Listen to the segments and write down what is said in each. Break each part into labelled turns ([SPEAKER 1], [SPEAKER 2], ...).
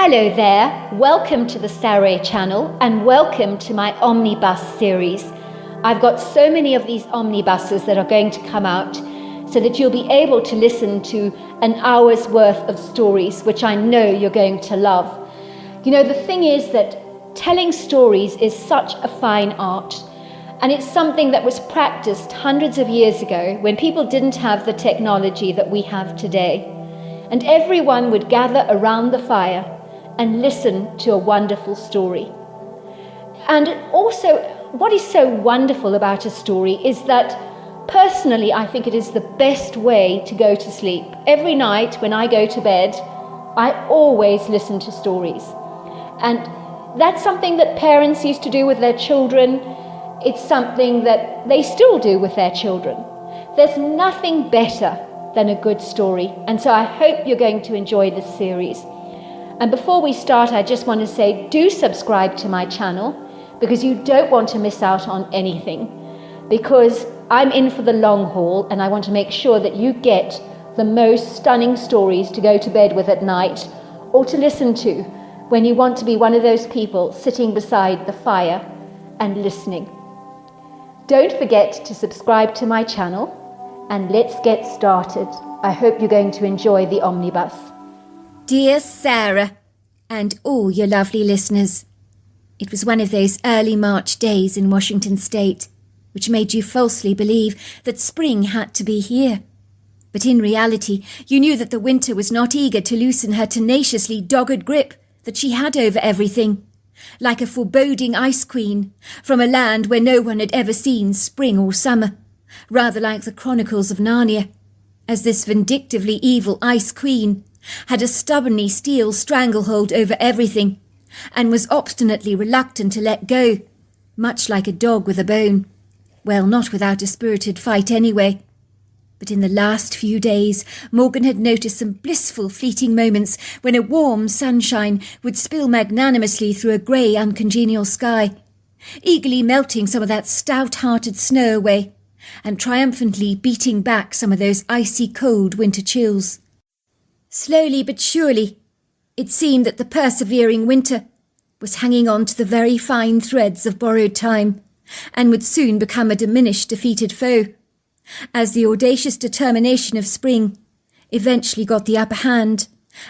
[SPEAKER 1] Hello there, welcome to the Saroy channel and welcome to my Omnibus series. I've got so many of these omnibuses that are going to come out so that you'll be able to listen to an hour's worth of stories, which I know you're going to love. You know, the thing is that telling stories is such a fine art, and it's something that was practiced hundreds of years ago when people didn't have the technology that we have today. And everyone would gather around the fire and listen to a wonderful story. And also, what is so wonderful about a story is that personally, I think it is the best way to go to sleep. Every night when I go to bed, I always listen to stories. And that's something that parents used to do with their children. It's something that they still do with their children. There's nothing better than a good story. And so I hope you're going to enjoy this series. And before we start, I just want to say, do subscribe to my channel because you don't want to miss out on anything. Because I'm in for the long haul and I want to make sure that you get the most stunning stories to go to bed with at night or to listen to when you want to be one of those people sitting beside the fire and listening. Don't forget to subscribe to my channel and let's get started. I hope you're going to enjoy the omnibus.
[SPEAKER 2] Dear Sarah, and all your lovely listeners, it was one of those early March days in Washington State which made you falsely believe that spring had to be here. But in reality, you knew that the winter was not eager to loosen her tenaciously dogged grip that she had over everything, like a foreboding ice queen from a land where no one had ever seen spring or summer, rather like the Chronicles of Narnia, as this vindictively evil ice queen had a stubbornly steel stranglehold over everything, and was obstinately reluctant to let go, much like a dog with a bone. Well, not without a spirited fight anyway. But in the last few days, Morgan had noticed some blissful fleeting moments when a warm sunshine would spill magnanimously through a grey, uncongenial sky, eagerly melting some of that stout-hearted snow away, and triumphantly beating back some of those icy cold winter chills. Slowly but surely, it seemed that the persevering winter was hanging on to the very fine threads of borrowed time, and would soon become a diminished, defeated foe, as the audacious determination of spring eventually got the upper hand,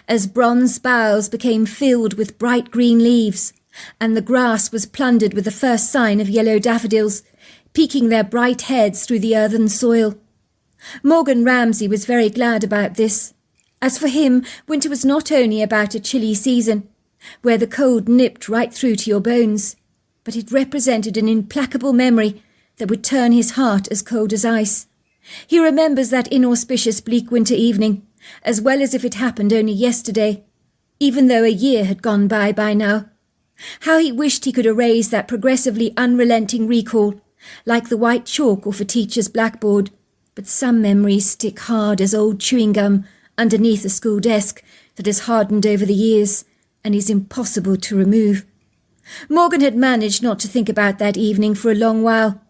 [SPEAKER 2] as bronze boughs became filled with bright green leaves, and the grass was plundered with the first sign of yellow daffodils, peeking their bright heads through the earthen soil. Morgan Ramsay was very glad about this. As for him, winter was not only about a chilly season, where the cold nipped right through to your bones, but it represented an implacable memory that would turn his heart as cold as ice. He remembers that inauspicious bleak winter evening, as well as if it happened only yesterday, even though a year had gone by now. How he wished he could erase that progressively unrelenting recall, like the white chalk off a teacher's blackboard, but some memories stick hard as old chewing gum underneath a school desk that has hardened over the years and is impossible to remove. Morgan had managed not to think about that evening for a long while,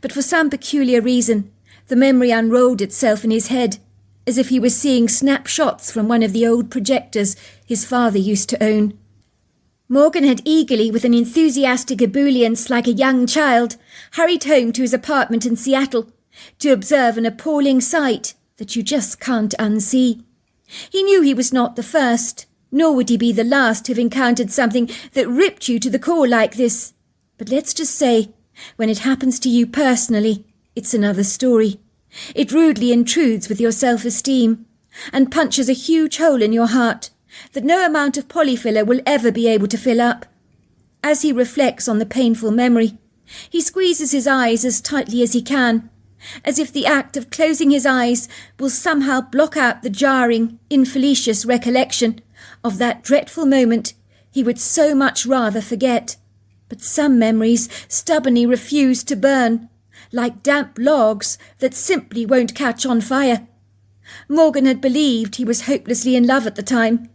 [SPEAKER 2] but for some peculiar reason, the memory unrolled itself in his head, as if he was seeing snapshots from one of the old projectors his father used to own. Morgan had eagerly, with an enthusiastic ebullience like a young child, hurried home to his apartment in Seattle to observe an appalling sight that you just can't unsee. He knew he was not the first, nor would he be the last to have encountered something that ripped you to the core like this. But let's just say, when it happens to you personally, it's another story. It rudely intrudes with your self-esteem, and punches a huge hole in your heart that no amount of polyfiller will ever be able to fill up. As he reflects on the painful memory, he squeezes his eyes as tightly as he can, as if the act of closing his eyes will somehow block out the jarring, infelicious recollection of that dreadful moment he would so much rather forget. But some memories stubbornly refuse to burn, like damp logs that simply won't catch on fire. Morgan had believed he was hopelessly in love at the time.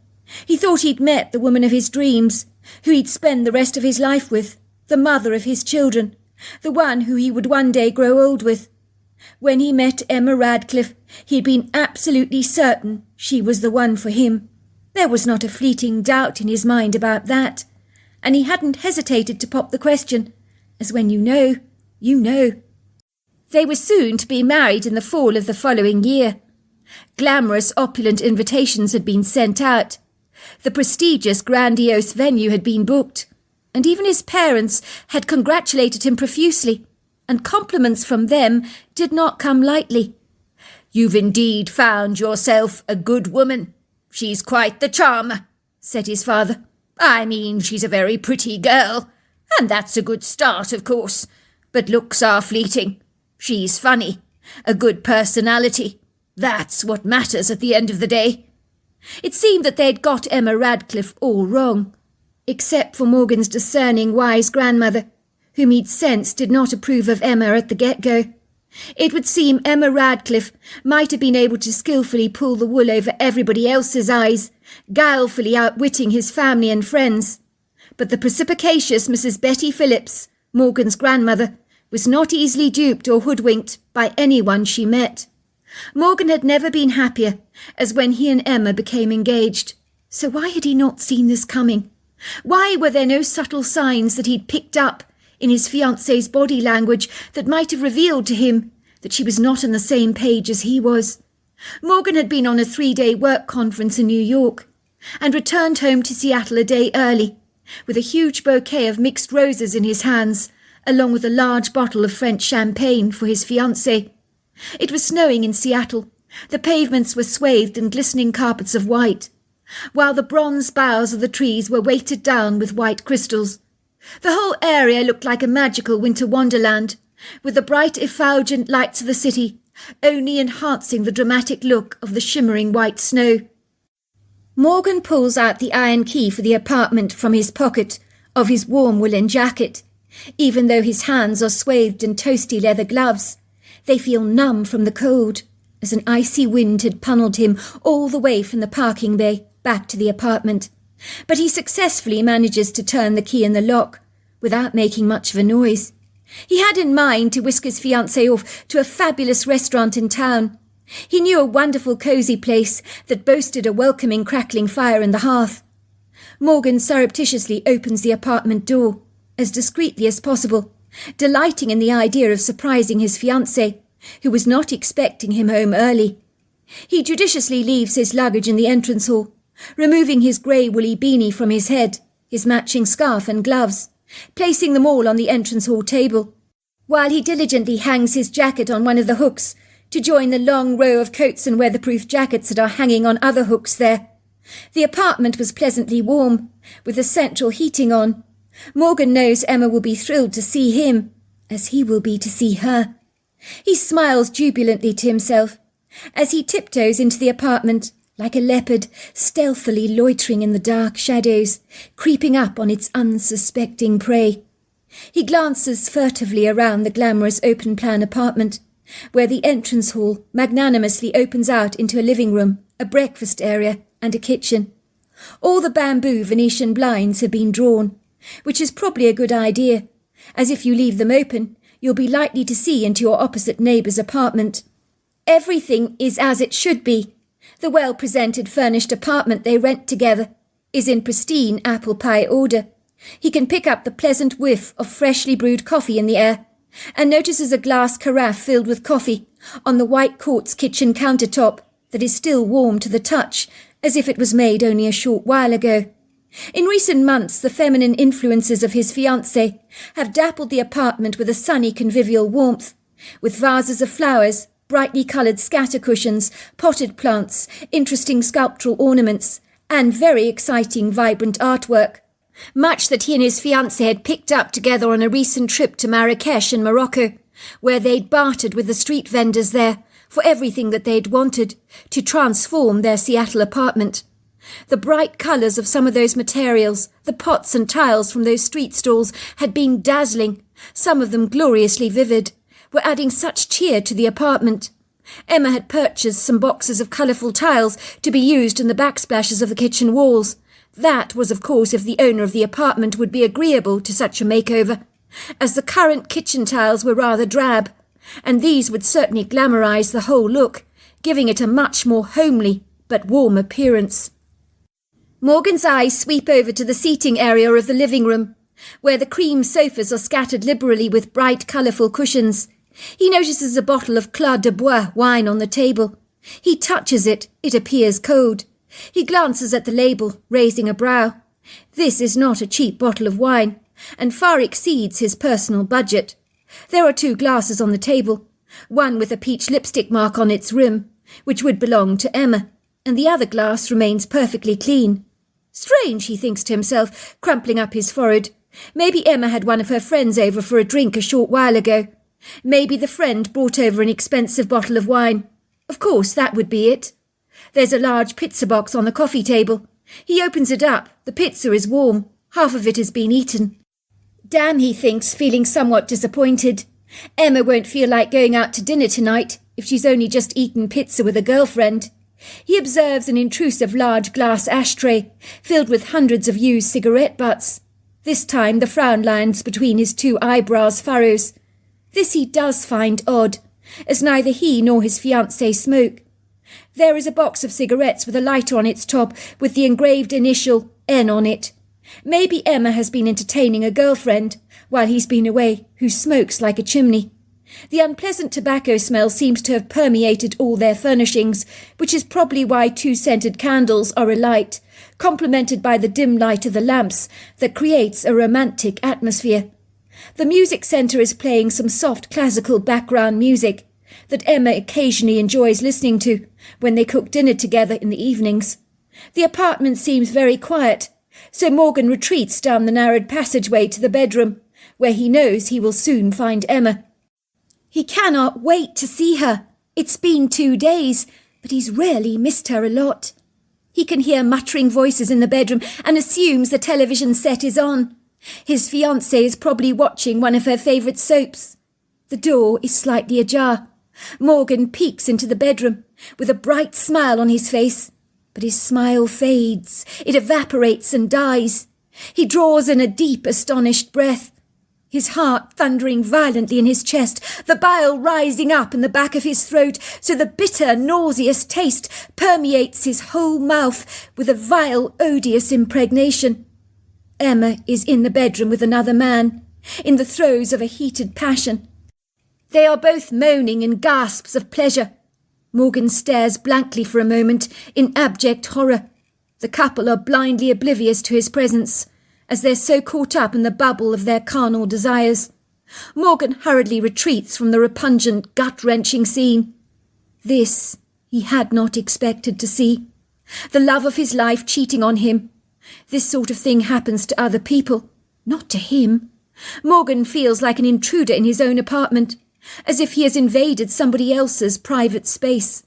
[SPEAKER 2] He thought he'd met the woman of his dreams, who he'd spend the rest of his life with, the mother of his children, the one who he would one day grow old with. When he met Emma Radcliffe, he'd been absolutely certain she was the one for him. There was not a fleeting doubt in his mind about that, and he hadn't hesitated to pop the question, as when you know, you know. They were soon to be married in the fall of the following year. Glamorous, opulent invitations had been sent out. The prestigious, grandiose venue had been booked, and even his parents had congratulated him profusely, and compliments from them did not come lightly. "You've indeed found yourself a good woman. She's quite the charmer," said his father. "I mean, she's a very pretty girl, and that's a good start, of course, but looks are fleeting. She's funny, a good personality. That's what matters at the end of the day." It seemed that they'd got Emma Radcliffe all wrong, except for Morgan's discerning, wise grandmother, whom he'd sensed did not approve of Emma at the get-go. It would seem Emma Radcliffe might have been able to skillfully pull the wool over everybody else's eyes, guilefully outwitting his family and friends. But the perspicacious Mrs. Betty Phillips, Morgan's grandmother, was not easily duped or hoodwinked by anyone she met. Morgan had never been happier as when he and Emma became engaged. So why had he not seen this coming? Why were there no subtle signs that he'd picked up in his fiancée's body language that might have revealed to him that she was not on the same page as he was? Morgan had been on a 3-day work conference in New York and returned home to Seattle a day early, with a huge bouquet of mixed roses in his hands, along with a large bottle of French champagne for his fiancée. It was snowing in Seattle. The pavements were swathed in glistening carpets of white, while the bronze boughs of the trees were weighted down with white crystals. The whole area looked like a magical winter wonderland, with the bright effulgent lights of the city only enhancing the dramatic look of the shimmering white snow. Morgan pulls out the iron key for the apartment from his pocket of his warm woolen jacket. Even though his hands are swathed in toasty leather gloves, they feel numb from the cold, as an icy wind had pummelled him all the way from the parking bay back to the apartment. But he successfully manages to turn the key in the lock, without making much of a noise. He had in mind to whisk his fiancée off to a fabulous restaurant in town. He knew a wonderful cosy place that boasted a welcoming crackling fire in the hearth. Morgan surreptitiously opens the apartment door, as discreetly as possible, delighting in the idea of surprising his fiancée, who was not expecting him home early. He judiciously leaves his luggage in the entrance hall, removing his grey woolly beanie from his head, his matching scarf and gloves, placing them all on the entrance hall table, while he diligently hangs his jacket on one of the hooks to join the long row of coats and weatherproof jackets that are hanging on other hooks there. The apartment was pleasantly warm, with the central heating on. Morgan knows Emma will be thrilled to see him, as he will be to see her. He smiles jubilantly to himself as he tiptoes into the apartment, like a leopard stealthily loitering in the dark shadows, creeping up on its unsuspecting prey. He glances furtively around the glamorous open-plan apartment, where the entrance hall magnanimously opens out into a living room, a breakfast area, and a kitchen. All the bamboo Venetian blinds have been drawn, which is probably a good idea, as if you leave them open, you'll be likely to see into your opposite neighbour's apartment. Everything is as it should be. The well-presented furnished apartment they rent together is in pristine apple pie order. He can pick up the pleasant whiff of freshly brewed coffee in the air, and notices a glass carafe filled with coffee on the white quartz kitchen countertop that is still warm to the touch, as if it was made only a short while ago. In recent months, the feminine influences of his fiancée have dappled the apartment with a sunny convivial warmth, with vases of flowers, brightly coloured scatter cushions, potted plants, interesting sculptural ornaments, and very exciting, vibrant artwork. Much that he and his fiancée had picked up together on a recent trip to Marrakesh in Morocco, where they'd bartered with the street vendors there for everything that they'd wanted to transform their Seattle apartment. The bright colours of some of those materials, the pots and tiles from those street stalls, had been dazzling, some of them gloriously vivid, were adding such cheer to the apartment. Emma had purchased some boxes of colourful tiles to be used in the backsplashes of the kitchen walls. That was, of course, if the owner of the apartment would be agreeable to such a makeover, as the current kitchen tiles were rather drab, and these would certainly glamorise the whole look, giving it a much more homely but warm appearance. Morgan's eyes sweep over to the seating area of the living room, where the cream sofas are scattered liberally with bright, colourful cushions. He notices a bottle of Claude de Bois wine on the table. He touches it. It appears cold. He glances at the label, raising a brow. This is not a cheap bottle of wine, and far exceeds his personal budget. There are 2 glasses on the table, one with a peach lipstick mark on its rim, which would belong to Emma, and the other glass remains perfectly clean. Strange, he thinks to himself, crumpling up his forehead. Maybe Emma had one of her friends over for a drink a short while ago. Maybe the friend brought over an expensive bottle of wine. Of course, that would be it. There's a large pizza box on the coffee table. He opens it up. The pizza is warm. Half of it has been eaten. Damn, he thinks, feeling somewhat disappointed. Emma won't feel like going out to dinner tonight if she's only just eaten pizza with a girlfriend. He observes an intrusive large glass ashtray filled with hundreds of used cigarette butts. This time the frown lines between his 2 eyebrows furrows. This he does find odd, as neither he nor his fiancée smoke. There is a box of cigarettes with a lighter on its top with the engraved initial N on it. Maybe Emma has been entertaining a girlfriend while he's been away who smokes like a chimney. The unpleasant tobacco smell seems to have permeated all their furnishings, which is probably why 2 scented candles are alight, complemented by the dim light of the lamps that creates a romantic atmosphere. The music centre is playing some soft classical background music that Emma occasionally enjoys listening to when they cook dinner together in the evenings. The apartment seems very quiet, so Morgan retreats down the narrowed passageway to the bedroom, where he knows he will soon find Emma. He cannot wait to see her. It's been 2 days, but he's really missed her a lot. He can hear muttering voices in the bedroom and assumes the television set is on. His fiancée is probably watching one of her favourite soaps. The door is slightly ajar. Morgan peeks into the bedroom with a bright smile on his face, but his smile fades. It evaporates and dies. He draws in a deep, astonished breath. His heart thundering violently in his chest, the bile rising up in the back of his throat, so the bitter, nauseous taste permeates his whole mouth with a vile, odious impregnation. Emma is in the bedroom with another man, in the throes of a heated passion. They are both moaning in gasps of pleasure. Morgan stares blankly for a moment in abject horror. The couple are blindly oblivious to his presence, as they're so caught up in the bubble of their carnal desires. Morgan hurriedly retreats from the repugnant, gut-wrenching scene. This he had not expected to see. The love of his life cheating on him. This sort of thing happens to other people, not to him. Morgan feels like an intruder in his own apartment, as if he has invaded somebody else's private space.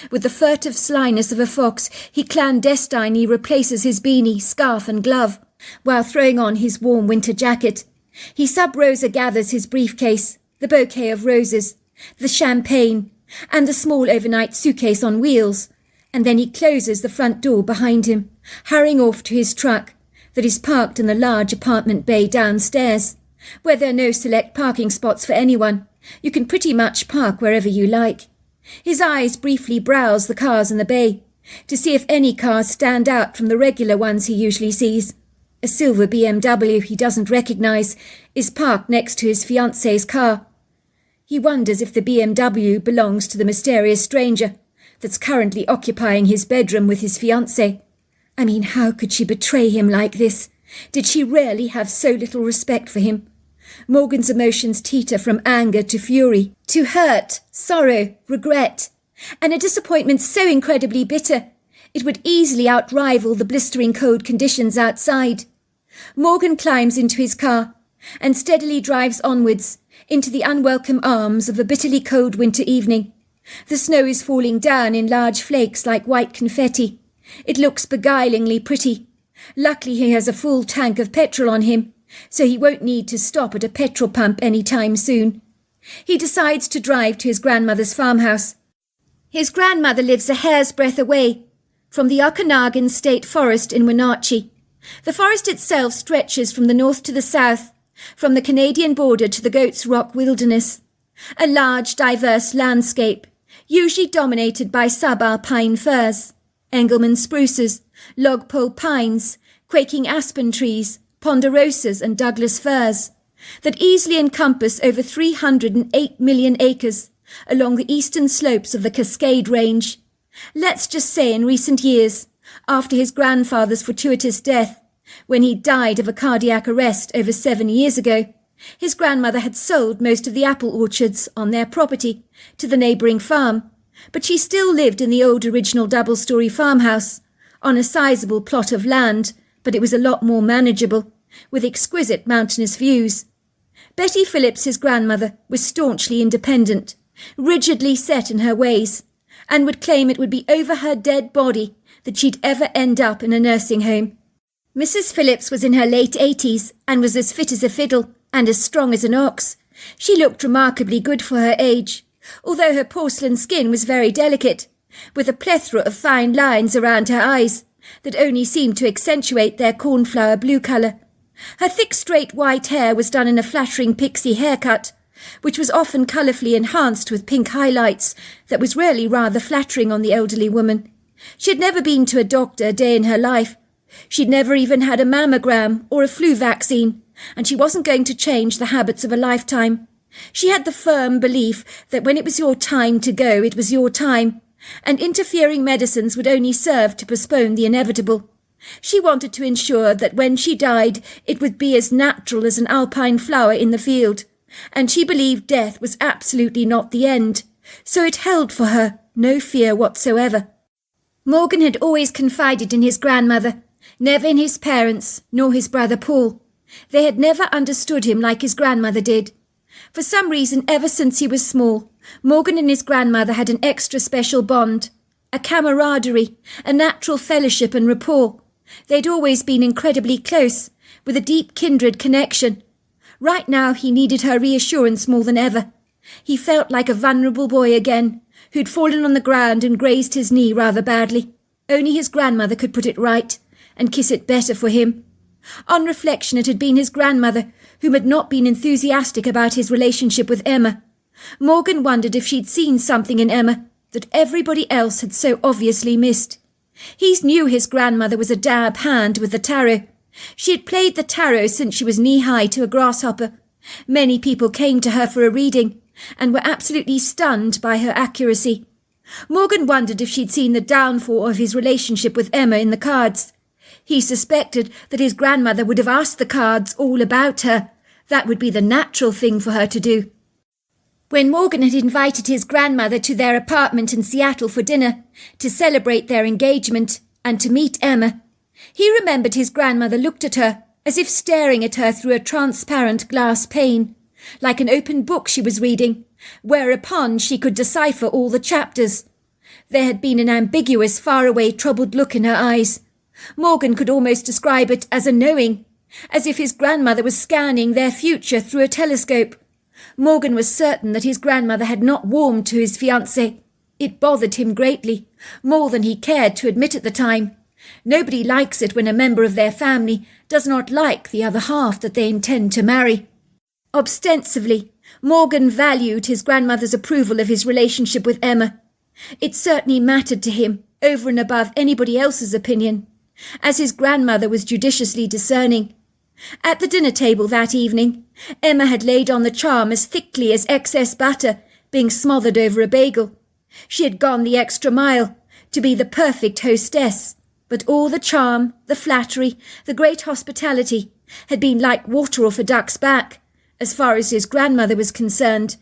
[SPEAKER 2] With the furtive slyness of a fox, he clandestinely replaces his beanie, scarf and glove, while throwing on his warm winter jacket. He sub-rosa gathers his briefcase, the bouquet of roses, the champagne, and the small overnight suitcase on wheels, and then he closes the front door behind him, hurrying off to his truck that is parked in the large apartment bay downstairs, where there are no select parking spots for anyone. You can pretty much park wherever you like. His eyes briefly browse the cars in the bay, to see if any cars stand out from the regular ones he usually sees. A silver BMW he doesn't recognise is parked next to his fiancée's car. He wonders if the BMW belongs to the mysterious stranger that's currently occupying his bedroom with his fiancée. I mean, how could she betray him like this? Did she really have so little respect for him? Morgan's emotions teeter from anger to fury, to hurt, sorrow, regret, and a disappointment so incredibly bitter it would easily outrival the blistering cold conditions outside. Morgan climbs into his car and steadily drives onwards into the unwelcome arms of a bitterly cold winter evening. The snow is falling down in large flakes like white confetti. It looks beguilingly pretty. Luckily he has a full tank of petrol on him, so he won't need to stop at a petrol pump any time soon. He decides to drive to his grandmother's farmhouse. His grandmother lives a hair's breadth away from the Okanagan State Forest in Wenatchee. The forest itself stretches from the north to the south, from the Canadian border to the Goats Rock Wilderness. A large, diverse landscape, usually dominated by subalpine firs, Engelmann spruces, logpole pines, quaking aspen trees, ponderosas and Douglas firs, that easily encompass over 308 million acres along the eastern slopes of the Cascade Range. Let's just say in recent years, after his grandfather's fortuitous death, when he died of a cardiac arrest over 7 years ago, his grandmother had sold most of the apple orchards on their property to the neighbouring farm, but she still lived in the old original double-storey farmhouse, on a sizable plot of land, but it was a lot more manageable, with exquisite mountainous views. Betty Phillips, his grandmother, was staunchly independent, rigidly set in her ways, and would claim it would be over her dead body that she'd ever end up in a nursing home. Mrs. Phillips was in her late 80s and was as fit as a fiddle and as strong as an ox. She looked remarkably good for her age, although her porcelain skin was very delicate, with a plethora of fine lines around her eyes that only seemed to accentuate their cornflower blue colour. Her thick straight white hair was done in a flattering pixie haircut, which was often colourfully enhanced with pink highlights that was really rather flattering on the elderly woman. She had never been to a doctor a day in her life. She'd never even had a mammogram or a flu vaccine, and she wasn't going to change the habits of a lifetime. She had the firm belief that when it was your time to go, it was your time, and interfering medicines would only serve to postpone the inevitable. She wanted to ensure that when she died, it would be as natural as an alpine flower in the field, and she believed death was absolutely not the end, so it held for her no fear whatsoever. Morgan had always confided in his grandmother, never in his parents, nor his brother Paul. They had never understood him like his grandmother did. For some reason, ever since he was small, Morgan and his grandmother had an extra special bond, a camaraderie, a natural fellowship and rapport. They'd always been incredibly close, with a deep kindred connection. Right now he needed her reassurance more than ever. He felt like a vulnerable boy again, who'd fallen on the ground and grazed his knee rather badly. Only his grandmother could put it right, and kiss it better for him. On reflection, it had been his grandmother whom had not been enthusiastic about his relationship with Emma. Morgan wondered if she'd seen something in Emma that everybody else had so obviously missed. He knew his grandmother was a dab hand with the tarot. She had played the tarot since she was knee-high to a grasshopper. Many people came to her for a reading, and were absolutely stunned by her accuracy. Morgan wondered if she'd seen the downfall of his relationship with Emma in the cards. He suspected that his grandmother would have asked the cards all about her. That would be the natural thing for her to do. When Morgan had invited his grandmother to their apartment in Seattle for dinner, to celebrate their engagement and to meet Emma, he remembered his grandmother looked at her as if staring at her through a transparent glass pane, like an open book she was reading, whereupon she could decipher all the chapters. There had been an ambiguous, faraway, troubled look in her eyes. Morgan could almost describe it as a knowing, as if his grandmother was scanning their future through a telescope. Morgan was certain that his grandmother had not warmed to his fiancé. It bothered him greatly, more than he cared to admit at the time. Nobody likes it when a member of their family does not like the other half that they intend to marry. Ostensibly, Morgan valued his grandmother's approval of his relationship with Emma. It certainly mattered to him, over and above anybody else's opinion, as his grandmother was judiciously discerning. At the dinner table that evening, Emma had laid on the charm as thickly as excess butter being smothered over a bagel. She had gone the extra mile to be the perfect hostess, but all the charm, the flattery, the great hospitality had been like water off a duck's back, as far as his grandmother was concerned.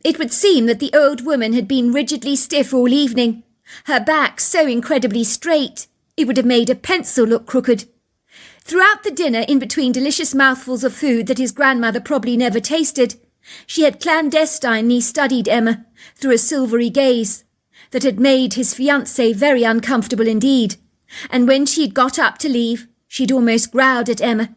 [SPEAKER 2] It would seem that the old woman had been rigidly stiff all evening, her back so incredibly straight it would have made a pencil look crooked. Throughout the dinner, in between delicious mouthfuls of food that his grandmother probably never tasted, she had clandestinely studied Emma through a silvery gaze that had made his fiancé very uncomfortable indeed, and when she'd got up to leave, she'd almost growled at Emma.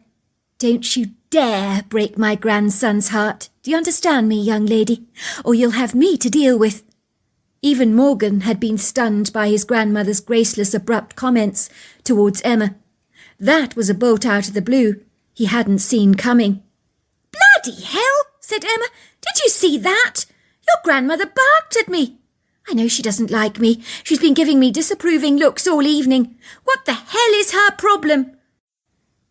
[SPEAKER 2] "Don't you dare break my grandson's heart. Do you understand me, young lady? Or you'll have me to deal with." Even Morgan had been stunned by his grandmother's graceless, abrupt comments towards Emma. That was a bolt out of the blue he hadn't seen coming. "Bloody hell," said Emma. "Did you see that? Your grandmother barked at me." I know she doesn't like me. She's been giving me disapproving looks all evening. What the hell is her problem?"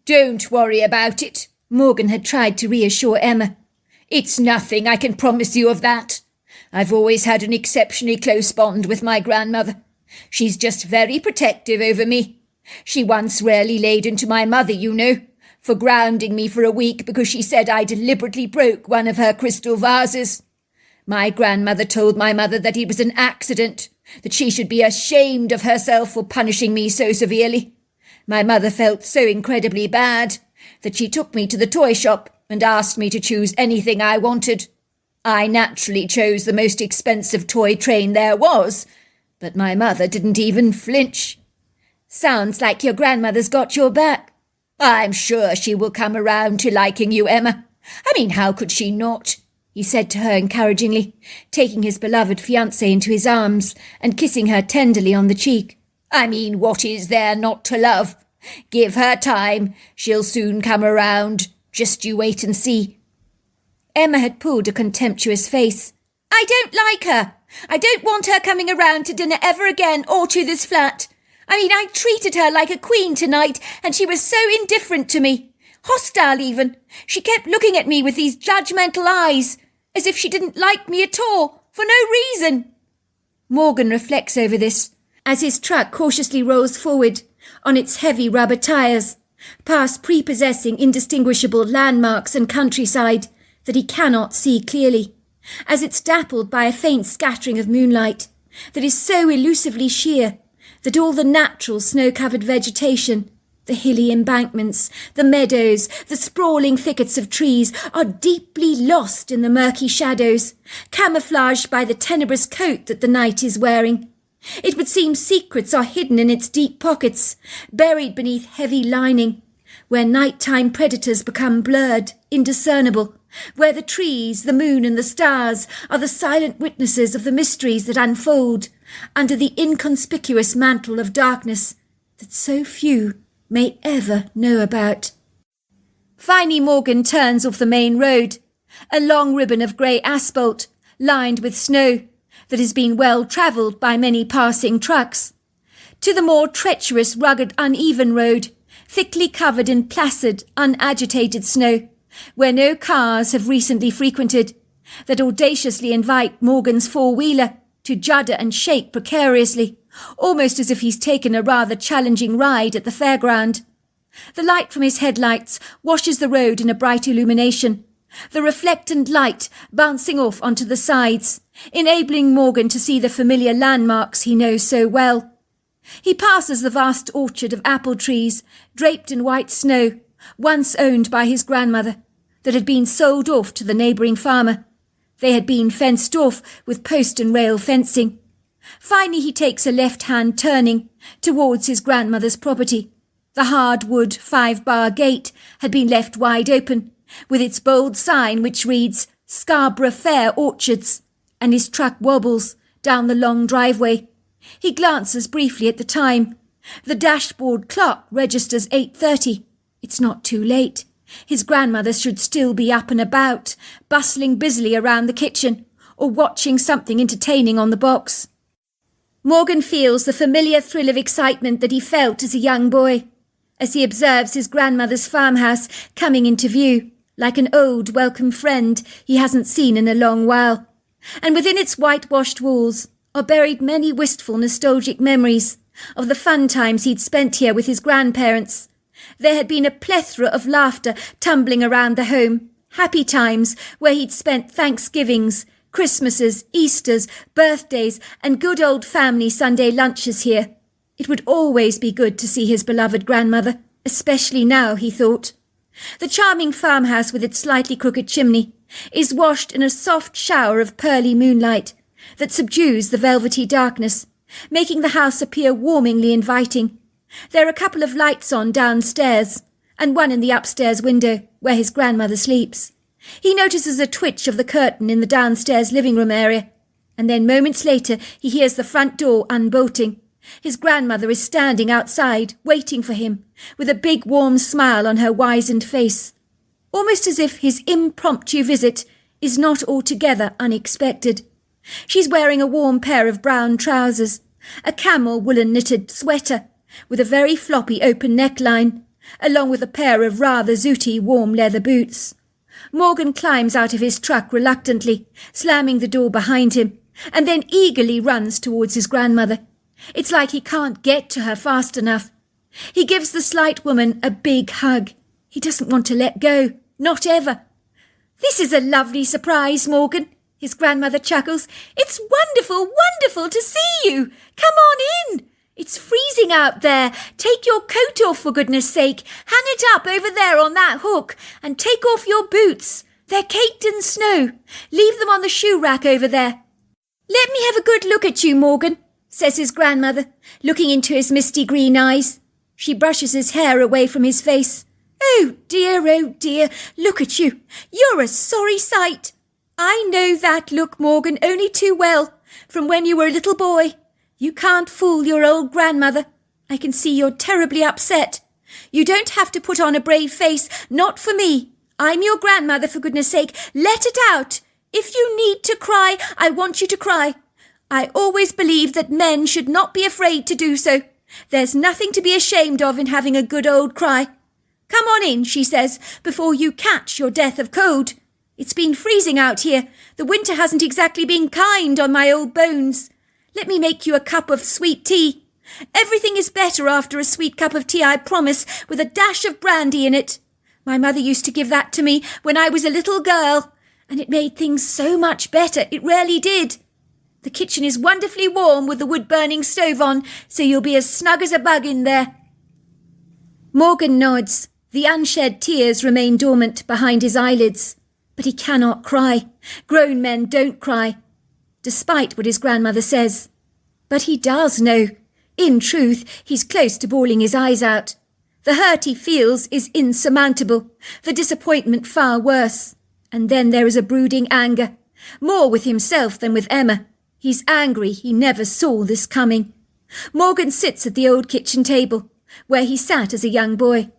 [SPEAKER 3] "Don't worry about it," Morgan had tried to reassure Emma. "It's nothing, I can promise you of that. I've always had an exceptionally close bond with my grandmother. She's just very protective over me. She once rarely laid into my mother, you know, for grounding me for a week because she said I deliberately broke one of her crystal vases. My grandmother told my mother that it was an accident, that she should be ashamed of herself for punishing me so severely. My mother felt so incredibly bad that she took me to the toy shop and asked me to choose anything I wanted. I naturally chose the most expensive toy train there was, but my mother didn't even flinch."
[SPEAKER 2] "Sounds like your grandmother's got your back."
[SPEAKER 3] "I'm sure she will come around to liking you, Emma. I mean, how could she not?"
[SPEAKER 2] he said to her encouragingly, taking his beloved fiancée into his arms and kissing her tenderly on the cheek.
[SPEAKER 3] "I mean, what is there not to love? Give her time. She'll soon come around. Just you wait and see."
[SPEAKER 2] Emma had pulled a contemptuous face. "I don't like her. I don't want her coming around to dinner ever again or to this flat. I mean, I treated her like a queen tonight, and she was so indifferent to me. Hostile, even. She kept looking at me with these judgmental eyes, as if she didn't like me at all, for no reason." Morgan reflects over this, as his truck cautiously rolls forward on its heavy rubber tyres, past prepossessing indistinguishable landmarks and countryside that he cannot see clearly, as it's dappled by a faint scattering of moonlight that is so elusively sheer that all the natural snow-covered vegetation, the hilly embankments, the meadows, the sprawling thickets of trees are deeply lost in the murky shadows, camouflaged by the tenebrous coat that the night is wearing. It would seem secrets are hidden in its deep pockets, buried beneath heavy lining, where nighttime predators become blurred, indiscernible, where the trees, the moon and the stars are the silent witnesses of the mysteries that unfold under the inconspicuous mantle of darkness that so few may ever know about. Finally, Morgan turns off the main road, a long ribbon of grey asphalt lined with snow that has been well travelled by many passing trucks, to the more treacherous, rugged, uneven road, thickly covered in placid, unagitated snow, where no cars have recently frequented, that audaciously invite Morgan's four-wheeler to judder and shake precariously, almost as if he's taken a rather challenging ride at the fairground. The light from his headlights washes the road in a bright illumination, the reflectant light bouncing off onto the sides, enabling Morgan to see the familiar landmarks he knows so well. He passes the vast orchard of apple trees, draped in white snow, once owned by his grandmother, that had been sold off to the neighbouring farmer. They had been fenced off with post and rail fencing. Finally he takes a left-hand turning towards his grandmother's property. The hard-wood 5-bar gate had been left wide open, with its bold sign which reads Scarborough Fair Orchards, and his truck wobbles down the long driveway. He glances briefly at the time. The dashboard clock registers 8:30. It's not too late. His grandmother should still be up and about, bustling busily around the kitchen, or watching something entertaining on the box. Morgan feels the familiar thrill of excitement that he felt as a young boy, as he observes his grandmother's farmhouse coming into view, like an old, welcome friend he hasn't seen in a long while. And within its whitewashed walls are buried many wistful, nostalgic memories of the fun times he'd spent here with his grandparents. There had been a plethora of laughter tumbling around the home, happy times where he'd spent Thanksgivings, Christmases, Easters, birthdays, and good old family Sunday lunches here. It would always be good to see his beloved grandmother, especially now, he thought. The charming farmhouse with its slightly crooked chimney is washed in a soft shower of pearly moonlight that subdues the velvety darkness, making the house appear warmingly inviting. There are a couple of lights on downstairs, and one in the upstairs window, where his grandmother sleeps. He notices a twitch of the curtain in the downstairs living room area, and then moments later he hears the front door unbolting. His grandmother is standing outside, waiting for him, with a big warm smile on her wizened face, almost as if his impromptu visit is not altogether unexpected. She's wearing a warm pair of brown trousers, a camel woolen knitted sweater with a very floppy open neckline, along with a pair of rather zooty warm leather boots. Morgan climbs out of his truck reluctantly, slamming the door behind him, and then eagerly runs towards his grandmother. It's like he can't get to her fast enough. He gives the slight woman a big hug. He doesn't want to let go, not ever. "This is a lovely surprise, Morgan," his grandmother chuckles. "It's wonderful, wonderful to see you. Come on in. It's freezing out there. Take your coat off, for goodness sake. Hang it up over there on that hook, and take off your boots. They're caked in snow. Leave them on the shoe rack over there." "Let me have a good look at you, Morgan," says his grandmother, looking into his misty green eyes. She brushes his hair away from his face. Oh dear, look at you. You're a sorry sight. I know that look, Morgan, only too well, from when you were a little boy. You can't fool your old grandmother. I can see you're terribly upset. You don't have to put on a brave face, not for me. I'm your grandmother, for goodness sake. Let it out. If you need to cry, I want you to cry. I always believed that men should not be afraid to do so. There's nothing to be ashamed of in having a good old cry. Come on in, she says, before you catch your death of cold. It's been freezing out here. The winter hasn't exactly been kind on my old bones. Let me make you a cup of sweet tea. Everything is better after a sweet cup of tea, I promise, with a dash of brandy in it. My mother used to give that to me when I was a little girl, and it made things so much better. It really did. The kitchen is wonderfully warm with the wood-burning stove on, so you'll be as snug as a bug in there. Morgan nods. The unshed tears remain dormant behind his eyelids. But he cannot cry. Grown men don't cry, despite what his grandmother says. But he does know. In truth, he's close to bawling his eyes out. The hurt he feels is insurmountable, the disappointment far worse. And then there is a brooding anger, more with himself than with Emma. He's angry he never saw this coming. Morgan sits at the old kitchen table, where he sat as a young boy.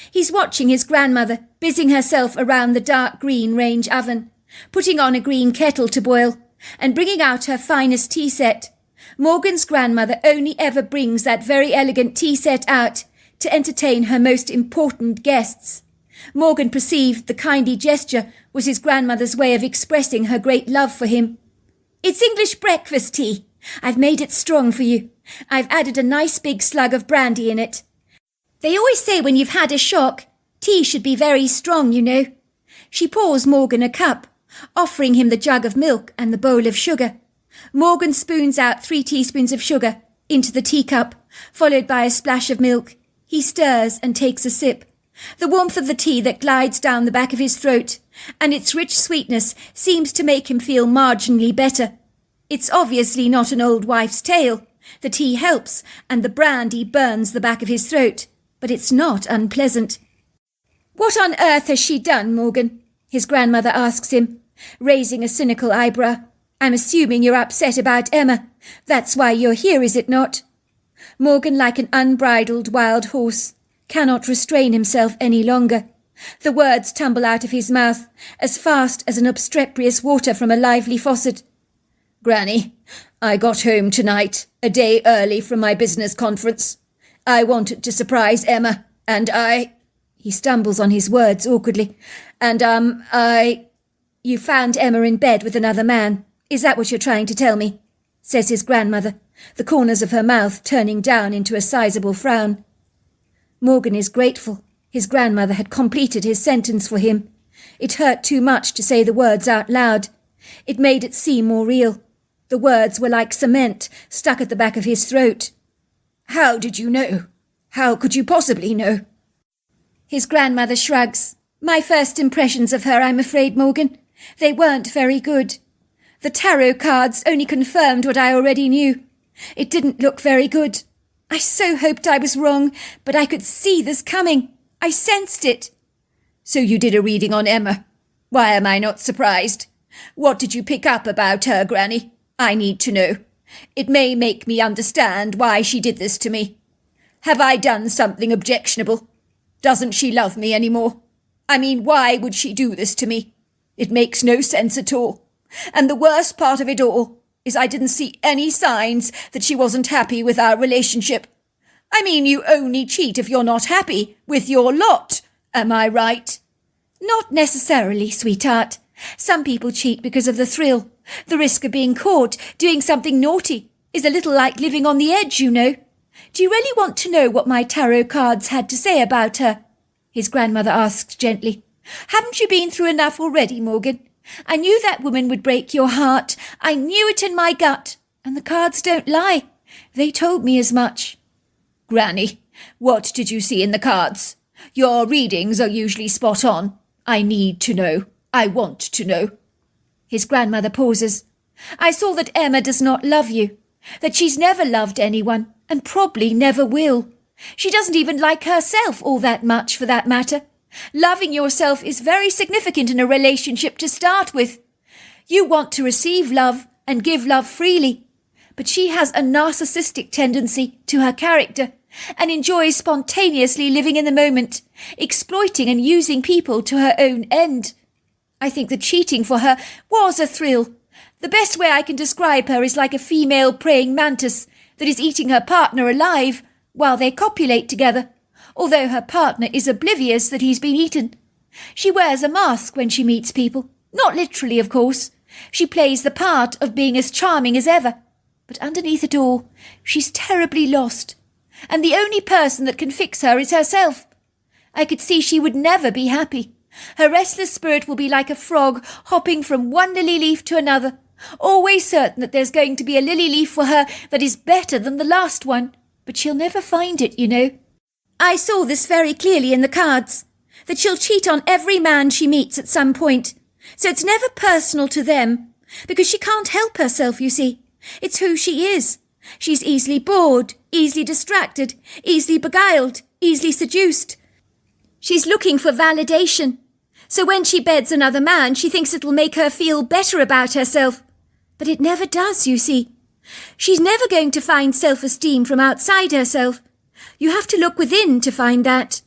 [SPEAKER 2] He's watching his grandmother, busying herself around the dark green range oven, putting on a green kettle to boil, and bringing out her finest tea set. Morgan's grandmother only ever brings that very elegant tea set out to entertain her most important guests. Morgan perceived the kindly gesture was his grandmother's way of expressing her great love for him. "It's English breakfast tea. I've made it strong for you. I've added a nice big slug of brandy in it. They always say when you've had a shock, tea should be very strong, you know." She pours Morgan a cup, offering him the jug of milk and the bowl of sugar. Morgan spoons out 3 teaspoons of sugar into the teacup, followed by a splash of milk. He stirs and takes a sip. The warmth of the tea that glides down the back of his throat, and its rich sweetness seems to make him feel marginally better. It's obviously not an old wife's tale. The tea helps, and the brandy burns the back of his throat, but it's not unpleasant. "What on earth has she done, Morgan?" his grandmother asks him, raising a cynical eyebrow. "I'm assuming you're upset about Emma. That's why you're here, is it not?" Morgan, like an unbridled wild horse, cannot restrain himself any longer. The words tumble out of his mouth as fast as an obstreperous water from a lively faucet. "Granny, I got home tonight, a day early from my business conference. I wanted to surprise Emma, and He stumbles on his words awkwardly. You found Emma in bed with another man. Is that what you're trying to tell me?" says his grandmother, the corners of her mouth turning down into a sizable frown. Morgan is grateful. His grandmother had completed his sentence for him. It hurt too much to say the words out loud. It made it seem more real. The words were like cement stuck at the back of his throat. "How did you know? How could you possibly know?" His grandmother shrugs. "My first impressions of her, I'm afraid, Morgan. They weren't very good. The tarot cards only confirmed what I already knew. It didn't look very good. I so hoped I was wrong, but I could see this coming. I sensed it." "So you did a reading on Emma? Why am I not surprised? What did you pick up about her, Granny? I need to know. It may make me understand why she did this to me. Have I done something objectionable? Doesn't she love me any more? I mean, why would she do this to me? It makes no sense at all.
[SPEAKER 3] And the worst part of it all is I didn't see any signs that she wasn't happy with our relationship. I mean, you only cheat if you're not happy with your lot. Am I right?
[SPEAKER 2] Not necessarily, sweetheart. Some people cheat because of the thrill. The risk of being caught doing something naughty is a little like living on the edge, you know. Do you really want to know what my tarot cards had to say about her? His grandmother asked gently. Haven't you been through enough already, Morgan? I knew that woman would break your heart. I knew it in my gut. And the cards don't lie. They told me as much.
[SPEAKER 3] Granny, what did you see in the cards? Your readings are usually spot on. I need to know. I want to know.
[SPEAKER 2] His grandmother pauses. I saw that Emma does not love you, that she's never loved anyone, and probably never will. She doesn't even like herself all that much, for that matter. Loving yourself is very significant in a relationship to start with. You want to receive love and give love freely, but she has a narcissistic tendency to her character and enjoys spontaneously living in the moment, exploiting and using people to her own end. I think that cheating for her was a thrill. The best way I can describe her is like a female praying mantis that is eating her partner alive while they copulate together, although her partner is oblivious that he's been eaten. She wears a mask when she meets people, not literally, of course. She plays the part of being as charming as ever, but underneath it all, she's terribly lost, and the only person that can fix her is herself. I could see she would never be happy. Her restless spirit will be like a frog hopping from one lily leaf to another, always certain that there's going to be a lily leaf for her that is better than the last one, but she'll never find it, you know. I saw this very clearly in the cards, that she'll cheat on every man she meets at some point, so it's never personal to them, because she can't help herself, you see. It's who she is. She's easily bored, easily distracted, easily beguiled, easily seduced. She's looking for validation. So when she beds another man, she thinks it'll make her feel better about herself. But it never does, you see. She's never going to find self-esteem from outside herself. You have to look within to find that.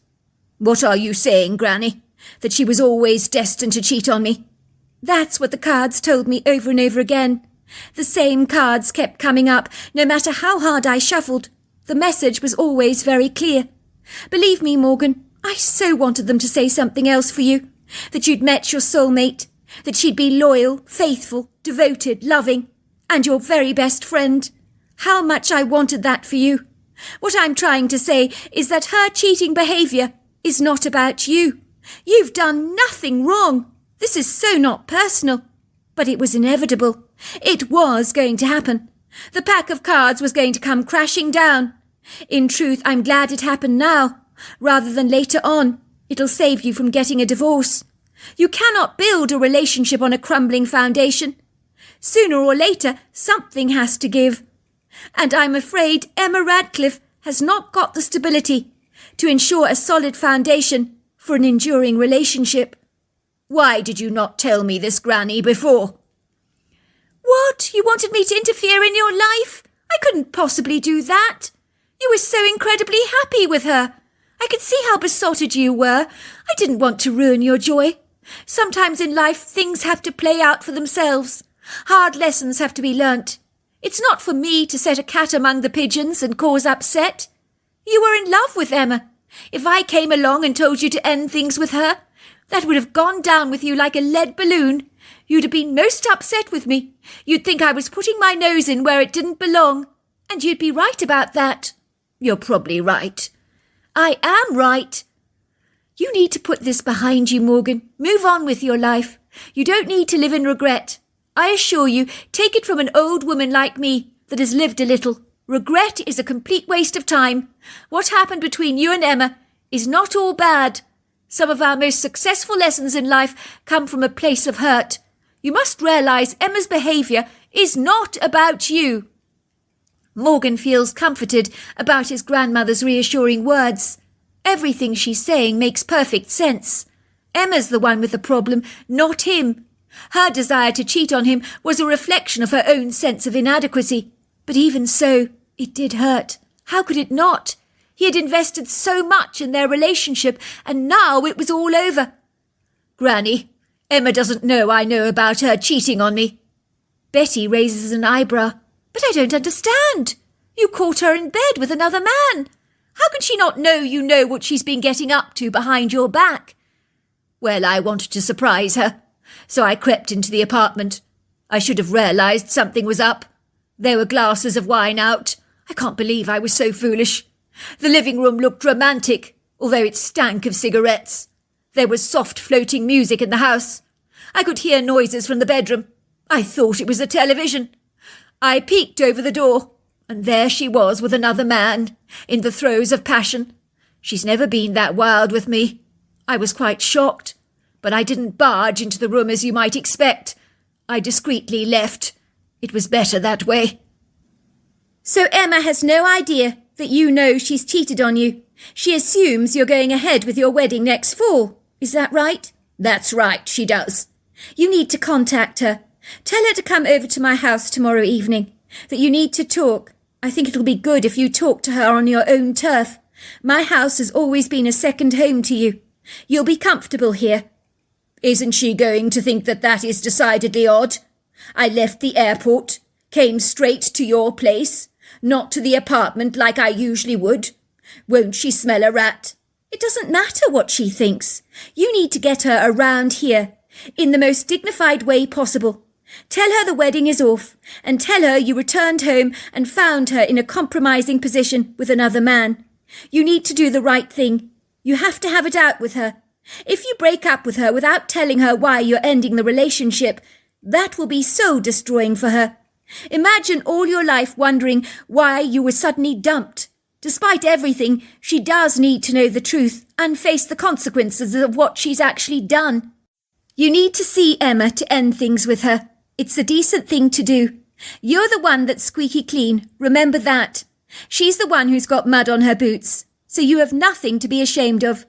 [SPEAKER 3] What are you saying, Granny? That she was always destined to cheat on me?
[SPEAKER 2] That's what the cards told me over and over again. The same cards kept coming up, no matter how hard I shuffled. The message was always very clear. Believe me, Morgan, I so wanted them to say something else for you. That you'd met your soulmate. That she'd be loyal, faithful, devoted, loving, and your very best friend. How much I wanted that for you. What I'm trying to say is that her cheating behaviour is not about you. You've done nothing wrong. This is so not personal. But it was inevitable. It was going to happen. The pack of cards was going to come crashing down. In truth, I'm glad it happened now, rather than later on. It'll save you from getting a divorce. You cannot build a relationship on a crumbling foundation. Sooner or later, something has to give. And I'm afraid Emma Radcliffe has not got the stability to ensure a solid foundation for an enduring relationship.
[SPEAKER 3] Why did you not tell me this, Granny, before?
[SPEAKER 2] What? You wanted me to interfere in your life? I couldn't possibly do that. You were so incredibly happy with her. I could see how besotted you were. I didn't want to ruin your joy. Sometimes in life things have to play out for themselves. Hard lessons have to be learnt. It's not for me to set a cat among the pigeons and cause upset. You were in love with Emma. If I came along and told you to end things with her, that would have gone down with you like a lead balloon. You'd have been most upset with me. You'd think I was putting my nose in where it didn't belong. And you'd be right about that.
[SPEAKER 3] You're probably right.
[SPEAKER 2] I am right. You need to put this behind you, Morgan. Move on with your life. You don't need to live in regret. I assure you, take it from an old woman like me that has lived a little. Regret is a complete waste of time. What happened between you and Emma is not all bad. Some of our most successful lessons in life come from a place of hurt. You must realise Emma's behaviour is not about you. Morgan feels comforted about his grandmother's reassuring words. Everything she's saying makes perfect sense. Emma's the one with the problem, not him. Her desire to cheat on him was a reflection of her own sense of inadequacy. But even so, it did hurt. How could it not? He had invested so much in their relationship, and now it was all over.
[SPEAKER 3] Granny, Emma doesn't know I know about her cheating on me.
[SPEAKER 2] Betty raises an eyebrow.
[SPEAKER 3] But I don't understand. You caught her in bed with another man. How can she not know you know what she's been getting up to behind your back? Well, I wanted to surprise her, so I crept into the apartment. I should have realised something was up. There were glasses of wine out. I can't believe I was so foolish. The living room looked romantic, although it stank of cigarettes. There was soft floating music in the house. I could hear noises from the bedroom. I thought it was the television. I peeked over the door, and there she was with another man, in the throes of passion. She's never been that wild with me. I was quite shocked, but I didn't barge into the room as you might expect. I discreetly left. It was better that way.
[SPEAKER 2] So Emma has no idea that you know she's cheated on you. She assumes you're going ahead with your wedding next fall. Is that right?
[SPEAKER 3] That's right, she does.
[SPEAKER 2] You need to contact her. Tell her to come over to my house tomorrow evening, that you need to talk. I think it'll be good if you talk to her on your own turf. My house has always been a second home to you. You'll be comfortable here.
[SPEAKER 3] Isn't she going to think that is decidedly odd? I left the airport, came straight to your place, not to the apartment like I usually would. Won't she smell a rat?
[SPEAKER 2] It doesn't matter what she thinks. You need to get her around here, in the most dignified way possible. Tell her the wedding is off, and tell her you returned home and found her in a compromising position with another man. You need to do the right thing. You have to have it out with her. If you break up with her without telling her why you're ending the relationship, that will be so destroying for her. Imagine all your life wondering why you were suddenly dumped. Despite everything, she does need to know the truth and face the consequences of what she's actually done. You need to see Emma to end things with her. It's the decent thing to do. You're the one that's squeaky clean, remember that. She's the one who's got mud on her boots, so you have nothing to be ashamed of.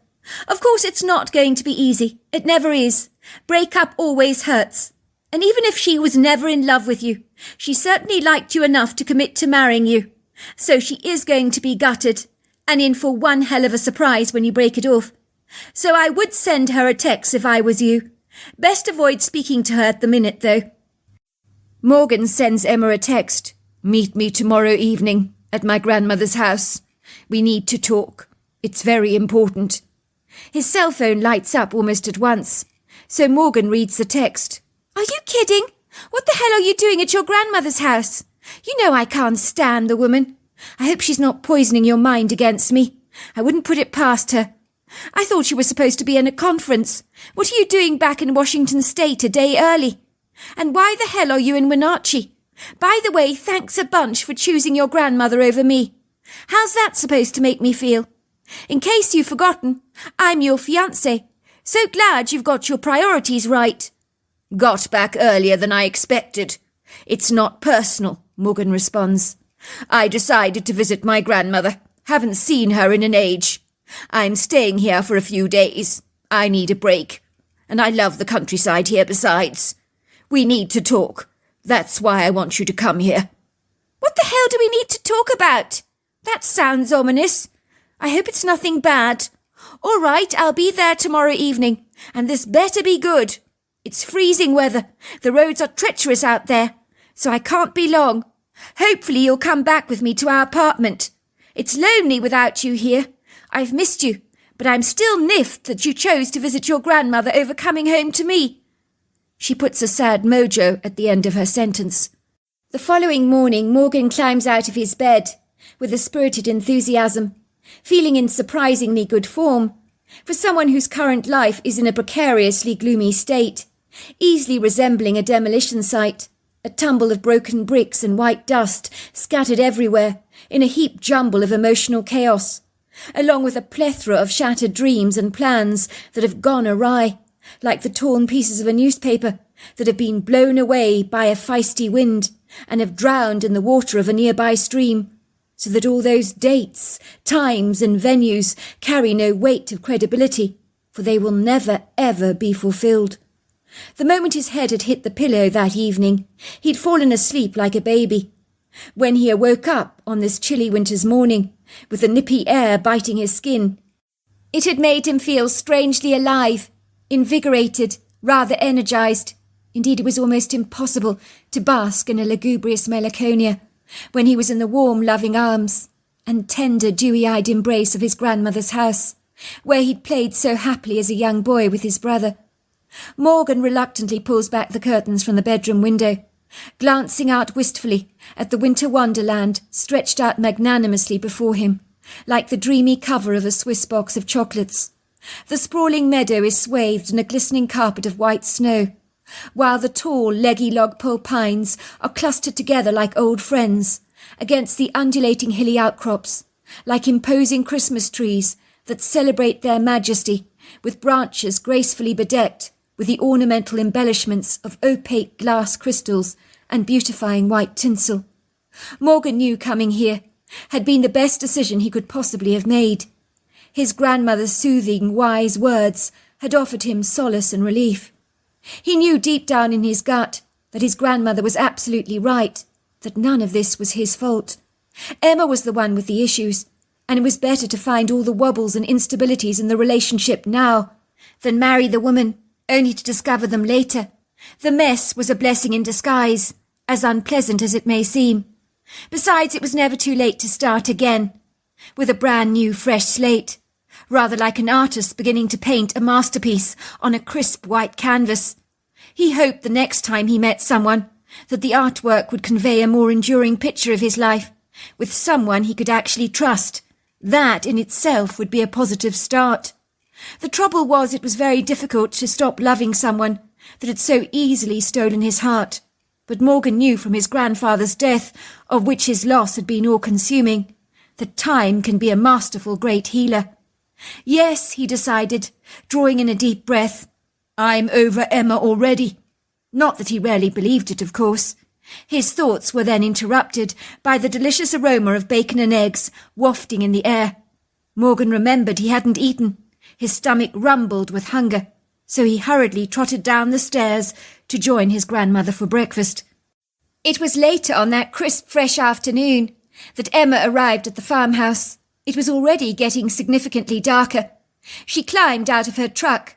[SPEAKER 2] Of course it's not going to be easy. It never is. Breakup always hurts. And even if she was never in love with you, she certainly liked you enough to commit to marrying you. So she is going to be gutted, and in for one hell of a surprise when you break it off. So I would send her a text if I was you. Best avoid speaking to her at the minute, though.
[SPEAKER 3] Morgan sends Emma a text. Meet me tomorrow evening at my grandmother's house. We need to talk. It's very important. His cell phone lights up almost at once, so Morgan reads the text.
[SPEAKER 2] Are you kidding? What the hell are you doing at your grandmother's house? You know I can't stand the woman. I hope she's not poisoning your mind against me. I wouldn't put it past her. I thought you were supposed to be in a conference. What are you doing back in Washington State a day early? And why the hell are you in Wenatchee? By the way, thanks a bunch for choosing your grandmother over me. How's that supposed to make me feel? In case you've forgotten, I'm your fiancé. So glad you've got your priorities right.
[SPEAKER 3] Got back earlier than I expected. It's not personal, Morgan responds. I decided to visit my grandmother. Haven't seen her in an age. I'm staying here for a few days. I need a break. And I love the countryside here besides. We need to talk. That's why I want you to come here.
[SPEAKER 2] What the hell do we need to talk about? That sounds ominous. I hope it's nothing bad. All right, I'll be there tomorrow evening, and this better be good. It's freezing weather. The roads are treacherous out there, so I can't be long. Hopefully you'll come back with me to our apartment. It's lonely without you here. I've missed you, but I'm still miffed that you chose to visit your grandmother over coming home to me.
[SPEAKER 3] She puts a sad mojo at the end of her sentence.
[SPEAKER 2] The following morning, Morgan climbs out of his bed with a spirited enthusiasm, feeling in surprisingly good form for someone whose current life is in a precariously gloomy state, easily resembling a demolition site, a tumble of broken bricks and white dust scattered everywhere in a heaped jumble of emotional chaos, along with a plethora of shattered dreams and plans that have gone awry, like the torn pieces of a newspaper that have been blown away by a feisty wind and have drowned in the water of a nearby stream, so that all those dates, times and venues carry no weight of credibility, for they will never, ever be fulfilled. The moment his head had hit the pillow that evening, he'd fallen asleep like a baby. When he awoke up on this chilly winter's morning, with the nippy air biting his skin, it had made him feel strangely alive, invigorated rather energised. Indeed, it was almost impossible to bask in a lugubrious melancholia when he was in the warm, loving arms and tender, dewy-eyed embrace of his grandmother's house, where he'd played so happily as a young boy with his brother. Morgan reluctantly pulls back the curtains from the bedroom window, glancing out wistfully at the winter wonderland stretched out magnanimously before him, like the dreamy cover of a Swiss box of chocolates. The sprawling meadow is swathed in a glistening carpet of white snow, while the tall, leggy log-pole pines are clustered together like old friends against the undulating hilly outcrops, like imposing Christmas trees that celebrate their majesty with branches gracefully bedecked with the ornamental embellishments of opaque glass crystals and beautifying white tinsel. Morgan knew coming here had been the best decision he could possibly have made. His grandmother's soothing, wise words had offered him solace and relief. He knew deep down in his gut that his grandmother was absolutely right, that none of this was his fault. Emma was the one with the issues, and it was better to find all the wobbles and instabilities in the relationship now than marry the woman only to discover them later. The mess was a blessing in disguise, as unpleasant as it may seem. Besides, it was never too late to start again, with a brand new fresh slate, rather like an artist beginning to paint a masterpiece on a crisp white canvas. He hoped the next time he met someone that the artwork would convey a more enduring picture of his life, with someone he could actually trust. That in itself would be a positive start. The trouble was it was very difficult to stop loving someone that had so easily stolen his heart. But Morgan knew from his grandfather's death, of which his loss had been all-consuming, that time can be a masterful great healer. Yes, he decided, drawing in a deep breath, I'm over Emma already. Not that he rarely believed it, of course. His thoughts were then interrupted by the delicious aroma of bacon and eggs wafting in the air. Morgan remembered he hadn't eaten. His stomach rumbled with hunger, so he hurriedly trotted down the stairs to join his grandmother for breakfast. It was later on that crisp, fresh afternoon that Emma arrived at the farmhouse. It was already getting significantly darker. She climbed out of her truck,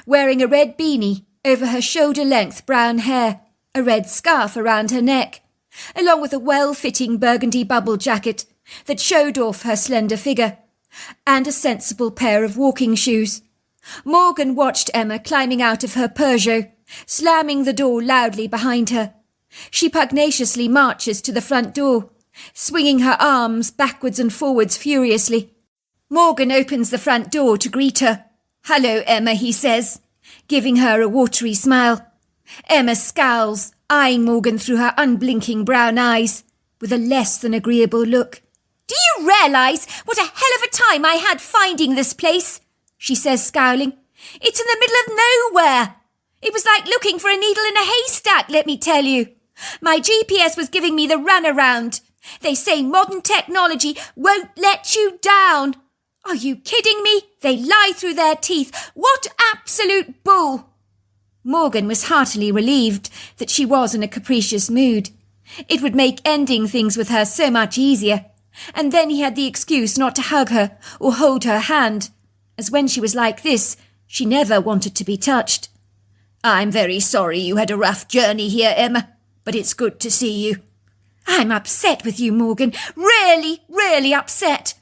[SPEAKER 2] wearing a red beanie over her shoulder-length brown hair, a red scarf around her neck, along with a well-fitting burgundy bubble jacket that showed off her slender figure, and a sensible pair of walking shoes. Morgan watched Emma climbing out of her Peugeot, slamming the door loudly behind her. She pugnaciously marches to the front door, swinging her arms backwards and forwards furiously. Morgan opens the front door to greet her. "Hello, Emma," he says, giving her a watery smile. Emma scowls, eyeing Morgan through her unblinking brown eyes, with a less than agreeable look. "Do you realise what a hell of a time I had finding this place?" she says, scowling. "It's in the middle of nowhere. It was like looking for a needle in a haystack, let me tell you. My GPS was giving me the runaround. They say modern technology won't let you down. Are you kidding me? They lie through their teeth. What absolute bull!" Morgan was heartily relieved that she was in a capricious mood. It would make ending things with her so much easier, and then he had the excuse not to hug her or hold her hand, as when she was like this, she never wanted to be touched. "I'm very sorry you had a rough journey here, Emma, but it's good to see you." "I'm upset with you, Morgan. Really, really upset.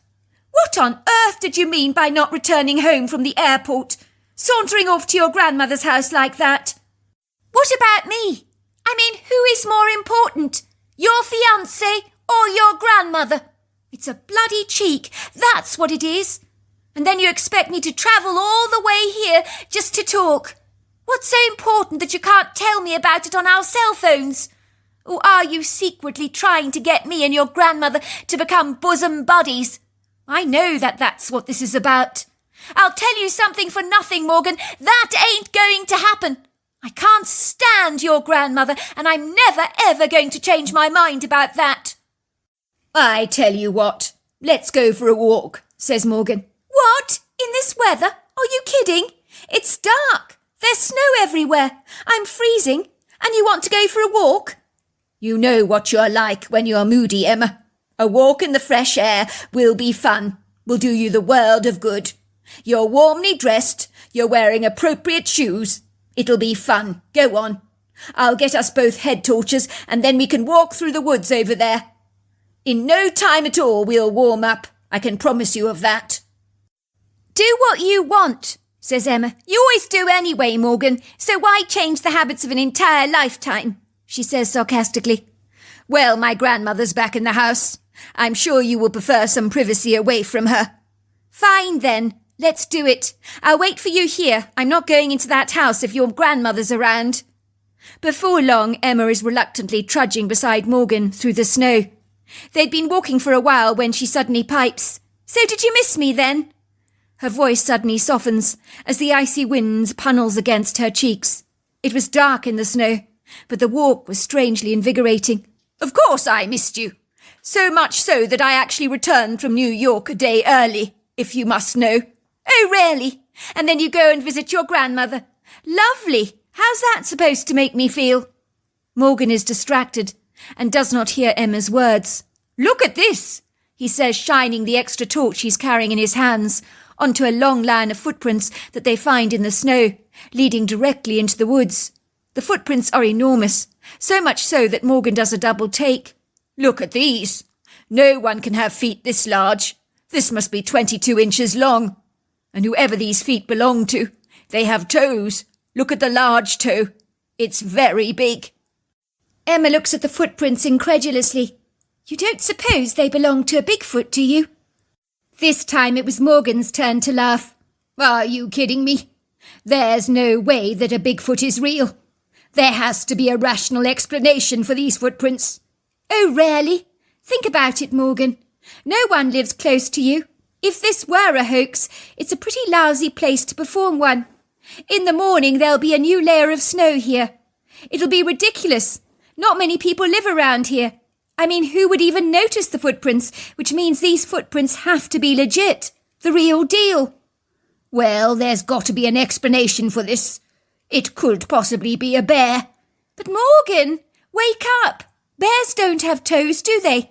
[SPEAKER 2] What on earth did you mean by not returning home from the airport? Sauntering off to your grandmother's house like that?" "What about me? I mean, who is more important? Your fiancé or your grandmother? It's a bloody cheek, that's what it is. And then you expect me to travel all the way here just to talk. What's so important that you can't tell me about it on our cell phones? Or are you secretly trying to get me and your grandmother to become bosom buddies? I know that that's what this is about. I'll tell you something for nothing, Morgan. That ain't going to happen. I can't stand your grandmother, and I'm never, ever going to change my mind about that." "I tell you what, let's go for a walk," says Morgan. "What? In this weather? Are you kidding? It's dark. There's snow everywhere. I'm freezing, and you want to go for a walk?" "You know what you're like when you're moody, Emma. A walk in the fresh air will be fun, will do you the world of good. You're warmly dressed, you're wearing appropriate shoes.
[SPEAKER 3] It'll be fun. Go on. I'll get us both head torches and then we can walk through the woods over there. In no time at all we'll warm up. I can promise you of that.
[SPEAKER 2] Do what you want, says Emma. You always do anyway, Morgan, so why change the habits of an entire lifetime? She says sarcastically.
[SPEAKER 3] Well, my grandmother's back in the house. I'm sure you will prefer some privacy away from her.
[SPEAKER 2] Fine then, let's do it. I'll wait for you here. I'm not going into that house if your grandmother's around. Before long, Emma is reluctantly trudging beside Morgan through the snow. They'd been walking for a while when she suddenly pipes. So did you miss me then? Her voice suddenly softens as the icy wind punnels against her cheeks. It was dark in the snow, but the walk was strangely invigorating.
[SPEAKER 3] Of course I missed you. So much so that I actually returned from New York a day early, if you must know.
[SPEAKER 2] Oh, really? And then you go and visit your grandmother. Lovely. How's that supposed to make me feel? Morgan is distracted and does not hear Emma's words.
[SPEAKER 3] Look at this,
[SPEAKER 2] he says, shining the extra torch he's carrying in his hands onto a long line of footprints that they find in the snow, leading directly into the woods. The footprints are enormous, so much so that Morgan does a double take.
[SPEAKER 3] Look at these. No one can have feet this large. This must be 22 inches long. And whoever these feet belong to, they have toes. Look at the large toe. It's very big.
[SPEAKER 2] Emma looks at the footprints incredulously. You don't suppose they belong to a Bigfoot, do you? This time it was Morgan's turn to laugh.
[SPEAKER 3] Are you kidding me? There's no way that a Bigfoot is real. There has to be a rational explanation for these footprints.
[SPEAKER 2] Oh, really? Think about it, Morgan. No one lives close to you. If this were a hoax, it's a pretty lousy place to perform one. In the morning there'll be a new layer of snow here. It'll be ridiculous. Not many people live around here. I mean, who would even notice the footprints, which means these footprints have to be legit. The real deal.
[SPEAKER 3] Well, there's got to be an explanation for this. It could possibly be a bear.
[SPEAKER 2] But Morgan, wake up. Bears don't have toes, do they?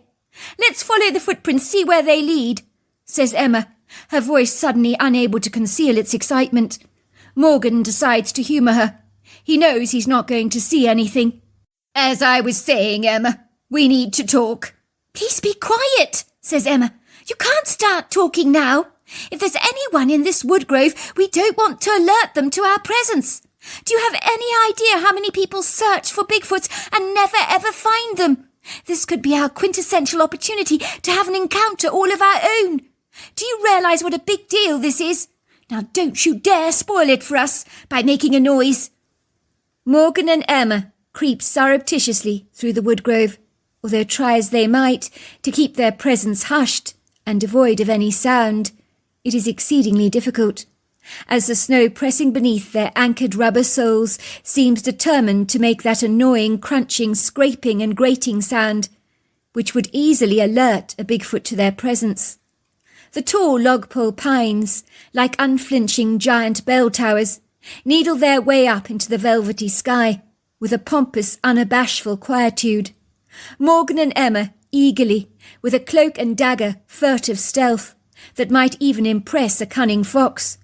[SPEAKER 2] Let's follow the footprints, see where they lead, says Emma, her voice suddenly unable to conceal its excitement. Morgan decides to humour her. He knows he's not going to see anything.
[SPEAKER 3] As I was saying, Emma, we need to talk.
[SPEAKER 2] Please be quiet, says Emma. You can't start talking now. If there's anyone in this wood grove, we don't want to alert them to our presence. Do you have any idea how many people search for Bigfoots and never ever find them? This could be our quintessential opportunity to have an encounter all of our own. Do you realise what a big deal this is? Now don't you dare spoil it for us by making a noise. Morgan and Emma creep surreptitiously through the wood grove, although try as they might to keep their presence hushed and devoid of any sound, it is exceedingly difficult, as the snow pressing beneath their anchored rubber soles seems determined to make that annoying crunching, scraping and grating sound, which would easily alert a Bigfoot to their presence. The tall log-pole pines, like unflinching giant bell towers, needle their way up into the velvety sky with a pompous, unabashful quietude. Morgan and Emma, eagerly, with a cloak and dagger, furtive stealth, that might even impress a cunning fox,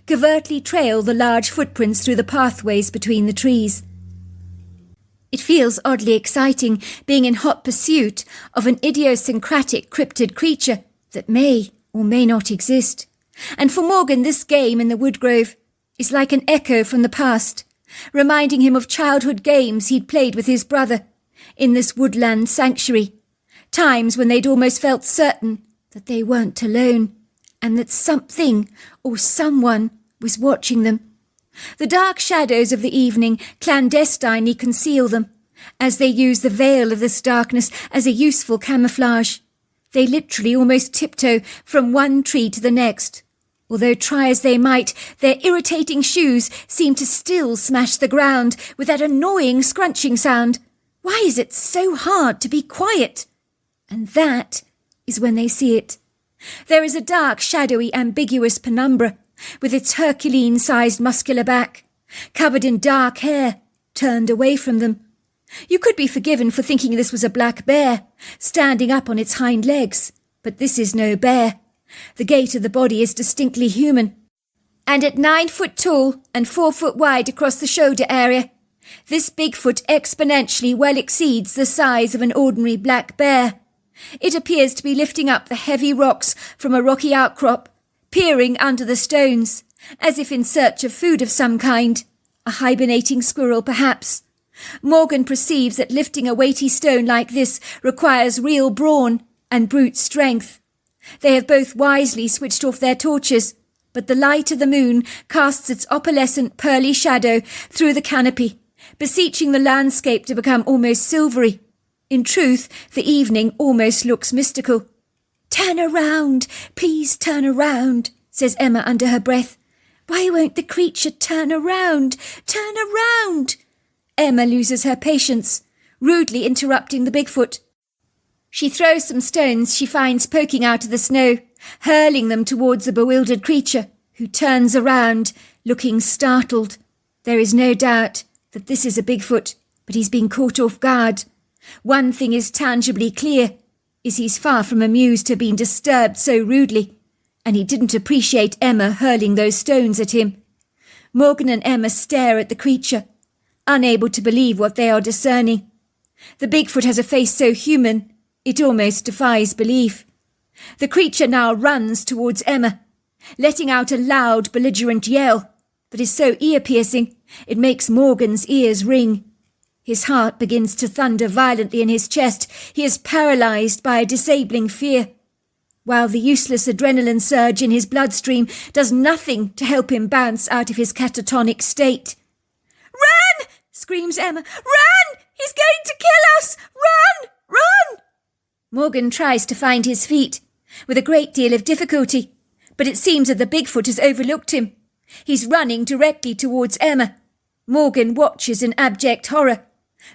[SPEAKER 2] covertly trail the large footprints through the pathways between the trees. It feels oddly exciting being in hot pursuit of an idiosyncratic cryptid creature that may or may not exist. And for Morgan, this game in the woodgrove is like an echo from the past, reminding him of childhood games he'd played with his brother in this woodland sanctuary, times when they'd almost felt certain that they weren't alone, and that something or someone was watching them. The dark shadows of the evening clandestinely conceal them, as they use the veil of this darkness as a useful camouflage. They literally almost tiptoe from one tree to the next. Although try as they might, their irritating shoes seem to still smash the ground with that annoying scrunching sound. Why is it so hard to be quiet? And that is when they see it. There is a dark, shadowy, ambiguous penumbra, with its Herculean-sized muscular back, covered in dark hair, turned away from them. You could be forgiven for thinking this was a black bear, standing up on its hind legs, but this is no bear. The gait of the body is distinctly human. And at 9 foot tall and 4 foot wide across the shoulder area, this Bigfoot exponentially well exceeds the size of an ordinary black bear. It appears to be lifting up the heavy rocks from a rocky outcrop, peering under the stones, as if in search of food of some kind, a hibernating squirrel perhaps. Morgan perceives that lifting a weighty stone like this requires real brawn and brute strength. They have both wisely switched off their torches, but the light of the moon casts its opalescent pearly shadow through the canopy, beseeching the landscape to become almost silvery. In truth, the evening almost looks mystical. "Turn around, please turn around," says Emma under her breath. "Why won't the creature turn around? Turn around!" Emma loses her patience, rudely interrupting the Bigfoot. She throws some stones she finds poking out of the snow, hurling them towards the bewildered creature, who turns around, looking startled. There is no doubt that this is a Bigfoot, but he's been caught off guard. One thing is tangibly clear, is he's far from amused to have been disturbed so rudely, and he didn't appreciate Emma hurling those stones at him. Morgan and Emma stare at the creature, unable to believe what they are discerning. The Bigfoot has a face so human, it almost defies belief. The creature now runs towards Emma, letting out a loud, belligerent yell that is so ear-piercing it makes Morgan's ears ring. His heart begins to thunder violently in his chest. He is paralysed by a disabling fear, while the useless adrenaline surge in his bloodstream does nothing to help him bounce out of his catatonic state. "Run!" screams Emma. "Run! He's going to kill us! Run! Run!" Morgan tries to find his feet, with a great deal of difficulty, but it seems that the Bigfoot has overlooked him. He's running directly towards Emma. Morgan watches in abject horror.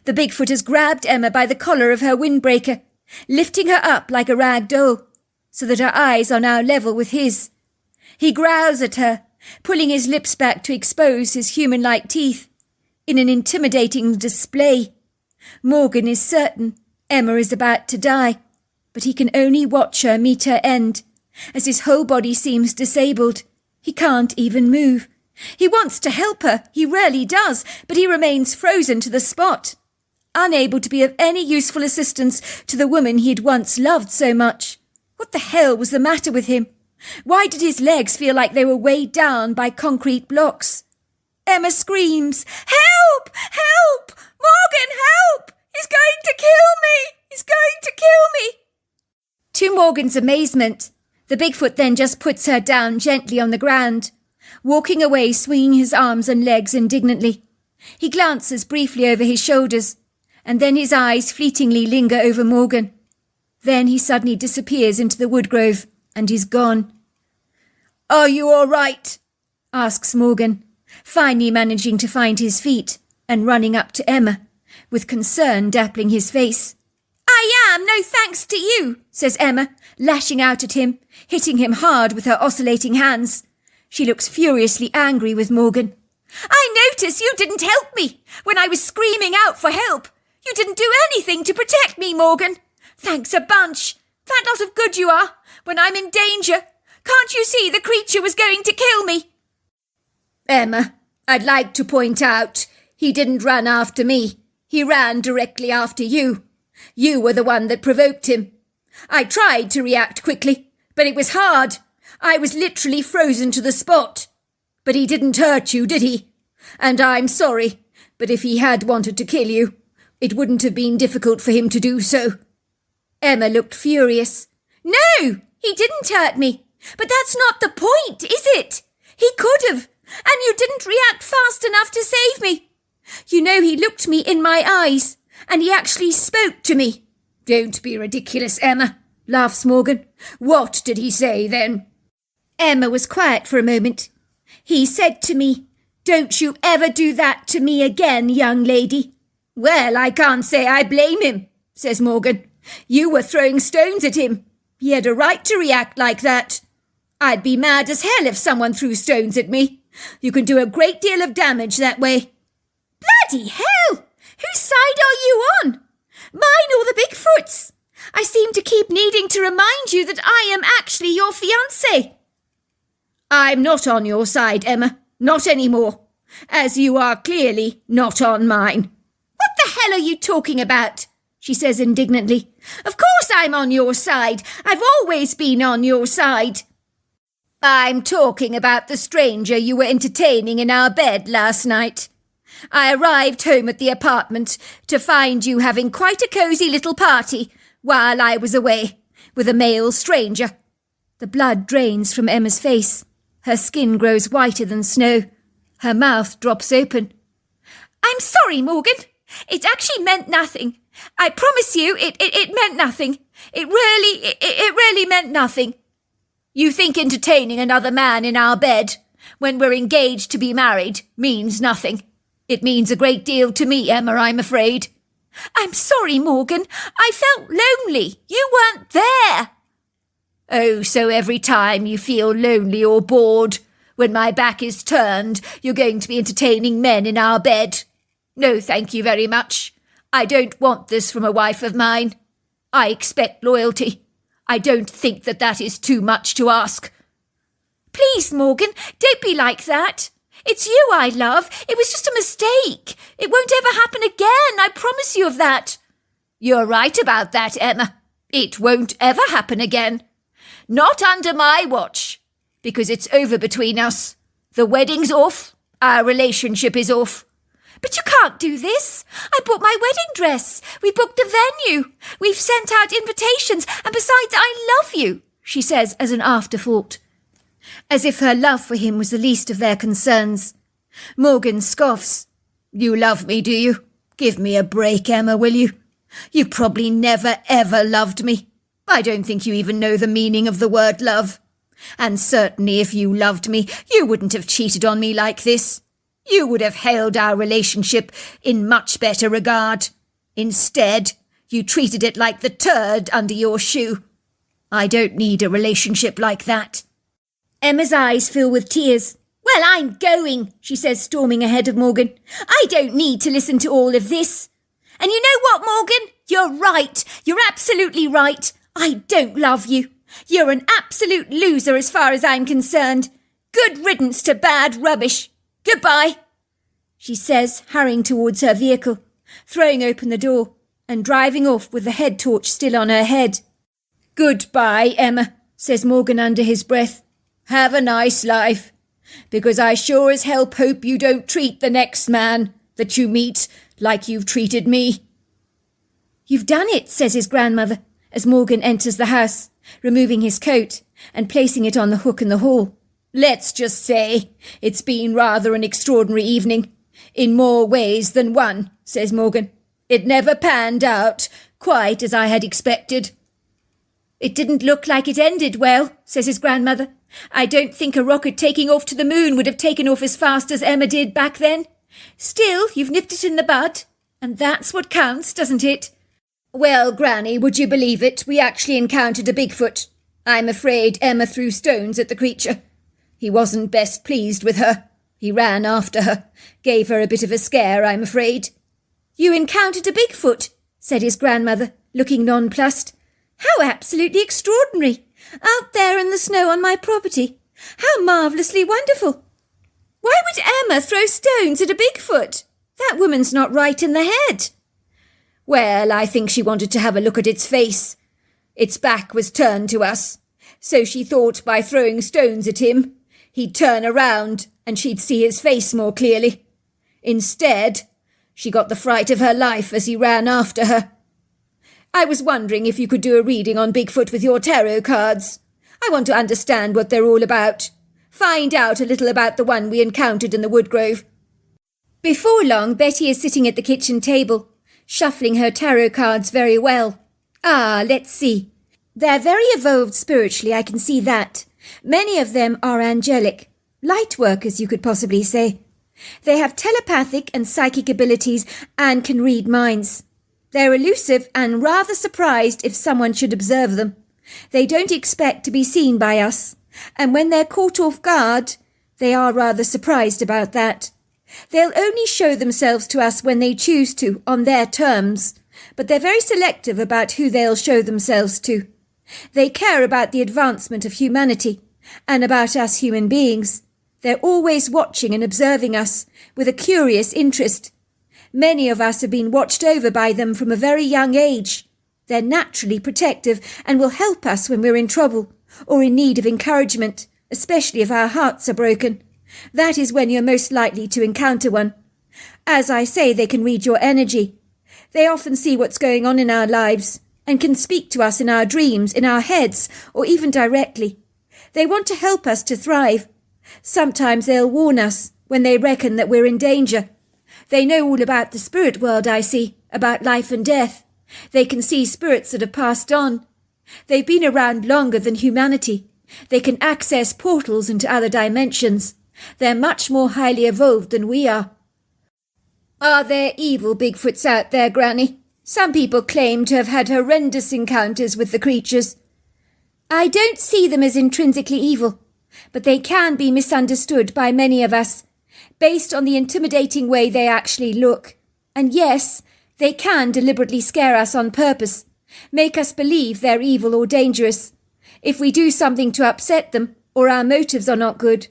[SPEAKER 2] The Bigfoot has grabbed Emma by the collar of her windbreaker, lifting her up like a rag doll, so that her eyes are now level with his. He growls at her, pulling his lips back to expose his human-like teeth, in an intimidating display. Morgan is certain Emma is about to die, but he can only watch her meet her end, as his whole body seems disabled. He can't even move. He wants to help her, he really does, but he remains frozen to the spot, unable to be of any useful assistance to the woman he had once loved so much. What the hell was the matter with him? Why did his legs feel like they were weighed down by concrete blocks? Emma screams, "Help! Help! Morgan, help! He's going to kill me! He's going to kill me!" To Morgan's amazement, the Bigfoot then just puts her down gently on the ground, walking away swinging his arms and legs indignantly. He glances briefly over his shoulders, and then his eyes fleetingly linger over Morgan. Then he suddenly disappears into the woodgrove and is gone. "Are you all right?" asks Morgan, finally managing to find his feet and running up to Emma, with concern dappling his face. "I am, no thanks to you," says Emma, lashing out at him, hitting him hard with her oscillating hands. She looks furiously angry with Morgan. "I notice you didn't help me when I was screaming out for help. You didn't do anything to protect me, Morgan. Thanks a bunch. Fat lot of good you are, when I'm in danger. Can't you see the creature was going to kill me?" "Emma, I'd like to point out, he didn't run after me. He ran directly after you. You were the one that provoked him. I tried to react quickly, but it was hard. I was literally frozen to the spot. But he didn't hurt you, did he? And I'm sorry, but if he had wanted to kill you, it wouldn't have been difficult for him to do so." Emma looked furious. "No, he didn't hurt me. But that's not the point, is it? He could have, and you didn't react fast enough to save me. You know, he looked me in my eyes, and he actually spoke to me." "Don't be ridiculous, Emma," laughs Morgan. "What did he say then?" Emma was quiet for a moment. "He said to me, 'Don't you ever do that to me again, young lady.'" "Well, I can't say I blame him," says Morgan. "You were throwing stones at him. He had a right to react like that. I'd be mad as hell if someone threw stones at me. You can do a great deal of damage that way." "Bloody hell! Whose side are you on? Mine or the Bigfoot's? I seem to keep needing to remind you that I am actually your fiancé."
[SPEAKER 3] I'm not on your side, Emma. Not anymore. As you are clearly not on mine. What the hell are you talking about? She says indignantly. Of course I'm on your side. I've always been on your side. I'm talking about the stranger you were entertaining in our bed last night. I arrived home at the apartment to find you having quite a cosy little party while I was away with a male stranger. The blood drains from Emma's face. Her skin grows whiter than snow. Her mouth drops open. I'm sorry, Morgan. It actually meant nothing. I promise you, it meant nothing. It really meant nothing. You think entertaining another man in our bed when we're engaged to be married means nothing. It means a great deal to me, Emma, I'm afraid. I'm sorry, Morgan. I felt lonely. You weren't there. Oh, so every time you feel lonely or bored, when my back is turned, you're going to be entertaining men in our bed. No, thank you very much. I don't want this from a wife of mine. I expect loyalty. I don't think that is too much to ask. Please, Morgan, don't be like that. It's you I love. It was just a mistake. It won't ever happen again. I promise you of that. You're right about that, Emma. It won't ever happen again. Not under my watch, because it's over between us. The wedding's off. Our relationship is off. But you can't do this. I bought my wedding dress. We booked a venue. We've sent out invitations. And besides, I love you, she says as an afterthought. As if her love for him was the least of their concerns. Morgan scoffs. You love me, do you? Give me a break, Emma, will you? You probably never, ever loved me. I don't think you even know the meaning of the word love. And certainly if you loved me, you wouldn't have cheated on me like this. You would have held our relationship in much better regard. Instead, you treated it like the turd under your shoe. I don't need a relationship like that. Emma's eyes fill with tears. Well, I'm going, she says, storming ahead of Morgan. I don't need to listen to all of this. And you know what, Morgan? You're right. You're absolutely right. I don't love you. You're an absolute loser as far as I'm concerned. Good riddance to bad rubbish. Goodbye, she says, hurrying towards her vehicle, throwing open the door and driving off with the head torch still on her head. Goodbye, Emma, says Morgan under his breath. Have a nice life, because I sure as hell hope you don't treat the next man that you meet like you've treated me. You've done it, says his grandmother, as Morgan enters the house, removing his coat and placing it on the hook in the hall. Let's just say it's been rather an extraordinary evening, in more ways than one, says Morgan. It never panned out quite as I had expected. It didn't look like it ended well, says his grandmother. I don't think a rocket taking off to the moon would have taken off as fast as Emma did back then. Still, you've nipped it in the bud, and that's what counts, doesn't it? Well, Granny, would you believe it? We actually encountered a Bigfoot. I'm afraid Emma threw stones at the creature. He wasn't best pleased with her. He ran after her. Gave her a bit of a scare, I'm afraid. You encountered a Bigfoot, said his grandmother, looking nonplussed. How absolutely extraordinary. Out there in the snow on my property. How marvellously wonderful. Why would Emma throw stones at a Bigfoot? That woman's not right in the head. Well, I think she wanted to have a look at its face. Its back was turned to us, so she thought by throwing stones at him, he'd turn around and she'd see his face more clearly. Instead, she got the fright of her life as he ran after her. I was wondering if you could do a reading on Bigfoot with your tarot cards. I want to understand what they're all about. Find out a little about the one we encountered in the woodgrove. Before long, Betty is sitting at the kitchen table, shuffling her tarot cards very well. Ah, let's see. They're very evolved spiritually, I can see that. Many of them are angelic. Light workers, you could possibly say. They have telepathic and psychic abilities and can read minds. They're elusive and rather surprised if someone should observe them. They don't expect to be seen by us, and when they're caught off guard, they are rather surprised about that. They'll only show themselves to us when they choose to, on their terms, but they're very selective about who they'll show themselves to. They care about the advancement of humanity,
[SPEAKER 2] And about us human beings, they're always watching and observing us with a curious interest. Many of us have been watched over by them from a very young age. They're naturally protective and will help us when we're in trouble or in need of encouragement, especially if our hearts are broken. That is when you're most likely to encounter one. As I say, they can read your energy. They often see what's going on in our lives and can speak to us in our dreams, in our heads, or even directly. They want to help us to thrive. Sometimes they'll warn us when they reckon that we're in danger. They know all about the spirit world, I see, about life and death. They can see spirits that have passed on. They've been around longer than humanity. They can access portals into other dimensions. They're much more highly evolved than we are. Are there evil Bigfoots out there, Granny? Some people claim to have had horrendous encounters with the creatures. I don't see them as intrinsically evil, but they can be misunderstood by many of us, based on the intimidating way they actually look. And yes, they can deliberately scare us on purpose, make us believe they're evil or dangerous. If we do something to upset them, or our motives are not good,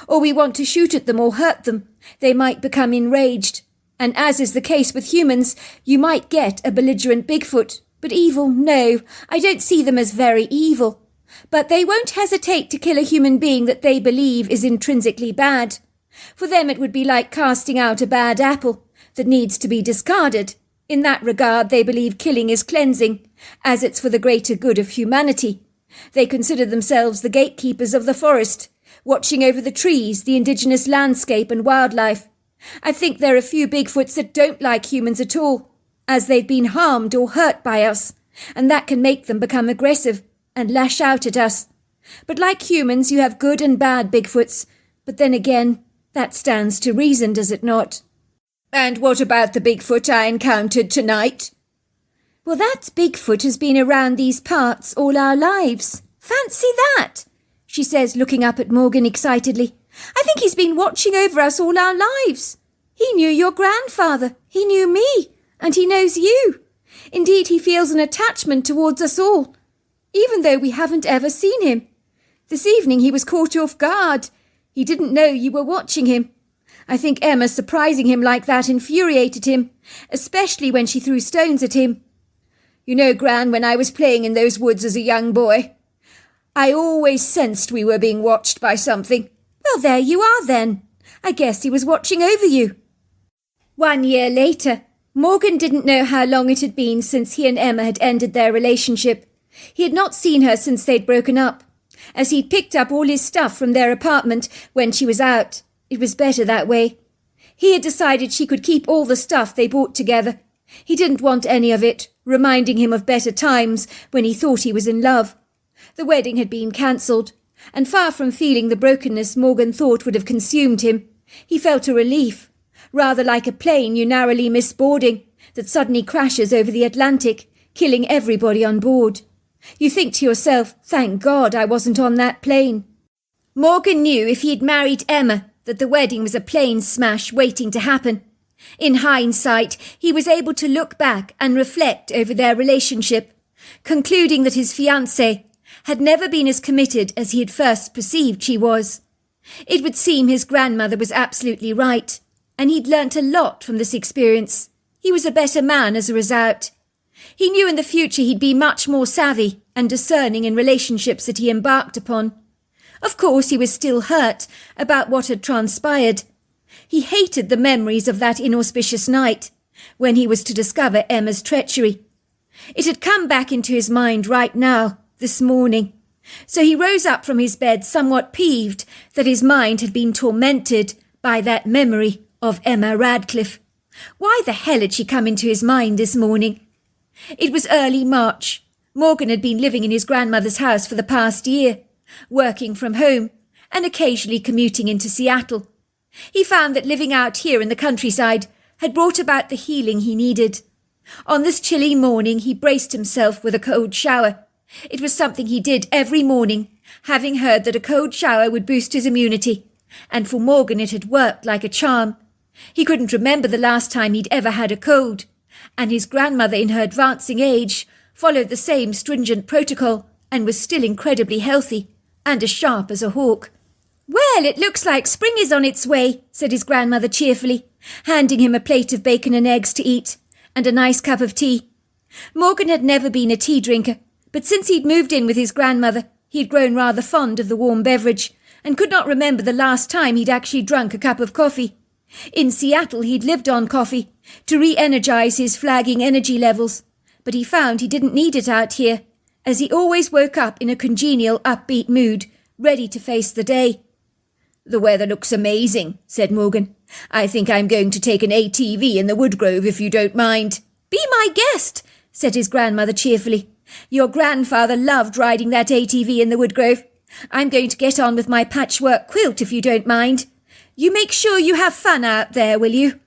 [SPEAKER 2] or we want to shoot at them or hurt them, they might become enraged. And as is the case with humans, you might get a belligerent Bigfoot. But evil, no, I don't see them as very evil. But they won't hesitate to kill a human being that they believe is intrinsically bad. For them it would be like casting out a bad apple that needs to be discarded. In that regard, they believe killing is cleansing, as it's for the greater good of humanity. They consider themselves the gatekeepers of the forest, watching over the trees, the indigenous landscape and wildlife. I think there are a few Bigfoots that don't like humans at all, as they've been harmed or hurt by us, and that can make them become aggressive and lash out at us. But like humans, you have good and bad Bigfoots, but then again, that stands to reason, does it not? And what about the Bigfoot I encountered tonight? Well, that Bigfoot has been around these parts all our lives. Fancy that, she says, looking up at Morgan excitedly. I think he's been watching over us all our lives. He knew your grandfather, he knew me, and he knows you. Indeed, he feels an attachment towards us all, even though we haven't ever seen him. This evening he was caught off guard. He didn't know you were watching him. I think Emma surprising him like that infuriated him, especially when she threw stones at him. You know, Gran, when I was playing in those woods as a young boy, I always sensed we were being watched by something. Well, there you are then. I guess he was watching over you. 1 year later, Morgan didn't know how long it had been since he and Emma had ended their relationship. He had not seen her since they'd broken up, as he'd picked up all his stuff from their apartment when she was out. It was better that way. He had decided she could keep all the stuff they bought together. He didn't want any of it, reminding him of better times when he thought he was in love. The wedding had been cancelled, and far from feeling the brokenness Morgan thought would have consumed him, he felt a relief, rather like a plane you narrowly miss boarding, that suddenly crashes over the Atlantic, killing everybody on board. You think to yourself, thank God I wasn't on that plane. Morgan knew if he'd married Emma that the wedding was a plane smash waiting to happen. In hindsight, he was able to look back and reflect over their relationship, concluding that his fiancée had never been as committed as he had first perceived she was. It would seem his grandmother was absolutely right, and he'd learnt a lot from this experience. He was a better man as a result. He knew in the future he'd be much more savvy and discerning in relationships that he embarked upon. Of course, he was still hurt about what had transpired. He hated the memories of that inauspicious night, when he was to discover Emma's treachery. It had come back into his mind right now, this morning. So he rose up from his bed somewhat peeved that his mind had been tormented by that memory of Emma Radcliffe. Why the hell had she come into his mind this morning? It was early March. Morgan had been living in his grandmother's house for the past year, working from home and occasionally commuting into Seattle. He found that living out here in the countryside had brought about the healing he needed. On this chilly morning he braced himself with a cold shower. It was something he did every morning, having heard that a cold shower would boost his immunity, and for Morgan it had worked like a charm. He couldn't remember the last time he'd ever had a cold, and his grandmother in her advancing age followed the same stringent protocol and was still incredibly healthy, and as sharp as a hawk. "Well, it looks like spring is on its way," said his grandmother cheerfully, handing him a plate of bacon and eggs to eat, and a nice cup of tea. Morgan had never been a tea drinker, but since he'd moved in with his grandmother, he'd grown rather fond of the warm beverage, and could not remember the last time he'd actually drunk a cup of coffee. In Seattle he'd lived on coffee, to re-energise his flagging energy levels, but he found he didn't need it out here, as he always woke up in a congenial, upbeat mood, ready to face the day. "The weather looks amazing," said Morgan. "I think I'm going to take an ATV in the Woodgrove if you don't mind." "Be my guest," said his grandmother cheerfully. "Your grandfather loved riding that ATV in the Woodgrove. I'm going to get on with my patchwork quilt if you don't mind. You make sure you have fun out there, will you?"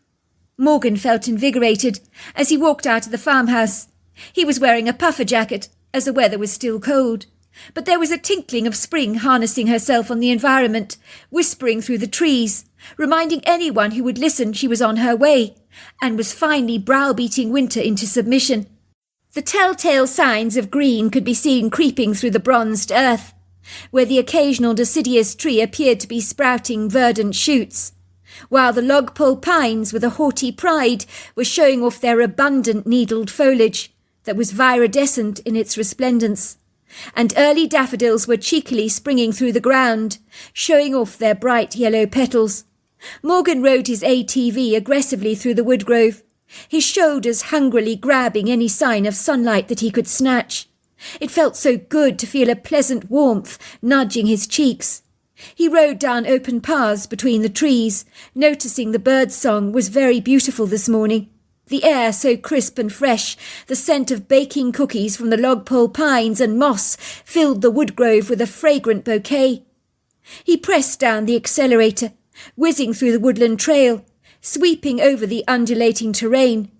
[SPEAKER 2] Morgan felt invigorated as he walked out of the farmhouse. He was wearing a puffer jacket, as the weather was still cold. But there was a tinkling of spring harnessing herself on the environment, whispering through the trees, reminding anyone who would listen she was on her way, and was finally browbeating winter into submission. The telltale signs of green could be seen creeping through the bronzed earth, where the occasional deciduous tree appeared to be sprouting verdant shoots, while the logpole pines with a haughty pride were showing off their abundant needled foliage that was viridescent in its resplendence, and early daffodils were cheekily springing through the ground, showing off their bright yellow petals. Morgan rode his ATV aggressively through the woodgrove, his shoulders hungrily grabbing any sign of sunlight that he could snatch. It felt so good to feel a pleasant warmth nudging his cheeks. He rode down open paths between the trees, noticing the bird song was very beautiful this morning. The air so crisp and fresh, the scent of baking cookies from the logpole pines and moss filled the woodgrove with a fragrant bouquet. He pressed down the accelerator, whizzing through the woodland trail, sweeping over the undulating terrain.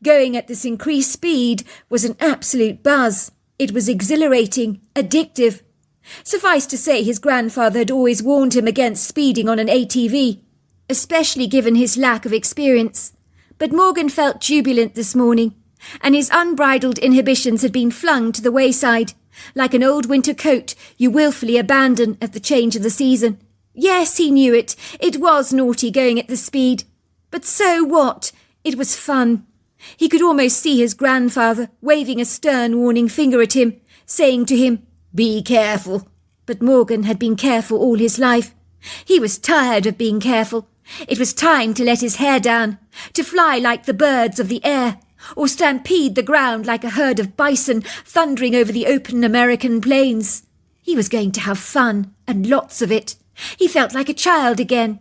[SPEAKER 2] Going at this increased speed was an absolute buzz. It was exhilarating, addictive. Suffice to say, his grandfather had always warned him against speeding on an ATV, especially given his lack of experience. But Morgan felt jubilant this morning, and his unbridled inhibitions had been flung to the wayside, like an old winter coat you wilfully abandon at the change of the season. Yes, he knew it. It was naughty going at this speed. But so what? It was fun. He could almost see his grandfather waving a stern warning finger at him, saying to him, "Be careful." But Morgan had been careful all his life. He was tired of being careful. It was time to let his hair down, to fly like the birds of the air, or stampede the ground like a herd of bison thundering over the open American plains. He was going to have fun, and lots of it. He felt like a child again.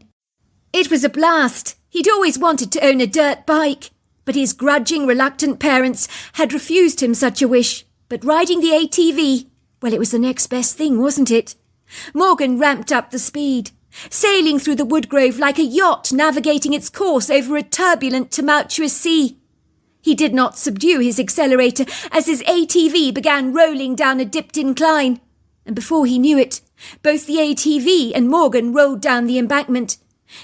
[SPEAKER 2] It was a blast. He'd always wanted to own a dirt bike, but his grudging, reluctant parents had refused him such a wish. But riding the ATV, well, it was the next best thing, wasn't it? Morgan ramped up the speed, sailing through the woodgrove like a yacht navigating its course over a turbulent, tumultuous sea. He did not subdue his accelerator as his ATV began rolling down a dipped incline, and before he knew it, both the ATV and Morgan rolled down the embankment.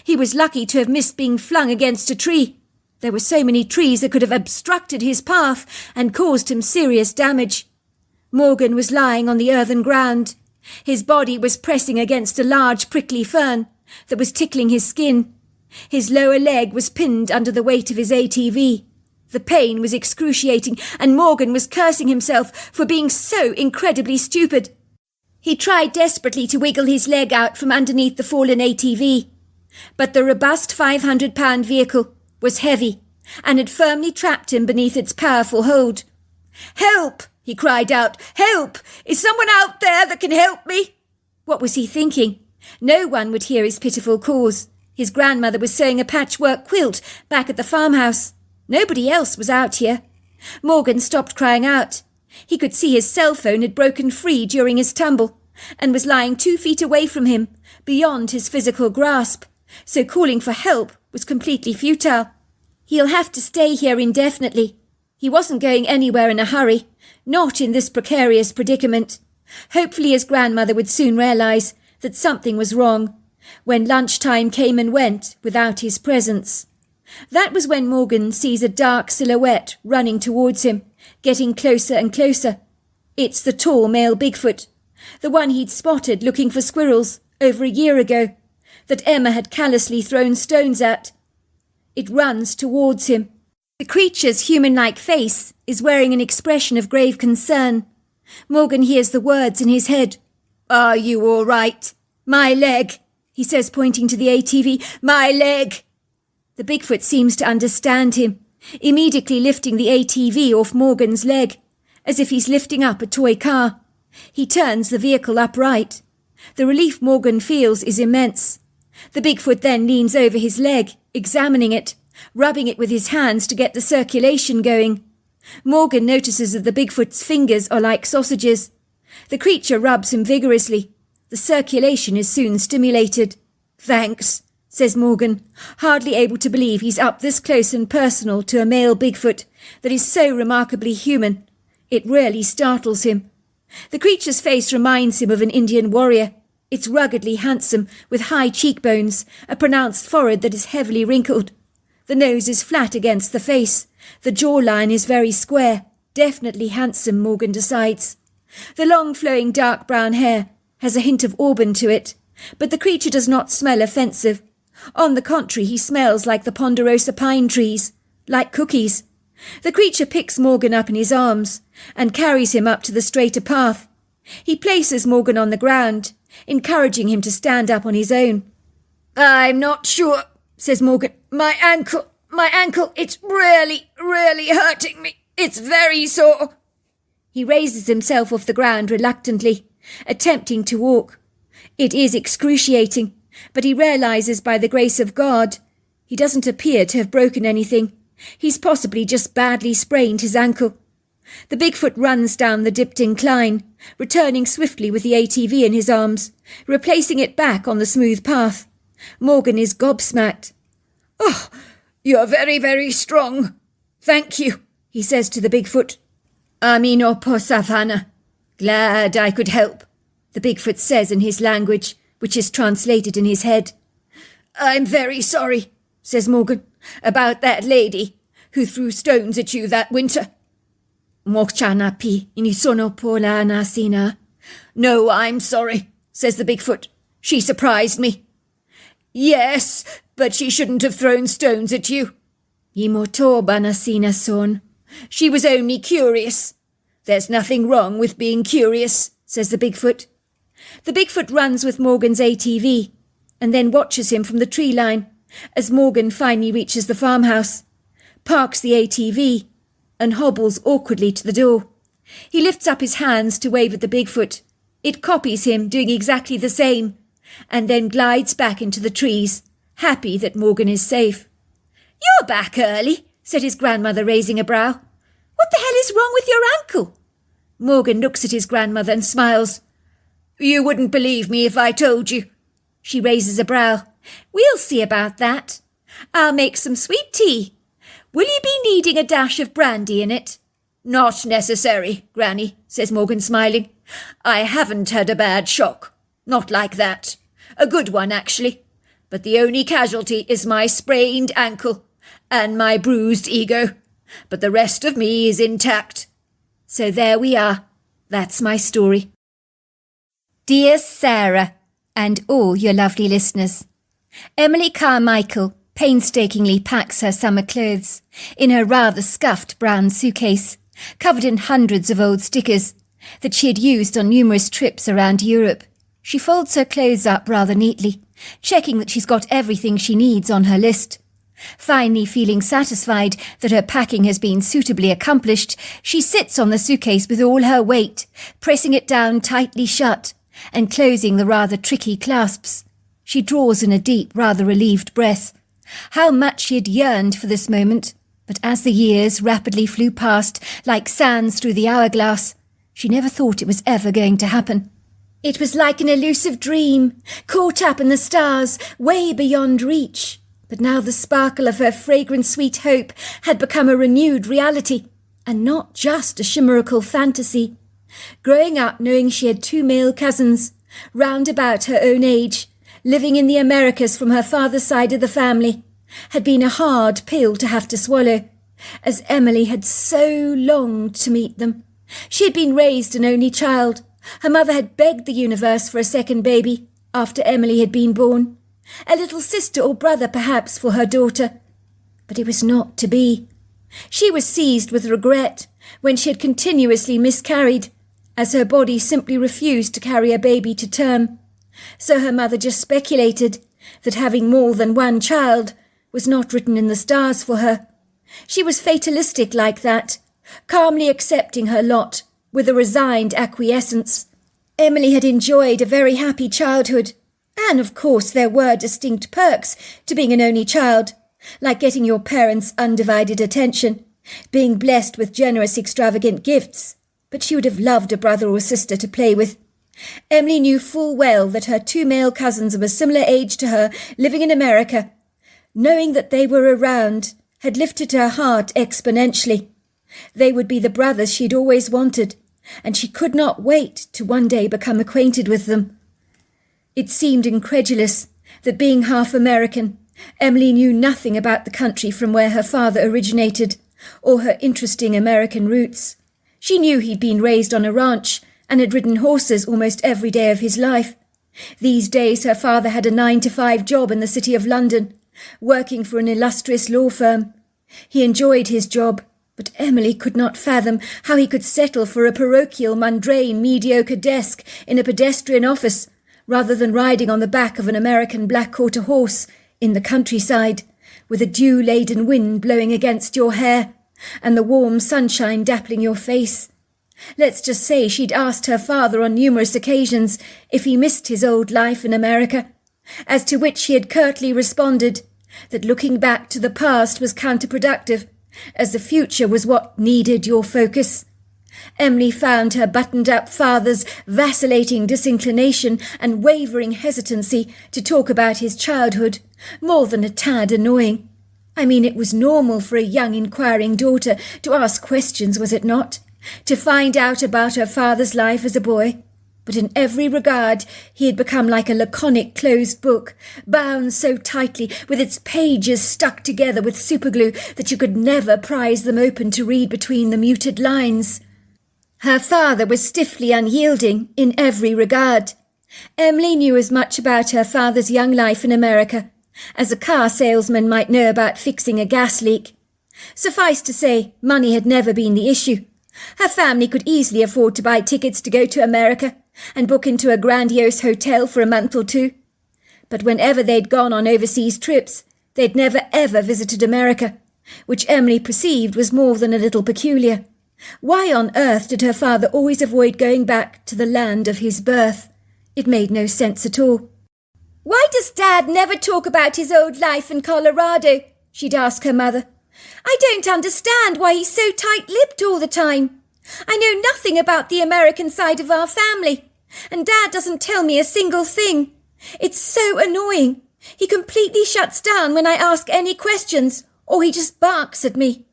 [SPEAKER 2] He was lucky to have missed being flung against a tree. There were so many trees that could have obstructed his path and caused him serious damage. Morgan was lying on the earthen ground. His body was pressing against a large prickly fern that was tickling his skin. His lower leg was pinned under the weight of his ATV. The pain was excruciating, and Morgan was cursing himself for being so incredibly stupid. He tried desperately to wiggle his leg out from underneath the fallen ATV, but the robust 500-pound vehicle was heavy and had firmly trapped him beneath its powerful hold. "Help!" he cried out. "Help! Is someone out there that can help me?" What was he thinking? No one would hear his pitiful calls. His grandmother was sewing a patchwork quilt back at the farmhouse. Nobody else was out here. Morgan stopped crying out. He could see his cell phone had broken free during his tumble and was lying 2 feet away from him, beyond his physical grasp, so calling for help was completely futile. He'll have to stay here indefinitely. He wasn't going anywhere in a hurry, not in this precarious predicament. Hopefully his grandmother would soon realize that something was wrong, when lunchtime came and went without his presence. That was when Morgan sees a dark silhouette running towards him, getting closer and closer. It's the tall male Bigfoot, The one he'd spotted looking for squirrels over a year ago, that Emma had callously thrown stones at. It runs towards him. The creature's human-like face is wearing an expression of grave concern. Morgan hears the words in his head. "Are you all right? My leg," he says, pointing to the ATV. "My leg." The Bigfoot seems to understand him, immediately lifting the ATV off Morgan's leg, as if he's lifting up a toy car. He turns the vehicle upright. The relief Morgan feels is immense. The Bigfoot then leans over his leg, examining it, rubbing it with his hands to get the circulation going. Morgan notices that the Bigfoot's fingers are like sausages. The creature rubs him vigorously. The circulation is soon stimulated. "Thanks," says Morgan, hardly able to believe he's up this close and personal to a male Bigfoot that is so remarkably human. It really startles him. The creature's face reminds him of an Indian warrior. It's ruggedly handsome, with high cheekbones, a pronounced forehead that is heavily wrinkled. The nose is flat against the face. The jawline is very square. Definitely handsome, Morgan decides. The long flowing dark brown hair has a hint of auburn to it, but the creature does not smell offensive. On the contrary, he smells like the ponderosa pine trees, like cookies. The creature picks Morgan up in his arms and carries him up to the straighter path. He places Morgan on the ground, encouraging him to stand up on his own. "I'm not sure," says Morgan. My ankle, it's really hurting me. It's very sore." He raises himself off the ground reluctantly, attempting to walk. It is excruciating, but he realizes by the grace of God he doesn't appear to have broken anything. He's possibly just badly sprained his ankle. The Bigfoot runs down the dipped incline, returning swiftly with the ATV in his arms, replacing it back on the smooth path. Morgan is gobsmacked. "Oh, you're very strong. Thank you," he says to the Bigfoot. "Amino po savana. Glad I could help," the Bigfoot says in his language, which is translated in his head. "I'm very sorry," says Morgan, "about that lady who threw stones at you that winter." "Mokchana pi inisono po la nasina." "No, I'm sorry," says the Bigfoot. "She surprised me." "Yes, but she shouldn't have thrown stones at you." "Imoto banasina son." "She was only curious." "There's nothing wrong with being curious," says the Bigfoot. The Bigfoot runs with Morgan's ATV and then watches him from the tree line as Morgan finally reaches the farmhouse, parks the ATV and hobbles awkwardly to the door. He lifts up his hands to wave at the Bigfoot. It copies him, doing exactly the same, and then glides back into the trees, happy that Morgan is safe. "You're back early," said his grandmother, raising a brow. "What the hell is wrong with your ankle?" Morgan looks at his grandmother and smiles. "You wouldn't believe me if I told you." She raises a brow. "We'll see about that. I'll make some sweet tea. Will you be needing a dash of brandy in it?" "Not necessary, Granny," says Morgan, smiling. "I haven't had a bad shock. Not like that. A good one, actually. But the only casualty is my sprained ankle and my bruised ego. But the rest of me is intact." So there we are. That's my story. Dear Sarah, and all your lovely listeners, Emily Carmichael painstakingly packs her summer clothes in her rather scuffed brown suitcase, covered in hundreds of old stickers that she had used on numerous trips around Europe. She folds her clothes up rather neatly, checking that she's got everything she needs on her list. Finally feeling satisfied that her packing has been suitably accomplished, she sits on the suitcase with all her weight, pressing it down tightly shut and closing the rather tricky clasps. She draws in a deep, rather relieved breath. How much she had yearned for this moment, but as the years rapidly flew past like sands through the hourglass, she never thought it was ever going to happen. It was like an elusive dream, caught up in the stars, way beyond reach. But now the sparkle of her fragrant sweet hope had become a renewed reality, and not just a chimerical fantasy. Growing up knowing she had 2 male cousins, round about her own age, living in the Americas from her father's side of the family, had been a hard pill to have to swallow, as Emily had so longed to meet them. She had been raised an only child, Her mother had begged the universe for a second baby after Emily had been born. A little sister or brother, perhaps, for her daughter. But it was not to be. She was seized with regret when she had continuously miscarried, as her body simply refused to carry a baby to term. So her mother just speculated that having more than one child was not written in the stars for her. She was fatalistic like that, calmly accepting her lot with a resigned acquiescence. Emily had enjoyed a very happy childhood, and of course there were distinct perks to being an only child, like getting your parents' undivided attention, being blessed with generous, extravagant gifts, but she would have loved a brother or sister to play with. Emily knew full well that her 2 male cousins of a similar age to her, living in America, knowing that they were around, had lifted her heart exponentially. They would be the brothers she'd always wanted, and she could not wait to one day become acquainted with them. It seemed incredulous that, being half American, Emily knew nothing about the country from where her father originated, or her interesting American roots. She knew he'd been raised on a ranch and had ridden horses almost every day of his life. These days her father had a 9-to-5 job in the city of London, working for an illustrious law firm. He enjoyed his job, but Emily could not fathom how he could settle for a parochial, mundane, mediocre desk in a pedestrian office, rather than riding on the back of an American black-quarter horse in the countryside, with a dew-laden wind blowing against your hair and the warm sunshine dappling your face. Let's just say she'd asked her father on numerous occasions if he missed his old life in America, as to which he had curtly responded that looking back to the past was counterproductive, as the future was what needed your focus. Emily found her buttoned-up father's vacillating disinclination and wavering hesitancy to talk about his childhood more than a tad annoying. I mean, it was normal for a young inquiring daughter to ask questions, was it not? To find out about her father's life as a boy. But in every regard he had become like a laconic closed book, bound so tightly, with its pages stuck together with superglue, that you could never prise them open to read between the muted lines. Her father was stiffly unyielding in every regard. Emily knew as much about her father's young life in America as a car salesman might know about fixing a gas leak. Suffice to say, money had never been the issue. Her family could easily afford to buy tickets to go to America and book into a grandiose hotel for a month or 2. But whenever they'd gone on overseas trips, they'd never ever visited America, which Emily perceived was more than a little peculiar. Why on earth did her father always avoid going back to the land of his birth? It made no sense at all. "Why does Dad never talk about his old life in Colorado?" she'd ask her mother. "I don't understand why he's so tight-lipped all the time. I know nothing about the American side of our family, and Dad doesn't tell me a single thing. It's so annoying. He completely shuts down when I ask any questions, or he just barks at me."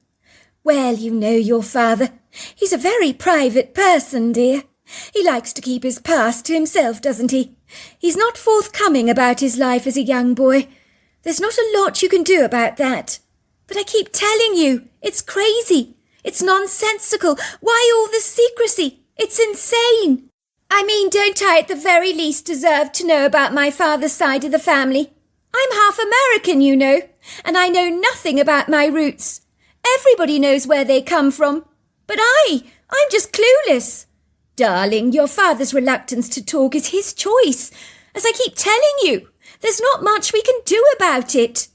[SPEAKER 2] "Well, you know your father. He's a very private person, dear. He likes to keep his past to himself, doesn't he? He's not forthcoming about his life as a young boy. There's not a lot you can do about that. But I keep telling you, it's crazy. It's nonsensical. Why all this secrecy? It's insane. I mean, don't I at the very least deserve to know about my father's side of the family? I'm half American, you know, and I know nothing about my roots. Everybody knows where they come from. But I'm just clueless. Darling, your father's reluctance to talk is his choice. As I keep telling you, there's not much we can do about it."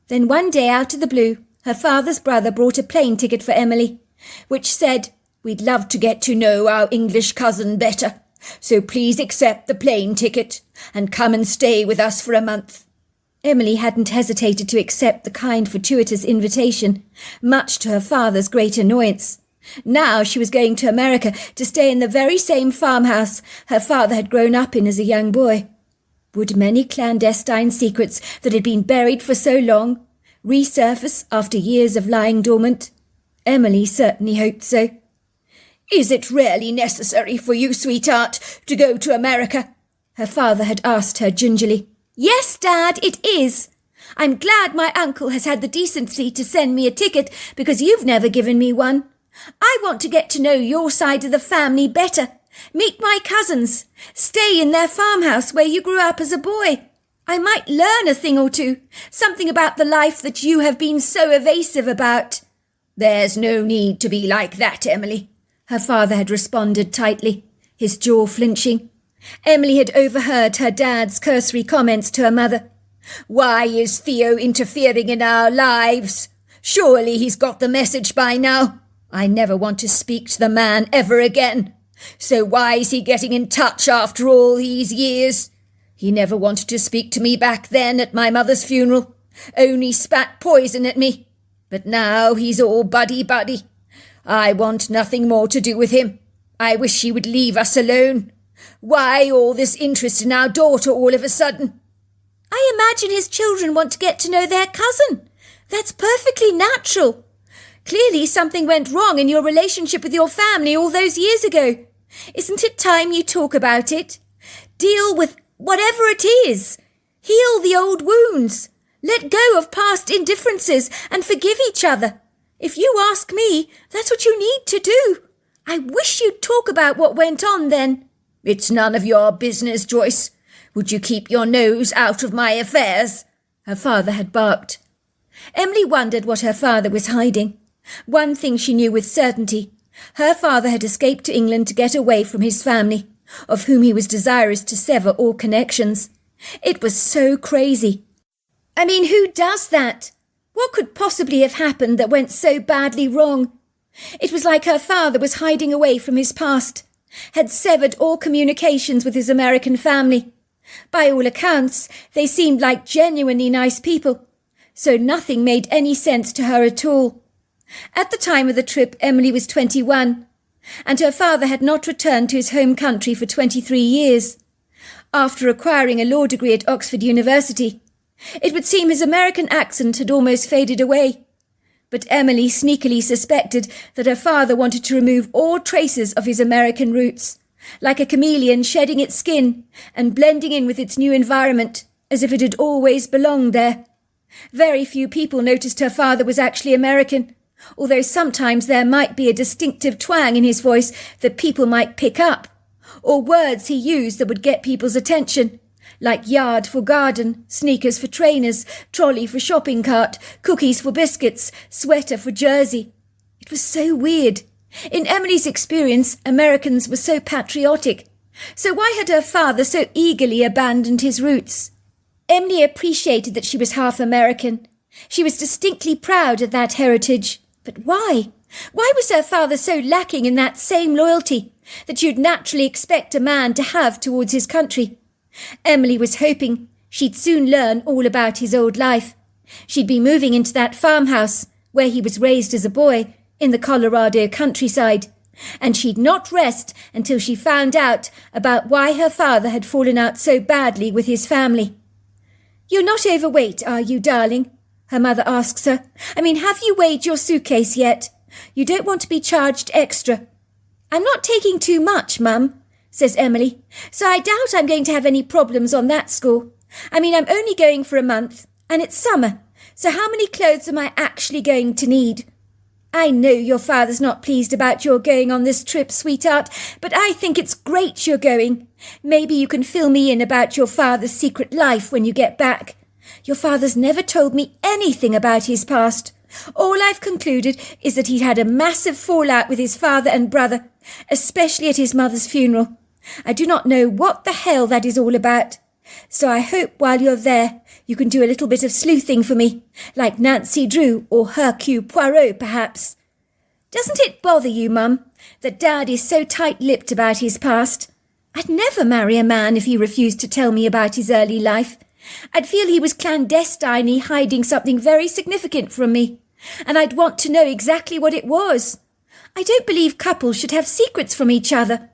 [SPEAKER 2] Then one day, out of the blue, her father's brother brought a plane ticket for Emily, which said, "We'd love to get to know our English cousin better, so please accept the plane ticket and come and stay with us for a month." Emily hadn't hesitated to accept the kind, fortuitous invitation, much to her father's great annoyance. Now she was going to America to stay in the very same farmhouse her father had grown up in as a young boy. Would many clandestine secrets that had been buried for so long resurface after years of lying dormant? Emily certainly hoped so. "Is it really necessary for you, sweetheart, to go to America?" her father had asked her gingerly. "Yes, Dad, it is. I'm glad my uncle has had the decency to send me a ticket, because you've never given me one. I want to get to know your side of the family better, Meet my cousins. Stay in their farmhouse where you grew up as a boy. I might learn a thing or two, something about the life that you have been so evasive about."
[SPEAKER 3] "There's no need to be like that, Emily,"
[SPEAKER 2] her father had responded tightly, his jaw flinching. Emily had overheard her dad's cursory comments to her mother.
[SPEAKER 3] "Why is Theo interfering in our lives? Surely he's got the message by now. I never want to speak to the man ever again. So why is he getting in touch after all these years? He never wanted to speak to me back then at my mother's funeral, only spat poison at me. But now he's all buddy-buddy. I want nothing more to do with him. I wish he would leave us alone. Why all this interest in our daughter all of a sudden?"
[SPEAKER 2] "I imagine his children want to get to know their cousin. That's perfectly natural. Clearly something went wrong in your relationship with your family all those years ago. Isn't it time you talk about it? Deal with whatever it is. Heal the old wounds. Let go of past indifferences and forgive each other. If you ask me, that's what you need to do. I wish you'd talk about what went on then."
[SPEAKER 3] "It's none of your business, Joyce. Would you keep your nose out of my affairs?"
[SPEAKER 2] her father had barked. Emily wondered what her father was hiding. One thing she knew with certainty. Her father had escaped to England to get away from his family, of whom he was desirous to sever all connections. It was so crazy. I mean, who does that? What could possibly have happened that went so badly wrong? It was like her father was hiding away from his past, had severed all communications with his American family. By all accounts, they seemed like genuinely nice people, so nothing made any sense to her at all. At the time of the trip, Emily was 21, and her father had not returned to his home country for 23 years. After acquiring a law degree at Oxford University, it would seem his American accent had almost faded away. But Emily sneakily suspected that her father wanted to remove all traces of his American roots, like a chameleon shedding its skin and blending in with its new environment, as if it had always belonged there. Very few people noticed her father was actually American, although sometimes there might be a distinctive twang in his voice that people might pick up, or words he used that would get people's attention, like yard for garden, sneakers for trainers, trolley for shopping cart, cookies for biscuits, sweater for jersey. It was so weird. In Emily's experience, Americans were so patriotic. So why had her father so eagerly abandoned his roots? Emily appreciated that she was half American. She was distinctly proud of that heritage. But why? Why was her father so lacking in that same loyalty that you'd naturally expect a man to have towards his country? Emily was hoping she'd soon learn all about his old life. She'd be moving into that farmhouse where he was raised as a boy in the Colorado countryside, and she'd not rest until she found out about why her father had fallen out so badly with his family. "You're not overweight, are you, darling?" her mother asks her. "I mean, have you weighed your suitcase yet? You don't want to be charged extra." "I'm not taking too much, Mum," says Emily, "so I doubt I'm going to have any problems on that score. I mean, I'm only going for a month, and it's summer, so how many clothes am I actually going to need?" "I know your father's not pleased about your going on this trip, sweetheart, but I think it's great you're going. Maybe you can fill me in about your father's secret life when you get back. Your father's never told me anything about his past. All I've concluded is that he'd had a massive fallout with his father and brother, especially at his mother's funeral. I do not know what the hell that is all about. So I hope while you're there, you can do a little bit of sleuthing for me, like Nancy Drew or Hercule Poirot, perhaps. Doesn't it bother you, Mum, that Dad is so tight-lipped about his past? I'd never marry a man if he refused to tell me about his early life. I'd feel he was clandestinely hiding something very significant from me, and I'd want to know exactly what it was. I don't believe couples should have secrets from each other."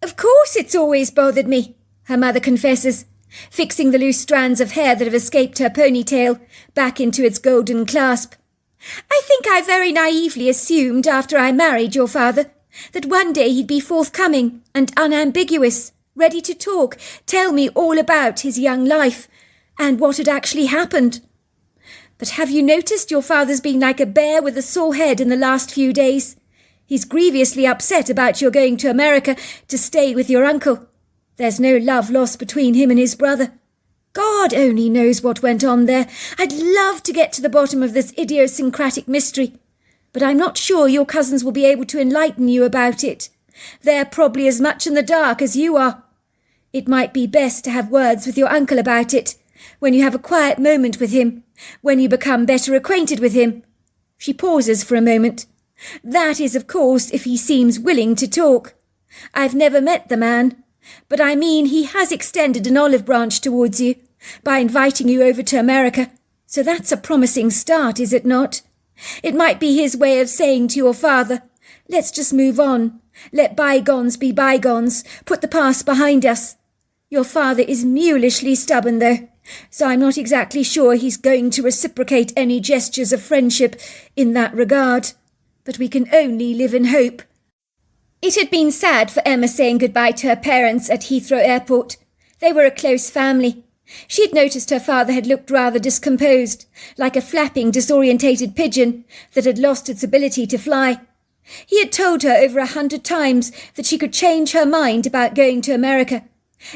[SPEAKER 2] "Of course it's always bothered me," her mother confesses, fixing the loose strands of hair that have escaped her ponytail back into its golden clasp. "I think I very naively assumed after I married your father that one day he'd be forthcoming and unambiguous, ready to talk, tell me all about his young life and what had actually happened. But have you noticed your father's been like a bear with a sore head in the last few days? He's grievously upset about your going to America to stay with your uncle. There's no love lost between him and his brother. God only knows what went on there. I'd love to get to the bottom of this idiosyncratic mystery, but I'm not sure your cousins will be able to enlighten you about it. They're probably as much in the dark as you are. It might be best to have words with your uncle about it, when you have a quiet moment with him, when you become better acquainted with him. She pauses for a moment. That is, of course, if he seems willing to talk. I've never met the man, but I mean he has extended an olive branch towards you by inviting you over to America, so that's a promising start, is it not? It might be his way of saying to your father, let's just move on. Let bygones be bygones. Put the past behind us. Your father is mulishly stubborn, though, so I'm not exactly sure he's going to reciprocate any gestures of friendship in that regard. But we can only live in hope. It had been sad for Emma saying goodbye to her parents at Heathrow Airport. They were a close family. She had noticed her father had looked rather discomposed, like a flapping, disorientated pigeon that had lost its ability to fly. He had told her over 100 times that she could change her mind about going to America.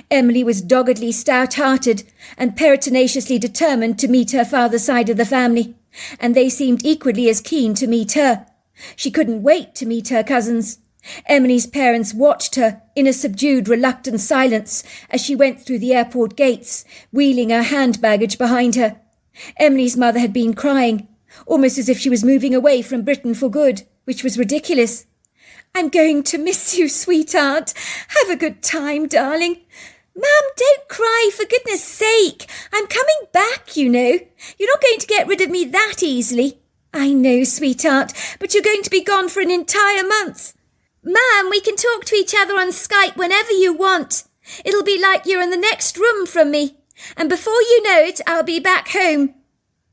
[SPEAKER 2] Emily was doggedly stout-hearted and pertinaciously determined to meet her father's side of the family, and they seemed equally as keen to meet her. She couldn't wait to meet her cousins. Emily's parents watched her in a subdued, reluctant silence as she went through the airport gates, wheeling her hand baggage behind her. Emily's mother had been crying, almost as if she was moving away from Britain for good, which was ridiculous. I'm going to miss you, sweetheart. Have a good time, darling. Mum, don't cry, for goodness sake. I'm coming back, you know. You're not going to get rid of me that easily. I know, sweetheart, but you're going to be gone for an entire month. Mum, we can talk to each other on Skype whenever you want. It'll be like you're in the next room from me. And before you know it, I'll be back home.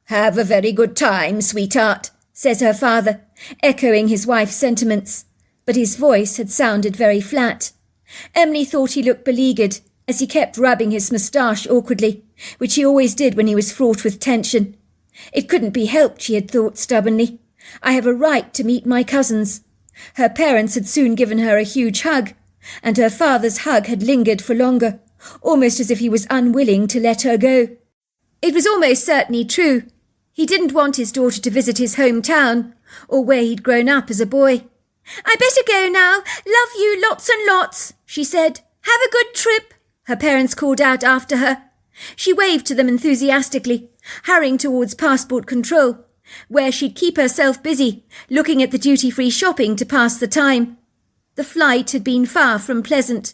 [SPEAKER 2] Have a very good time, sweetheart, says her father, echoing his wife's sentiments. But his voice had sounded very flat. Emily thought he looked beleaguered as he kept rubbing his moustache awkwardly, which he always did when he was fraught with tension. It couldn't be helped, she had thought stubbornly. I have a right to meet my cousins. Her parents had soon given her a huge hug, and her father's hug had lingered for longer, almost as if he was unwilling to let her go. It was almost certainly true. He didn't want his daughter to visit his hometown, or where he'd grown up as a boy. I better go now. Love you lots and lots, she said. Have a good trip, her parents called out after her. She waved to them enthusiastically, hurrying towards passport control, where she'd keep herself busy, looking at the duty-free shopping to pass the time. The flight had been far from pleasant.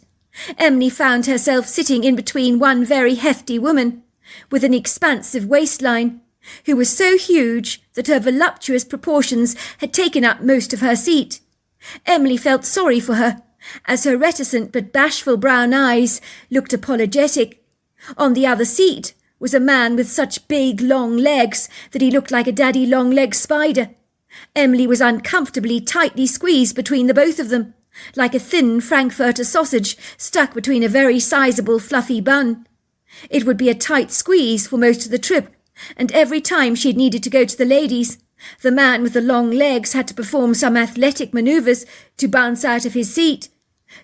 [SPEAKER 2] Emily found herself sitting in between one very hefty woman, with an expansive waistline, who was so huge that her voluptuous proportions had taken up most of her seat. Emily felt sorry for her, as her reticent but bashful brown eyes looked apologetic. On the other seat was a man with such big, long legs that he looked like a daddy-long-legged spider. Emily was uncomfortably tightly squeezed between the both of them, like a thin Frankfurter sausage stuck between a very sizable fluffy bun. It would be a tight squeeze for most of the trip, and every time she had needed to go to the ladies, the man with the long legs had to perform some athletic manoeuvres to bounce out of his seat.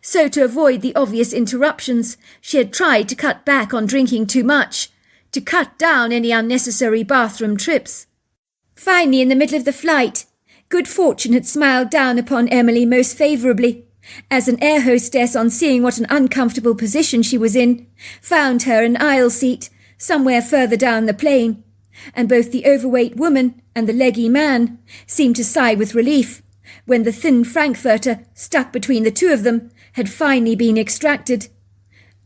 [SPEAKER 2] So to avoid the obvious interruptions, she had tried to cut back on drinking too much, to cut down any unnecessary bathroom trips. Finally, in the middle of the flight, good fortune had smiled down upon Emily most favourably, as an air hostess, on seeing what an uncomfortable position she was in, found her an aisle seat somewhere further down the plane, and both the overweight woman and the leggy man seemed to sigh with relief when the thin Frankfurter, stuck between the two of them, had finally been extracted.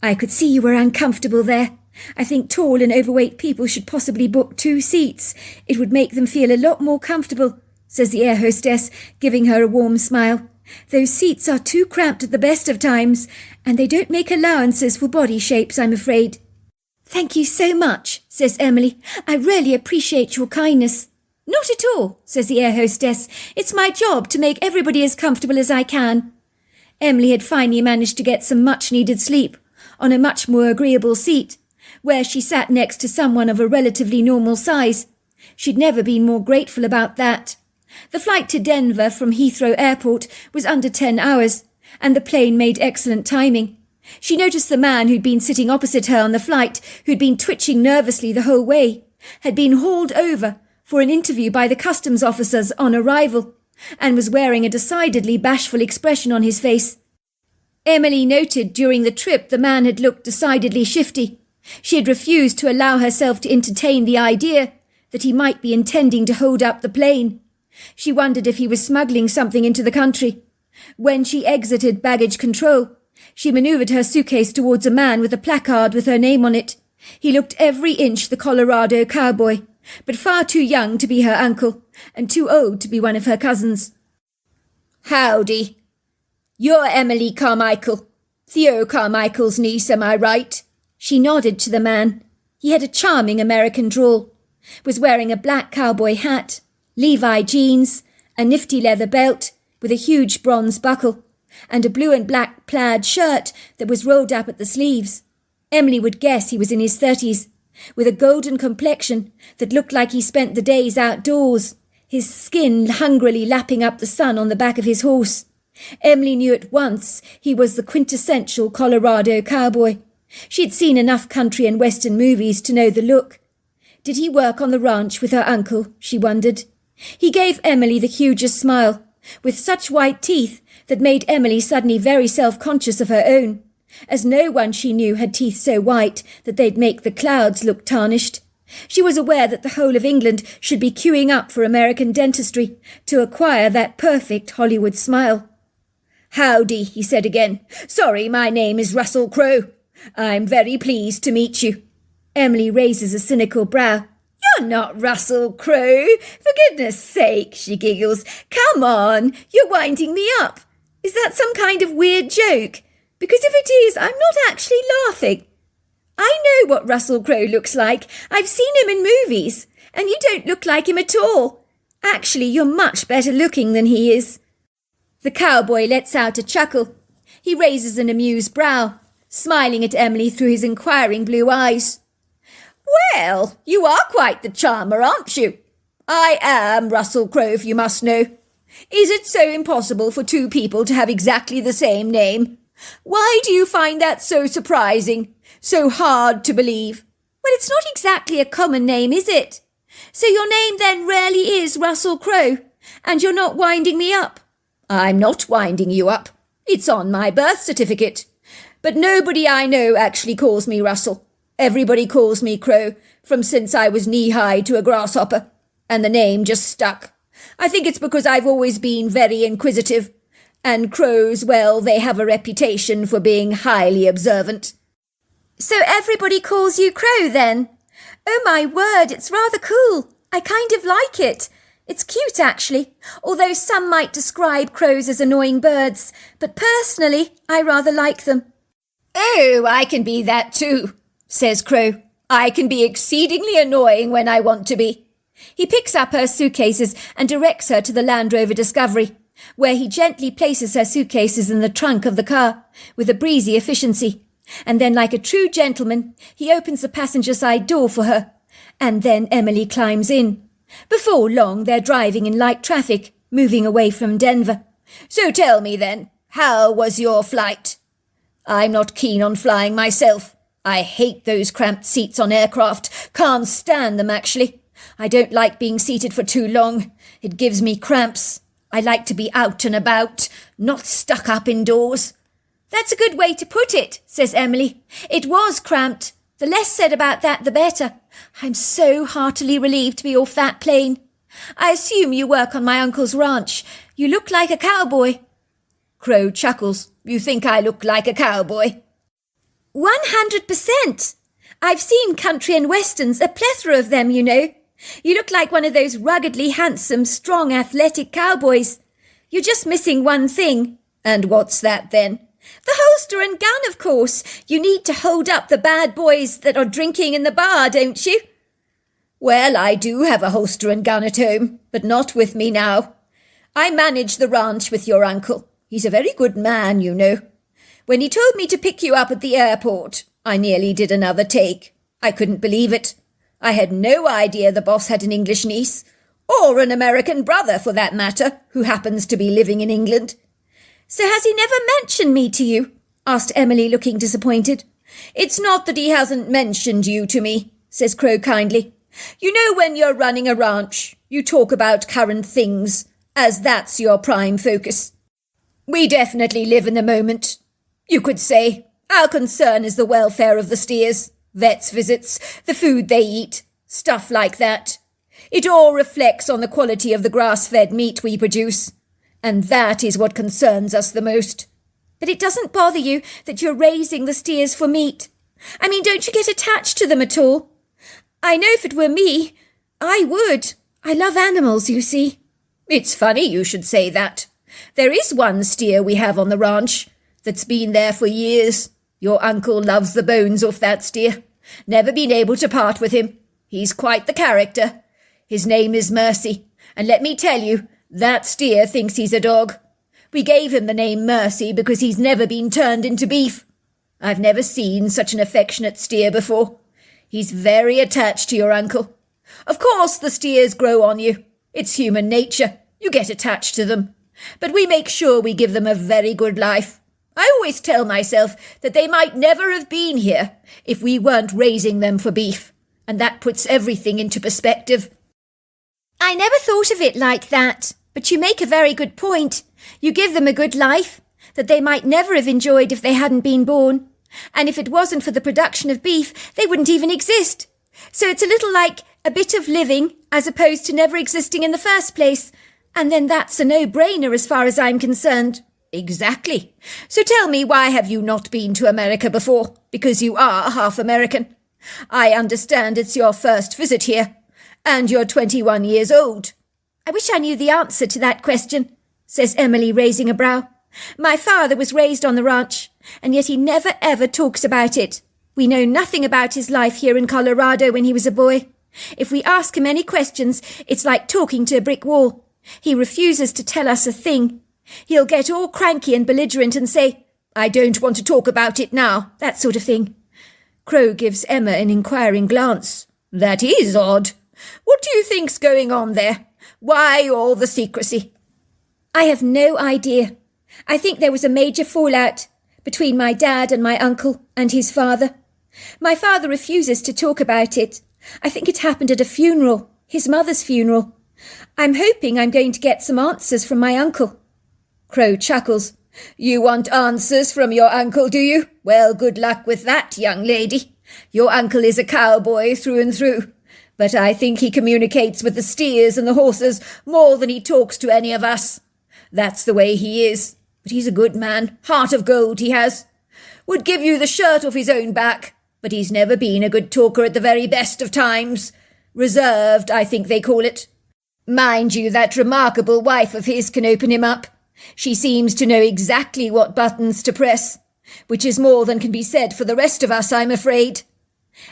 [SPEAKER 2] I could see you were uncomfortable there. I think tall and overweight people should possibly book 2 seats. It would make them feel a lot more comfortable, says the air hostess, giving her a warm smile. Those seats are too cramped at the best of times, and they don't make allowances for body shapes, I'm afraid. Thank you so much, says Emily. I really appreciate your kindness. Not at all, says the air hostess. It's my job to make everybody as comfortable as I can. Emily had finally managed to get some much-needed sleep on a much more agreeable seat, where she sat next to someone of a relatively normal size. She'd never been more grateful about that. The flight to Denver from Heathrow Airport was under 10 hours, and the plane made excellent timing. She noticed the man who'd been sitting opposite her on the flight, who'd been twitching nervously the whole way, had been hauled over for an interview by the customs officers on arrival, and was wearing a decidedly bashful expression on his face. Emily noted during the trip the man had looked decidedly shifty. She had refused to allow herself to entertain the idea that he might be intending to hold up the plane. She wondered if he was smuggling something into the country. When she exited baggage control, she manoeuvred her suitcase towards a man with a placard with her name on it. He looked every inch the Colorado cowboy, but far too young to be her uncle, and too old to be one of her cousins.
[SPEAKER 3] Howdy. You're Emily Carmichael, Theo Carmichael's niece, am I right?
[SPEAKER 2] She nodded to the man. He had a charming American drawl, was wearing a black cowboy hat, Levi jeans, a nifty leather belt with a huge bronze buckle, and a blue and black plaid shirt that was rolled up at the sleeves. Emily would guess he was in his 30s, with a golden complexion that looked like he spent the days outdoors, his skin hungrily lapping up the sun on the back of his horse. Emily knew at once he was the quintessential Colorado cowboy. She had seen enough country and western movies to know the look. Did he work on the ranch with her uncle, she wondered. He gave Emily the hugest smile, with such white teeth that made Emily suddenly very self-conscious of her own, as no one she knew had teeth so white that they'd make the clouds look tarnished. She was aware that the whole of England should be queuing up for American dentistry to acquire that perfect Hollywood smile.
[SPEAKER 3] Howdy, he said again. Sorry, my name is Russell Crowe. I'm very pleased to meet you.
[SPEAKER 2] Emily raises a cynical brow.
[SPEAKER 3] You're not Russell Crowe. For goodness sake, she giggles. Come on, you're winding me up. Is that some kind of weird joke? Because if it is, I'm not actually laughing. I know what Russell Crowe looks like. I've seen him in movies, and you don't look like him at all. Actually, you're much better looking than he is.
[SPEAKER 2] The cowboy lets out a chuckle. He raises an amused brow, smiling at Emily through his inquiring blue eyes.
[SPEAKER 3] Well, you are quite the charmer, aren't you? I am Russell Crowe, you must know. Is it so impossible for two people to have exactly the same name? Why do you find that so surprising, so hard to believe?
[SPEAKER 2] Well, it's not exactly a common name, is it? So your name then really is Russell Crowe, and you're not winding me up?
[SPEAKER 3] I'm not winding you up. It's on my birth certificate. But nobody I know actually calls me Russell. Everybody calls me Crowe, from since I was knee-high to a grasshopper, and the name just stuck. I think it's because I've always been very inquisitive, and crows, well, they have a reputation for being highly observant.
[SPEAKER 2] So everybody calls you Crowe, then? Oh, my word, it's rather cool. I kind of like it. It's cute, actually, although some might describe crows as annoying birds, but personally, I rather like them.
[SPEAKER 3] Oh, I can be that too, says Crowe. I can be exceedingly annoying when I want to be.
[SPEAKER 2] He picks up her suitcases and directs her to the Land Rover Discovery, where he gently places her suitcases in the trunk of the car, with a breezy efficiency. And then, like a true gentleman, he opens the passenger side door for her, and then Emily climbs in. Before long, they're driving in light traffic, moving away from Denver.
[SPEAKER 3] So tell me then, how was your flight? I'm not keen on flying myself. I hate those cramped seats on aircraft. Can't stand them, actually. I don't like being seated for too long. It gives me cramps. I like to be out and about, not stuck up indoors.
[SPEAKER 2] That's a good way to put it, says Emily. It was cramped. The less said about that, the better. I'm so heartily relieved to be off that plane. I assume you work on my uncle's ranch. You look like a cowboy.
[SPEAKER 3] Crowe chuckles. You think I look like a cowboy?
[SPEAKER 2] 100%. I've seen country and westerns, a plethora of them, you know. You look like one of those ruggedly handsome, strong, athletic cowboys. You're just missing one thing.
[SPEAKER 3] And what's that then?
[SPEAKER 2] The holster and gun, of course. You need to hold up the bad boys that are drinking in the bar, don't you?
[SPEAKER 3] Well, I do have a holster and gun at home, but not with me now. I manage the ranch with your uncle. He's a very good man, you know. When he told me to pick you up at the airport, I nearly did another take. I couldn't believe it. I had no idea the boss had an English niece, Or an American brother, for that matter, who happens to be living in England."
[SPEAKER 2] "So has he never mentioned me to you?" asked Emily, looking disappointed.
[SPEAKER 3] "It's not that he hasn't mentioned you to me," says Crow kindly. "You know, when you're running a ranch, you talk about current things, as that's your prime focus. We definitely live in the moment. You could say our concern is the welfare of the steers, vets' visits, the food they eat, stuff like that. It all reflects on the quality of the grass-fed meat we produce, and that is what concerns us the most."
[SPEAKER 2] "But it doesn't bother you that you're raising the steers for meat? I mean, don't you get attached to them at all? I know if it were me, I would. I love animals, you see."
[SPEAKER 3] "It's funny you should say that. There is one steer we have on the ranch that's been there for years. Your uncle loves the bones off that steer. Never been able to part with him. He's quite the character. His name is Mercy, and let me tell you, that steer thinks he's a dog. We gave him the name Mercy because he's never been turned into beef. I've never seen such an affectionate steer before. He's very attached to your uncle. Of course the steers grow on you. It's human nature. You get attached to them. But we make sure we give them a very good life. I always tell myself that they might never have been here if we weren't raising them for beef, and that puts everything into perspective."
[SPEAKER 2] "I never thought of it like that, but you make a very good point. You give them a good life that they might never have enjoyed if they hadn't been born. And if it wasn't for the production of beef, they wouldn't even exist. So it's a little like a bit of living as opposed to never existing in the first place. And then that's a no-brainer as far as I'm concerned."
[SPEAKER 3] "Exactly. So tell me, why have you not been to America before? Because you are half American. I understand it's your first visit here, and you're 21 years old."
[SPEAKER 2] "I wish I knew the answer to that question," says Emily, raising a brow. "My father was raised on the ranch, and yet he never ever talks about it. We know nothing about his life here in Colorado when he was a boy. If we ask him any questions, it's like talking to a brick wall. He refuses to tell us a thing. He'll get all cranky and belligerent and say, 'I don't want to talk about it now,' that sort of thing."
[SPEAKER 3] Crow gives Emma an inquiring glance. "That is odd. What do you think's going on there? Why all the secrecy?"
[SPEAKER 2] "I have no idea. I think there was a major fallout between my dad and my uncle and his father. My father refuses to talk about it. I think it happened at a funeral, his mother's funeral. I'm hoping I'm going to get some answers from my uncle."
[SPEAKER 3] Crow chuckles. "You want answers from your uncle, do you? Well, good luck with that, young lady. Your uncle is a cowboy through and through, but I think he communicates with the steers and the horses more than he talks to any of us. That's the way he is. But he's a good man. Heart of gold he has. Would give you the shirt off his own back, but he's never been a good talker at the very best of times. Reserved, I think they call it. Mind you, that remarkable wife of his can open him up. She seems to know exactly what buttons to press, which is more than can be said for the rest of us, I'm afraid."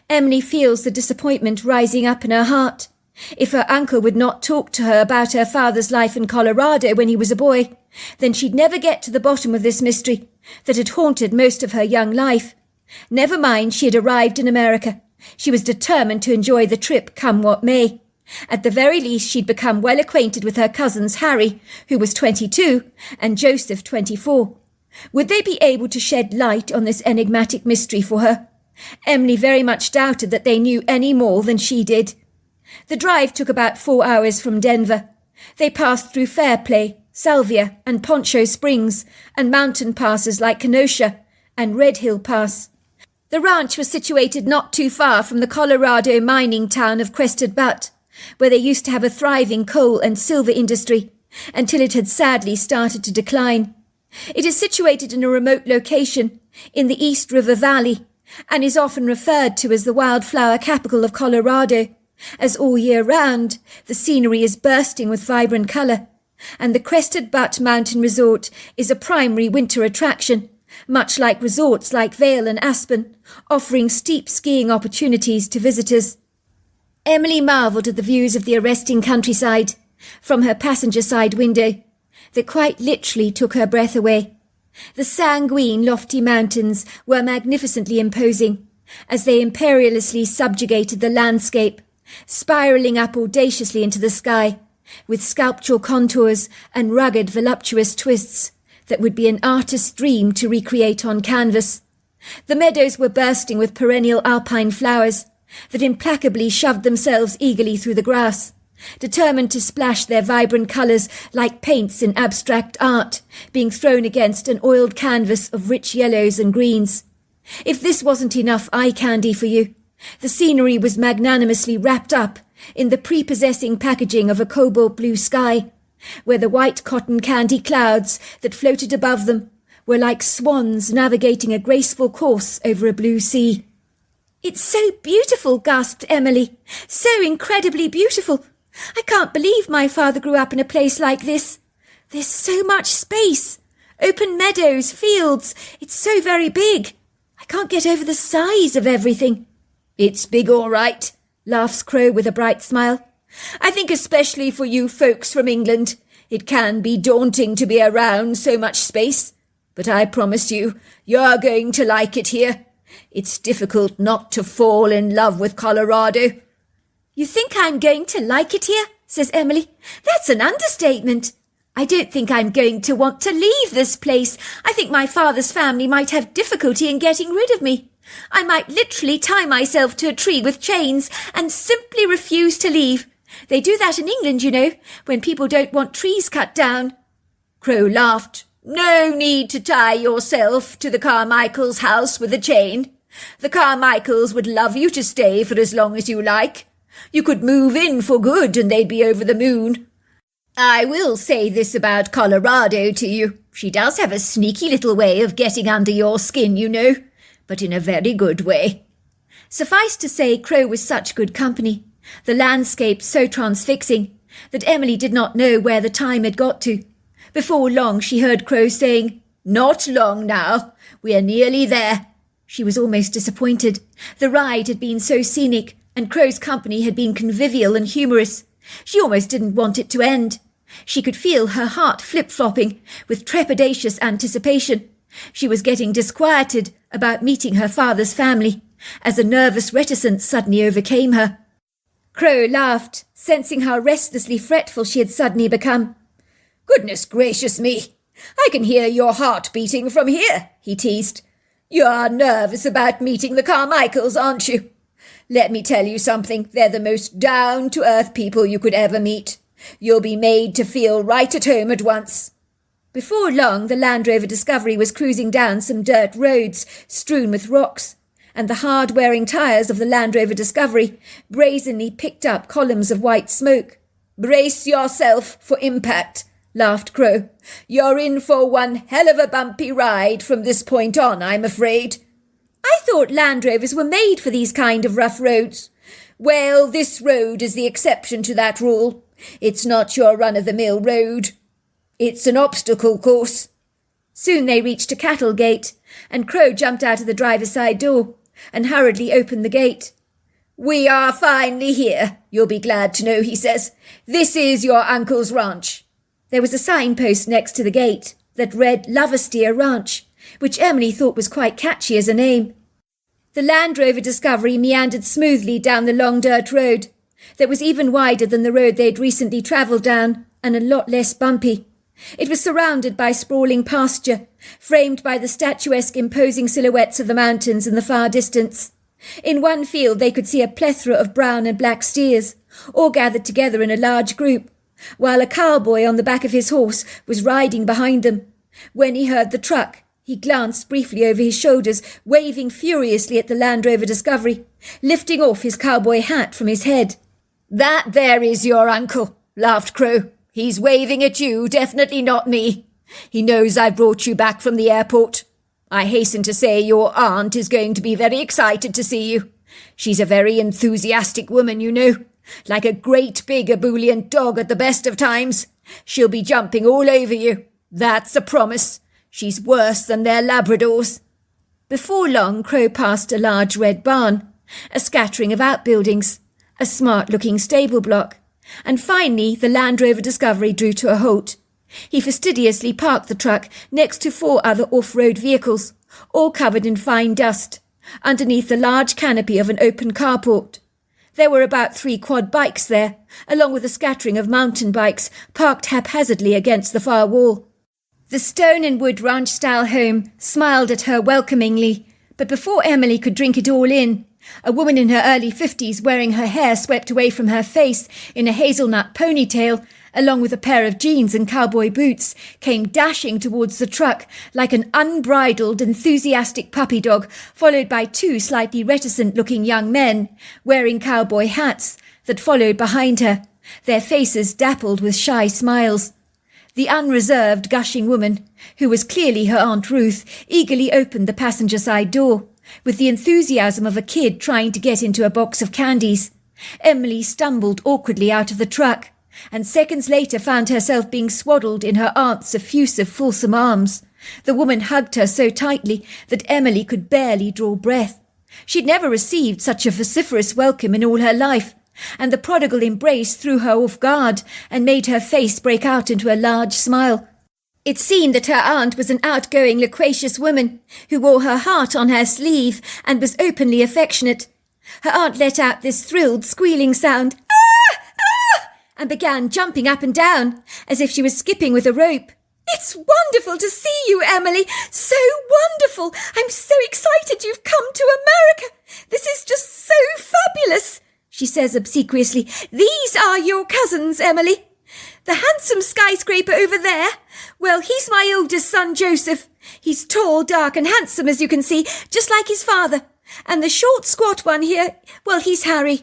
[SPEAKER 2] Emily feels the disappointment rising up in her heart. If her uncle would not talk to her about her father's life in Colorado when he was a boy, then she'd never get to the bottom of this mystery that had haunted most of her young life. Never mind she had arrived in America. She was determined to enjoy the trip, come what may. At the very least, she'd become well acquainted with her cousins Harry, who was 22, and Joseph, 24. Would they be able to shed light on this enigmatic mystery for her? Emily very much doubted that they knew any more than she did. The drive took about 4 hours from Denver. They passed through Fairplay, Salvia, and Poncho Springs, and mountain passes like Kenosha and Red Hill Pass. The ranch was situated not too far from the Colorado mining town of Crested Butte, where they used to have a thriving coal and silver industry, until it had sadly started to decline. It is situated in a remote location in the East River Valley, and is often referred to as the wildflower capital of Colorado, as all year round the scenery is bursting with vibrant colour, and the Crested Butte Mountain Resort is a primary winter attraction, much like resorts like Vail and Aspen, offering steep skiing opportunities to visitors. Emily marvelled at the views of the arresting countryside from her passenger side window that quite literally took her breath away. The sanguine, lofty mountains were magnificently imposing as they imperiously subjugated the landscape, spiralling up audaciously into the sky, with sculptural contours and rugged voluptuous twists that would be an artist's dream to recreate on canvas. The meadows were bursting with perennial alpine flowers that implacably shoved themselves eagerly through the grass, determined to splash their vibrant colours like paints in abstract art, being thrown against an oiled canvas of rich yellows and greens. If this wasn't enough eye candy for you, the scenery was magnanimously wrapped up in the prepossessing packaging of a cobalt blue sky, where the white cotton candy clouds that floated above them were like swans navigating a graceful course over a blue sea. "It's so beautiful," gasped Emily. "So incredibly beautiful. I can't believe my father grew up in a place like this. There's so much space. Open meadows, fields. It's so very big. I can't get over the size of everything."
[SPEAKER 3] "It's big all right," laughs Crow with a bright smile. "I think especially for you folks from England, it can be daunting to be around so much space. But I promise you, you're going to like it here. It's difficult not to fall in love with Colorado."
[SPEAKER 2] "You think I'm going to like it here?" says Emily. "That's an understatement. I don't think I'm going to want to leave this place. I think my father's family might have difficulty in getting rid of me. I might literally tie myself to a tree with chains and simply refuse to leave. They do that in England, you know, when people don't want trees cut down."
[SPEAKER 3] Crow laughed. "No need to tie yourself to the Carmichaels' house with a chain. The Carmichaels would love you to stay for as long as you like. You could move in for good and they'd be over the moon. I will say this about Colorado to you. She does have a sneaky little way of getting under your skin, you know, but in a very good way."
[SPEAKER 2] Suffice to say, Crow was such good company, the landscape so transfixing, that Emily did not know where the time had got to. Before long she heard Crow saying, "Not long now. We are nearly there." She was almost disappointed. The ride had been so scenic, and Crow's company had been convivial and humorous. She almost didn't want it to end. She could feel her heart flip-flopping with trepidatious anticipation. She was getting disquieted about meeting her father's family, as a nervous reticence suddenly overcame her. Crow laughed, sensing how restlessly fretful she had suddenly become.
[SPEAKER 3] "Goodness gracious me! I can hear your heart beating from here," he teased. "You're nervous about meeting the Carmichaels, aren't you? Let me tell you something. They're the most down-to-earth people you could ever meet. You'll be made to feel right at home at once."
[SPEAKER 2] Before long, the Land Rover Discovery was cruising down some dirt roads strewn with rocks, and the hard-wearing tyres of the Land Rover Discovery brazenly picked up columns of white smoke.
[SPEAKER 3] "Brace yourself for impact," laughed Crow. "You're in for one hell of a bumpy ride from this point on, I'm afraid."
[SPEAKER 2] "I thought Land Rovers were made for these kind of rough roads."
[SPEAKER 3] "Well, this road is the exception to that rule. It's not your run-of-the-mill road. It's an obstacle course."
[SPEAKER 2] Soon they reached a cattle gate, and Crow jumped out of the driver's side door and hurriedly opened the gate.
[SPEAKER 3] "We are finally here, you'll be glad to know," he says. "This is your uncle's ranch."
[SPEAKER 2] There was a signpost next to the gate that read Loversteer Ranch, which Emily thought was quite catchy as a name. The Land Rover Discovery meandered smoothly down the long dirt road that was even wider than the road they'd recently travelled down and a lot less bumpy. It was surrounded by sprawling pasture, framed by the statuesque imposing silhouettes of the mountains in the far distance. In one field they could see a plethora of brown and black steers, all gathered together in a large group, while a cowboy on the back of his horse was riding behind them. When he heard the truck, he glanced briefly over his shoulders, waving furiously at the Land Rover Discovery, lifting off his cowboy hat from his head.
[SPEAKER 3] "That there is your uncle," laughed Crow. "He's waving at you, definitely not me. He knows I brought you back from the airport. I hasten to say your aunt is going to be very excited to see you. She's a very enthusiastic woman, you know, like a great big ebullient dog at the best of times. She'll be jumping all over you. That's a promise. She's worse than their Labradors."
[SPEAKER 2] Before long, Crow passed a large red barn, a scattering of outbuildings, a smart-looking stable block, and finally the Land Rover Discovery drew to a halt. He fastidiously parked the truck next to 4 other off-road vehicles, all covered in fine dust, underneath the large canopy of an open carport. There were about 3 quad bikes there, along with a scattering of mountain bikes parked haphazardly against the far wall. The stone and wood ranch-style home smiled at her welcomingly, but before Emily could drink it all in, a woman in her early 50s wearing her hair swept away from her face in a hazelnut ponytail, along with a pair of jeans and cowboy boots, came dashing towards the truck like an unbridled, enthusiastic puppy dog, followed by 2 slightly reticent-looking young men wearing cowboy hats that followed behind her, their faces dappled with shy smiles. The unreserved, gushing woman, who was clearly her Aunt Ruth, eagerly opened the passenger side door, with the enthusiasm of a kid trying to get into a box of candies. Emily stumbled awkwardly out of the truck, and seconds later found herself being swaddled in her aunt's effusive, fulsome arms. The woman hugged her so tightly that Emily could barely draw breath. She'd never received such a vociferous welcome in all her life, and the prodigal embrace threw her off guard and made her face break out into a large smile. It seemed that her aunt was an outgoing, loquacious woman who wore her heart on her sleeve and was openly affectionate. Her aunt let out this thrilled, squealing sound, "Ah! Ah!" and began jumping up and down as if she was skipping with a rope. "It's wonderful to see you, Emily. So wonderful. I'm so excited you've come to America. This is just so fabulous," she says obsequiously. "These are your cousins, Emily. The handsome skyscraper over there, well, he's my oldest son, Joseph. He's tall, dark and handsome, as you can see, just like his father. And the short, squat one here, well, he's Harry."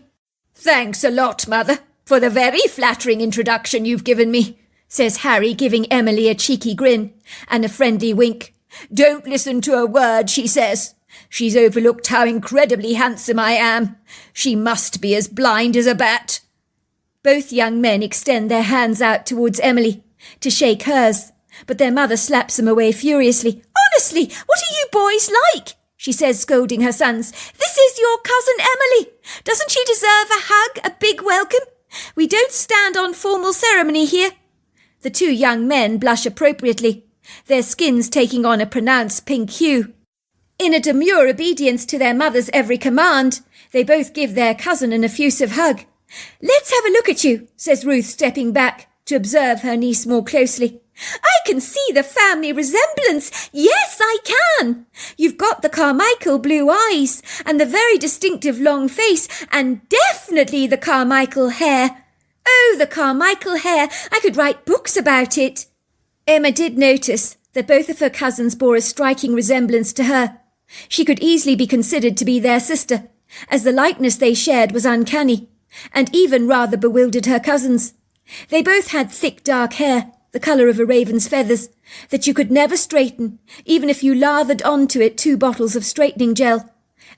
[SPEAKER 2] "Thanks a lot, Mother, for the very flattering introduction you've given me," says Harry, giving Emily a cheeky grin and a friendly wink. "Don't listen to a word she says. She's overlooked how incredibly handsome I am. She must be as blind as a bat." Both young men extend their hands out towards Emily to shake hers, but their mother slaps them away furiously. "Honestly, what are you boys like?" she says, scolding her sons. "This is your cousin Emily. Doesn't she deserve a hug, a big welcome? We don't stand on formal ceremony here." The 2 young men blush appropriately, their skins taking on a pronounced pink hue. In a demure obedience to their mother's every command, they both give their cousin an effusive hug. "Let's have a look at you," says Ruth, stepping back to observe her niece more closely. "I can see the family resemblance. Yes, I can. You've got the Carmichael blue eyes and the very distinctive long face and definitely the Carmichael hair. Oh, the Carmichael hair. I could write books about it." Emma did notice that both of her cousins bore a striking resemblance to her. She could easily be considered to be their sister, as the likeness they shared was uncanny, and even rather bewildered her cousins. They both had thick dark hair, the colour of a raven's feathers, that you could never straighten, even if you lathered onto it 2 bottles of straightening gel,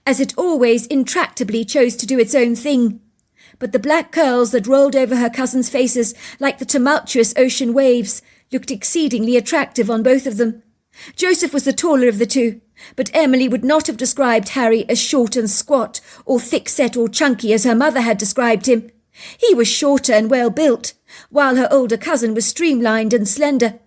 [SPEAKER 2] as it always intractably chose to do its own thing. But the black curls that rolled over her cousins' faces like the tumultuous ocean waves looked exceedingly attractive on both of them. Joseph was the taller of the 2, but Emily would not have described Harry as short and squat, or thick-set or chunky as her mother had described him. He was shorter and well-built, while her older cousin was streamlined and slender.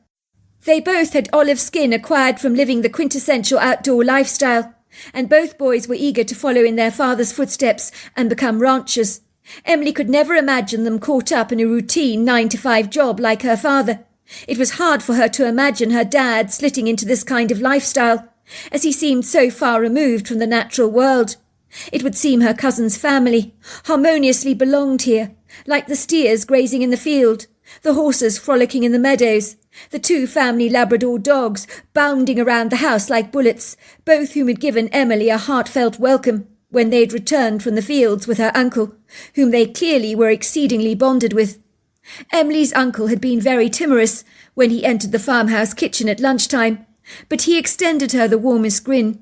[SPEAKER 2] They both had olive skin acquired from living the quintessential outdoor lifestyle, and both boys were eager to follow in their father's footsteps and become ranchers. Emily could never imagine them caught up in a routine 9-to-5 job like her father. It was hard for her to imagine her dad slitting into this kind of lifestyle, as he seemed so far removed from the natural world. It would seem her cousin's family harmoniously belonged here, like the steers grazing in the field, the horses frolicking in the meadows, the 2 family Labrador dogs bounding around the house like bullets, both whom had given Emily a heartfelt welcome when they'd returned from the fields with her uncle, whom they clearly were exceedingly bonded with. Emily's uncle had been very timorous when he entered the farmhouse kitchen at lunchtime, but he extended her the warmest grin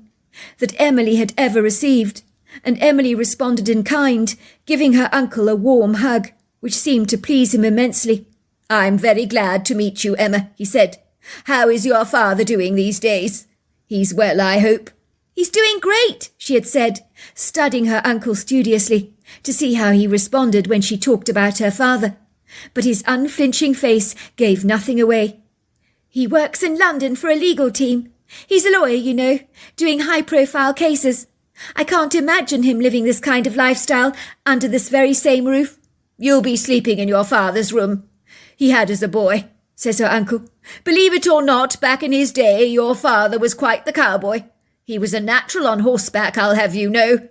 [SPEAKER 2] that Emily had ever received, and Emily responded in kind, giving her uncle a warm hug, which seemed to please him immensely. "I'm very glad to meet you, Emma," he said. "How is your father doing these days? He's well, I hope." "He's doing great," she had said, studying her uncle studiously to see how he responded when she talked about her father. But his unflinching face gave nothing away. "He works in London for a legal team. He's a lawyer, you know, doing high-profile cases. I can't imagine him living this kind of lifestyle under this very same roof.
[SPEAKER 3] You'll be sleeping in your father's room. He had as a boy, says her uncle. Believe it or not, back in his day, your father was quite the cowboy. He was a natural on horseback, I'll have you know.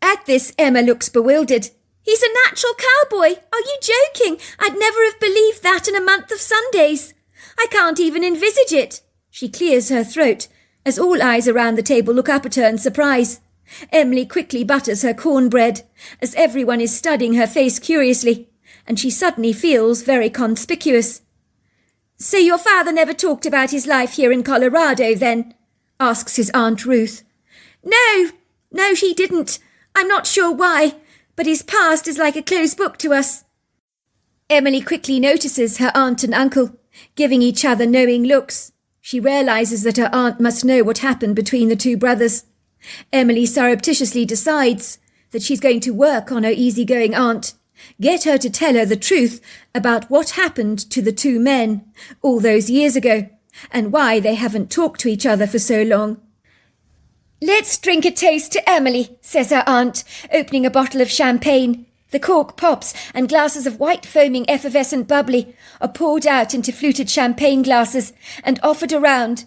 [SPEAKER 2] At this, Emma looks bewildered. He's a natural cowboy. Are you joking? I'd never have believed that in a month of Sundays. I can't even envisage it. She clears her throat, as all eyes around the table look up at her in surprise. Emily quickly butters her cornbread, as everyone is studying her face curiously, and she suddenly feels very conspicuous. So your father never talked about his life here in Colorado, then? Asks his Aunt Ruth. No, he didn't. I'm not sure why, but his past is like a closed book to us. Emily quickly notices her aunt and uncle, giving each other knowing looks. She realises that her aunt must know what happened between the two brothers. Emily surreptitiously decides that she's going to work on her easygoing aunt, get her to tell her the truth about what happened to the two men all those years ago, and why they haven't talked to each other for so long. Let's drink a toast to Emily, says her aunt, opening a bottle of champagne. The cork pops, and glasses of white foaming effervescent bubbly are poured out into fluted champagne glasses and offered around.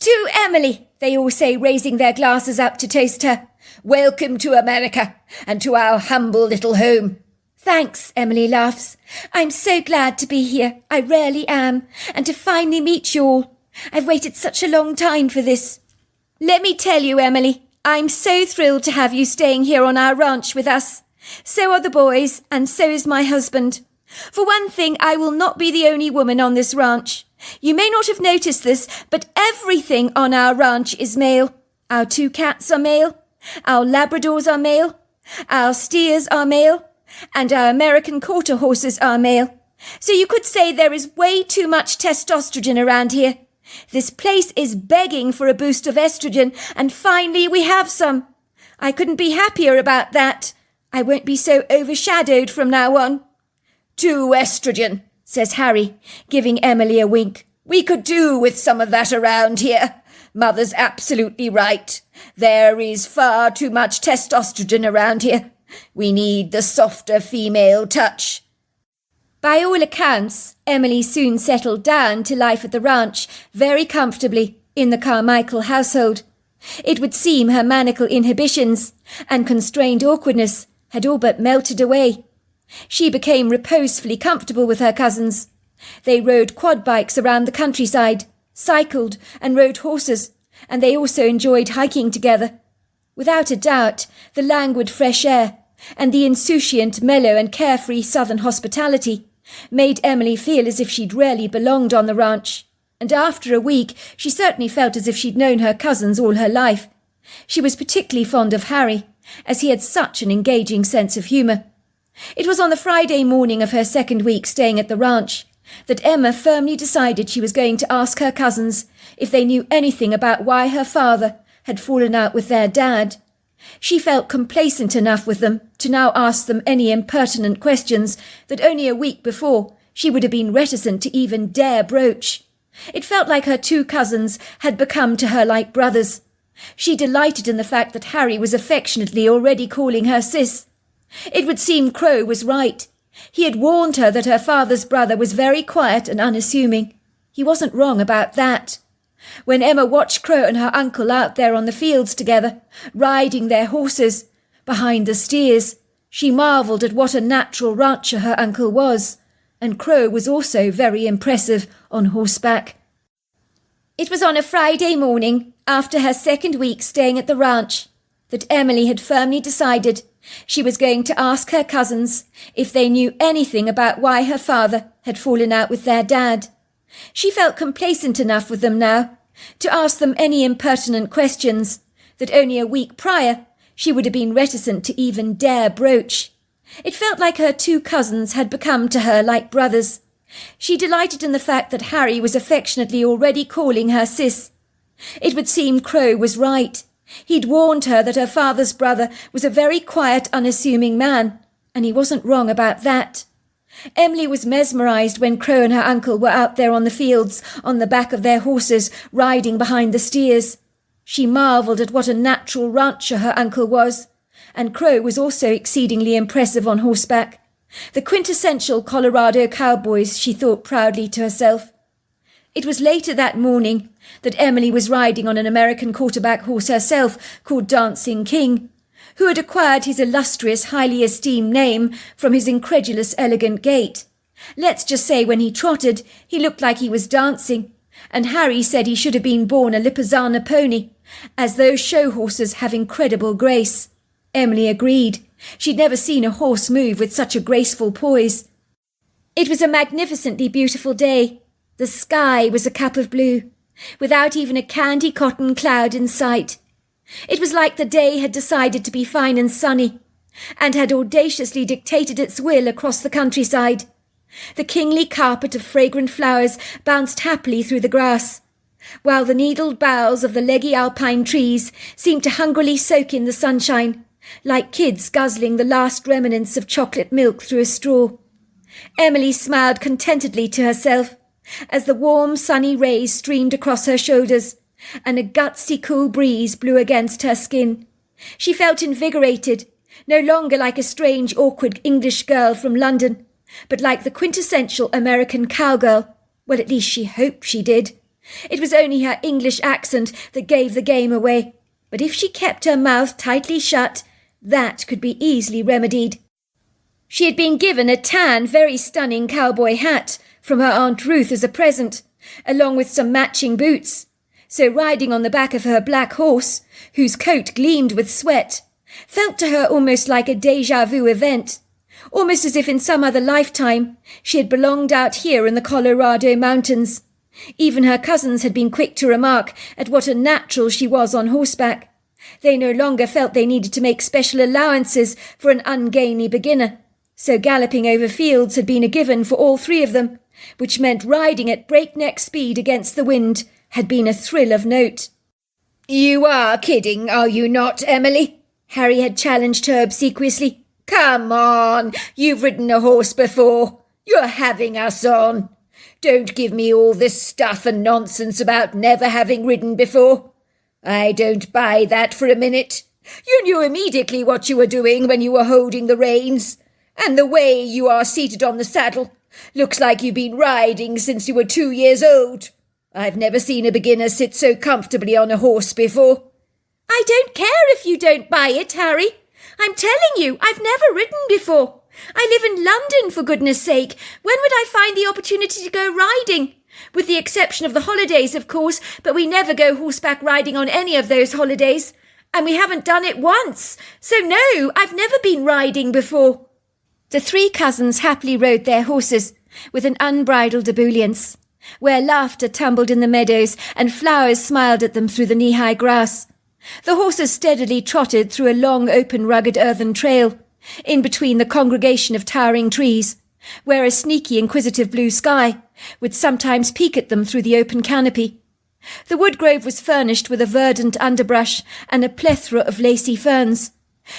[SPEAKER 2] To Emily, they all say, raising their glasses up to toast her.
[SPEAKER 3] Welcome to America, and to our humble little home.
[SPEAKER 2] Thanks, Emily laughs. I'm so glad to be here, I really am, and to finally meet you all. I've waited such a long time for this. Let me tell you, Emily, I'm so thrilled to have you staying here on our ranch with us. So are the boys, and so is my husband. For one thing, I will not be the only woman on this ranch. You may not have noticed this, but everything on our ranch is male. Our 2 cats are male, our Labradors are male, our steers are male, and our American quarter horses are male. So you could say there is way too much testosterone around here. This place is begging for a boost of estrogen, and finally we have some. I couldn't be happier about that. I won't be so overshadowed from now on.
[SPEAKER 3] To estrogen, says Harry, giving Emily a wink. We could do with some of that around here. Mother's absolutely right. There is far too much testosterone around here. We need the softer female touch.
[SPEAKER 2] By all accounts, Emily soon settled down to life at the ranch very comfortably in the Carmichael household. It would seem her maniacal inhibitions and constrained awkwardness had all but melted away. She became reposefully comfortable with her cousins. They rode quad bikes around the countryside, cycled and rode horses, and they also enjoyed hiking together. Without a doubt, the languid fresh air and the insouciant, mellow and carefree southern hospitality made Emily feel as if she'd really belonged on the ranch, and after a week she certainly felt as if she'd known her cousins all her life. She was particularly fond of Harry, as he had such an engaging sense of humour. It was on the Friday morning of her second week staying at the ranch that Emma firmly decided she was going to ask her cousins if they knew anything about why her father had fallen out with their dad. She felt complacent enough with them to now ask them any impertinent questions that only a week before she would have been reticent to even dare broach. It felt like her 2 cousins had become to her like brothers. She delighted in the fact that Harry was affectionately already calling her sis. It would seem Crow was right. He had warned her that her father's brother was very quiet and unassuming. He wasn't wrong about that. When Emma watched Crow and her uncle out there on the fields together, riding their horses behind the steers, she marvelled at what a natural rancher her uncle was, and Crow was also very impressive on horseback. It was on a Friday morning, after her second week staying at the ranch, that Emily had firmly decided she was going to ask her cousins if they knew anything about why her father had fallen out with their dad. She felt complacent enough with them now to ask them any impertinent questions that only a week prior she would have been reticent to even dare broach. It felt like her 2 cousins had become to her like brothers. She delighted in the fact that Harry was affectionately already calling her sis. It would seem Crow was right. He'd warned her that her father's brother was a very quiet, unassuming man, and he wasn't wrong about that. Emily was mesmerised when Crow and her uncle were out there on the fields, on the back of their horses, riding behind the steers. She marvelled at what a natural rancher her uncle was, and Crow was also exceedingly impressive on horseback. The quintessential Colorado cowboys, she thought proudly to herself. It was later that morning that Emily was riding on an American quarterback horse herself called Dancing King, who had acquired his illustrious, highly esteemed name from his incredulous, elegant gait. Let's just say when he trotted, he looked like he was dancing, and Harry said he should have been born a Lipizzaner pony, as those show horses have incredible grace. Emily agreed. She'd never seen a horse move with such a graceful poise. It was a magnificently beautiful day. The sky was a cup of blue, without even a candy cotton cloud in sight. It was like the day had decided to be fine and sunny, and had audaciously dictated its will across the countryside. The kingly carpet of fragrant flowers bounced happily through the grass, while the needled boughs of the leggy alpine trees seemed to hungrily soak in the sunshine, like kids guzzling the last remnants of chocolate milk through a straw. Emily smiled contentedly to herself as the warm sunny rays streamed across her shoulders, and a gutsy cool breeze blew against her skin. She felt invigorated, no longer like a strange, awkward English girl from London, but like the quintessential American cowgirl. Well, at least she hoped she did. It was only her English accent that gave the game away, but if she kept her mouth tightly shut, that could be easily remedied. She had been given a tan, very stunning cowboy hat from her Aunt Ruth as a present, along with some matching boots. So riding on the back of her black horse, whose coat gleamed with sweat, felt to her almost like a déjà vu event, almost as if in some other lifetime she had belonged out here in the Colorado mountains. Even her cousins had been quick to remark at what a natural she was on horseback. They no longer felt they needed to make special allowances for an ungainly beginner, so galloping over fields had been a given for all three of them, which meant riding at breakneck speed against the wind had been a thrill of note. "You are kidding, are you not, Emily?" Harry had challenged her obsequiously. "Come on, you've ridden a horse before. You're having us on. Don't give me all this stuff and nonsense about never having ridden before. I don't buy that for a minute. You knew immediately what you were doing when you were holding the reins, and the way you are seated on the saddle looks like you've been riding since you were 2 years old. I've never seen a beginner sit so comfortably on a horse before." "I don't care if you don't buy it, Harry. I'm telling you, I've never ridden before. I live in London, for goodness sake. When would I find the opportunity to go riding? With the exception of the holidays, of course, but we never go horseback riding on any of those holidays. And we haven't done it once. So no, I've never been riding before." The three cousins happily rode their horses with an unbridled ebullience, where laughter tumbled in the meadows and flowers smiled at them through the knee-high grass. The horses steadily trotted through a long, open, rugged earthen trail, in between the congregation of towering trees, where a sneaky, inquisitive blue sky would sometimes peek at them through the open canopy. The wood-grove was furnished with a verdant underbrush and a plethora of lacy ferns.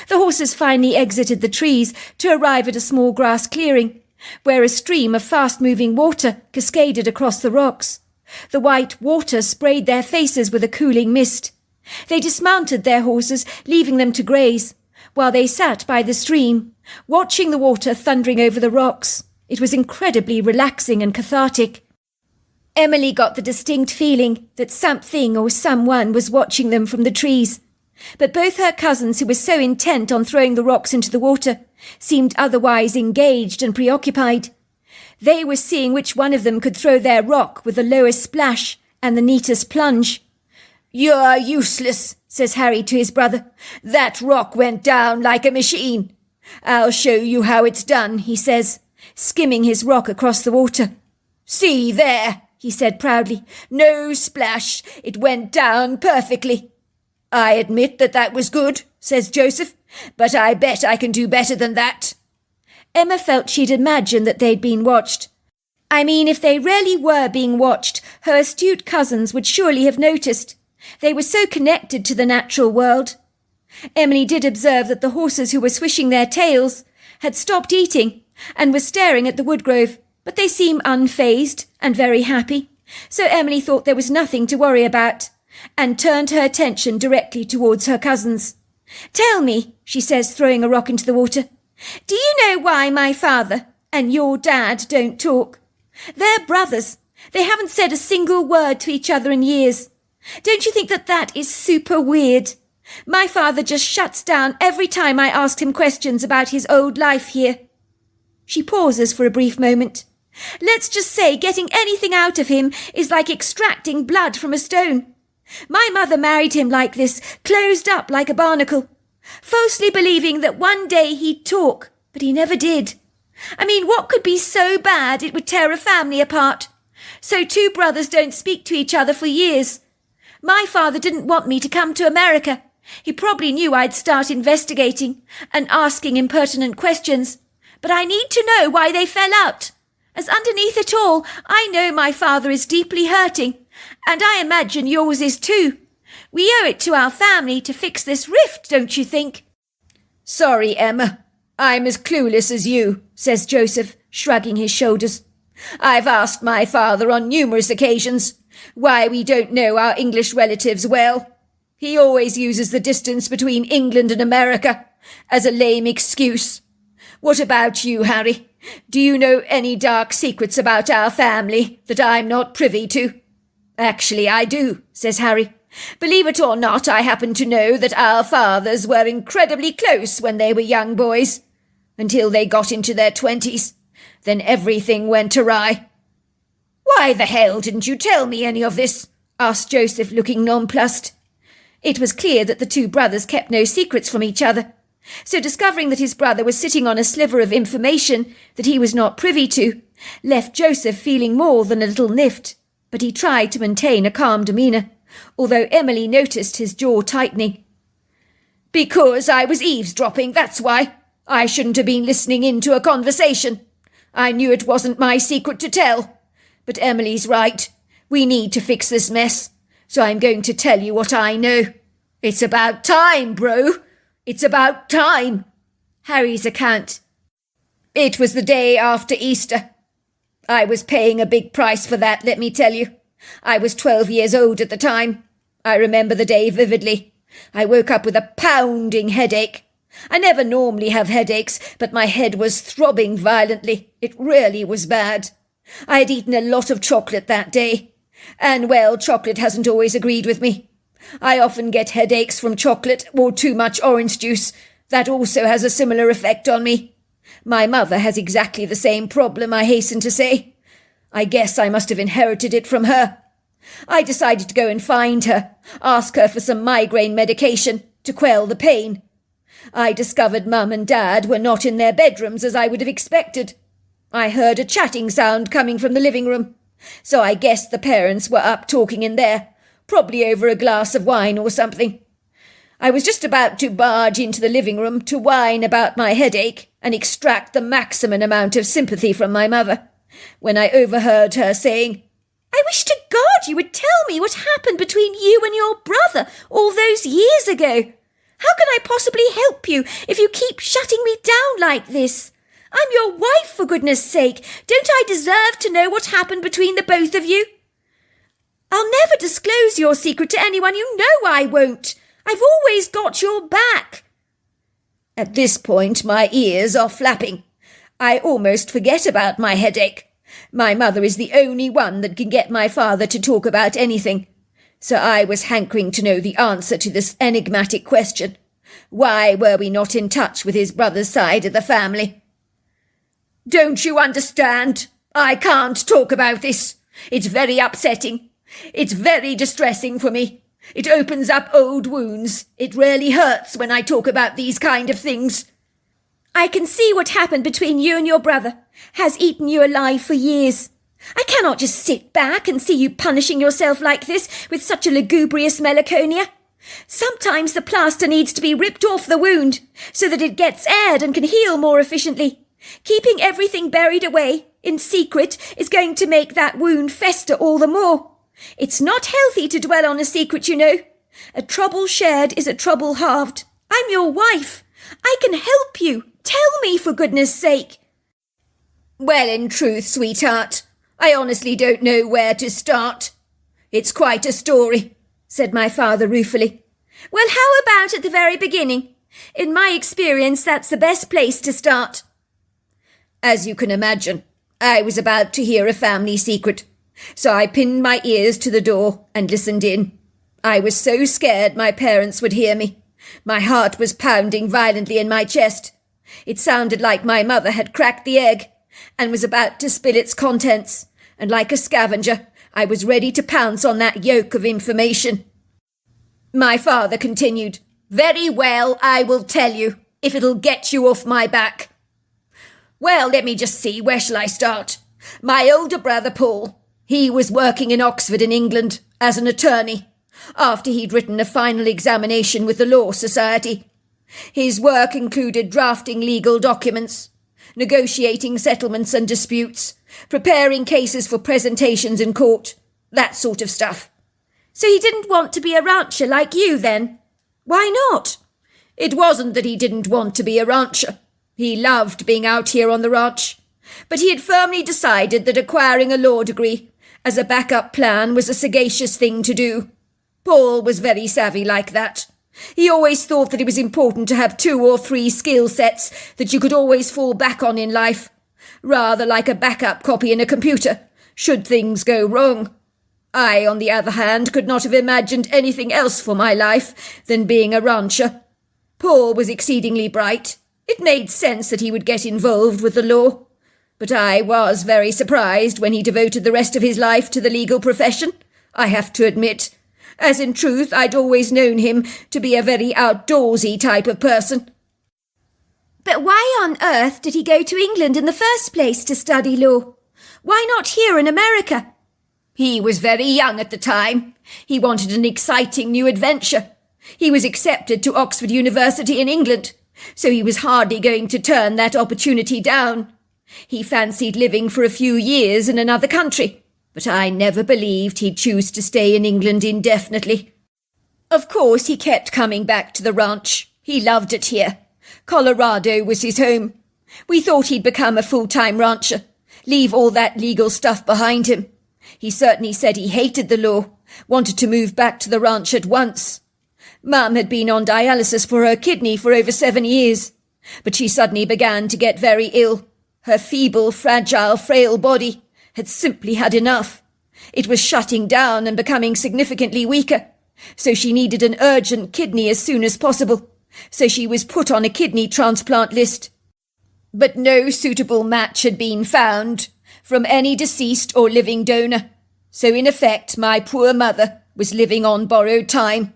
[SPEAKER 2] The horses finally exited the trees to arrive at a small grass clearing, where a stream of fast-moving water cascaded across the rocks. The white water sprayed their faces with a cooling mist. They dismounted their horses, leaving them to graze, while they sat by the stream, watching the water thundering over the rocks. It was incredibly relaxing and cathartic. Emily got the distinct feeling that something or someone was watching them from the trees, but both her cousins, who were so intent on throwing the rocks into the water, seemed otherwise engaged and preoccupied. They were seeing which one of them could throw their rock with the lowest splash and the neatest plunge. "You're useless," says Harry to his brother. "That rock went down like a machine. I'll show you how it's done," he says, skimming his rock across the water. "See there," he said proudly. "No splash. It went down perfectly." "I admit that was good," says Joseph, "but I bet I can do better than that." Emma felt she'd imagined that they'd been watched. I mean, if they really were being watched, her astute cousins would surely have noticed. They were so connected to the natural world. Emily did observe that the horses who were swishing their tails had stopped eating and were staring at the woodgrove, but they seemed unfazed and very happy, so Emily thought there was nothing to worry about. and turned her attention directly towards her cousins. "Tell me," she says, throwing a rock into the water, "do you know why my father and your dad don't talk? They're brothers. They haven't said a single word to each other in years. Don't you think that is super weird? My father just shuts down every time I ask him questions about his old life here." She pauses for a brief moment. "Let's just say getting anything out of him is like extracting blood from a stone. My mother married him like this, closed up like a barnacle, falsely believing that one day he'd talk, but he never did. I mean, what could be so bad it would tear a family apart? So two brothers don't speak to each other for years. My father didn't want me to come to America. He probably knew I'd start investigating and asking impertinent questions. But I need to know why they fell out. As underneath it all, I know my father is deeply hurting, and I imagine yours is too. We owe it to our family to fix this rift, don't you think?"
[SPEAKER 3] "Sorry, Emma. I'm as clueless as you," says Joseph, shrugging his shoulders. "I've asked my father on numerous occasions why we don't know our English relatives well. He always uses the distance between England and America as a lame excuse. What about you, Harry? Do you know any dark secrets about our family that I'm not privy to?" "Actually, I do," says Harry. "Believe it or not, I happen to know that our fathers were incredibly close when they were young boys, until they got into their 20s. Then everything went awry." "Why the hell didn't you tell me any of this?" asked Joseph, looking nonplussed. It was clear that the two brothers kept no secrets from each other. So discovering that his brother was sitting on a sliver of information that he was not privy to left Joseph feeling more than a little miffed, but he tried to maintain a calm demeanour, although Emily noticed his jaw tightening. "Because I was eavesdropping, that's why. I shouldn't have been listening in to a conversation. I knew it wasn't my secret to tell. But Emily's right. We need to fix this mess. So I'm going to tell you what I know. It's about time, bro. It's about time." Harry's account. "It was the day after Easter. I was paying a big price for that, let me tell you. I was 12 years old at the time. I remember the day vividly. I woke up with a pounding headache. I never normally have headaches, but my head was throbbing violently. It really was bad. I had eaten a lot of chocolate that day. And, well, chocolate hasn't always agreed with me. I often get headaches from chocolate or too much orange juice. That also has a similar effect on me. My mother has exactly the same problem, I hasten to say. I guess I must have inherited it from her. I decided to go and find her, ask her for some migraine medication to quell the pain. I discovered Mum and Dad were not in their bedrooms as I would have expected. I heard a chatting sound coming from the living room, so I guessed the parents were up talking in there, probably over a glass of wine or something. I was just about to barge into the living room to whine about my headache and extract the maximum amount of sympathy from my mother, when I overheard her saying, "I wish to God you would tell me what happened between you and your brother all those years ago. How can I possibly help you if you keep shutting me down like this? I'm your wife, for goodness sake. Don't I deserve to know what happened between the both of you? I'll never disclose your secret to anyone, you know I won't. I've always got your back." At this point, my ears are flapping. I almost forget about my headache. My mother is the only one that can get my father to talk about anything. So I was hankering to know the answer to this enigmatic question. Why were we not in touch with his brother's side of the family? "Don't you understand? I can't talk about this. It's very upsetting. It's very distressing for me. It opens up old wounds. It really hurts when I talk about these kind of things." "I can see what happened between you and your brother has eaten you alive for years. I cannot just sit back and see you punishing yourself like this with such a lugubrious melancholia. Sometimes the plaster needs to be ripped off the wound so that it gets aired and can heal more efficiently. Keeping everything buried away in secret is going to make that wound fester all the more. It's not healthy to dwell on a secret, you know. A trouble shared is a trouble halved. I'm your wife. I can help you. Tell me, for goodness sake." "Well, in truth, sweetheart, I honestly don't know where to start. It's quite a story.
[SPEAKER 2] said my father ruefully. Well, how about at the very beginning? In my experience, that's the best place to start.
[SPEAKER 3] As you can imagine, I was about to hear a family secret, so I pinned my ears to the door and listened in. I was so scared my parents would hear me. My heart was pounding violently in my chest. It sounded like my mother had cracked the egg and was about to spill its contents, and like a scavenger, I was ready to pounce on that yolk of information. My father continued, "Very well, I will tell you, if it'll get you off my back. Well, let me just see, where shall I start? My older brother, Paul, he was working in Oxford in England as an attorney, after he'd written a final examination with the Law Society. His work included drafting legal documents, negotiating settlements and disputes, preparing cases for presentations in court, that sort of stuff.
[SPEAKER 2] So he didn't want to be a rancher like you, then? Why not?
[SPEAKER 3] It wasn't that he didn't want to be a rancher. He loved being out here on the ranch. But he had firmly decided that acquiring a law degree as a backup plan was a sagacious thing to do. Paul was very savvy like that. He always thought that it was important to have 2 or 3 skill sets that you could always fall back on in life, rather like a backup copy in a computer, should things go wrong. I, on the other hand, could not have imagined anything else for my life than being a rancher. Paul was exceedingly bright. It made sense that he would get involved with the law. But I was very surprised when he devoted the rest of his life to the legal profession, I have to admit, as in truth I'd always known him to be a very outdoorsy type of person.
[SPEAKER 2] But why on earth did he go to England in the first place to study law? Why not here in America?
[SPEAKER 3] He was very young at the time. He wanted an exciting new adventure. He was accepted to Oxford University in England, so he was hardly going to turn that opportunity down. He fancied living for a few years in another country, but I never believed he'd choose to stay in England indefinitely. Of course, he kept coming back to the ranch. He loved it here. Colorado was his home. We thought he'd become a full-time rancher, leave all that legal stuff behind him. He certainly said he hated the law, wanted to move back to the ranch at once. Mum had been on dialysis for her kidney for over 7 years, but she suddenly began to get very ill. Her feeble, fragile, frail body had simply had enough. It was shutting down and becoming significantly weaker, so she needed an urgent kidney as soon as possible, so she was put on a kidney transplant list. But no suitable match had been found from any deceased or living donor, so in effect my poor mother was living on borrowed time.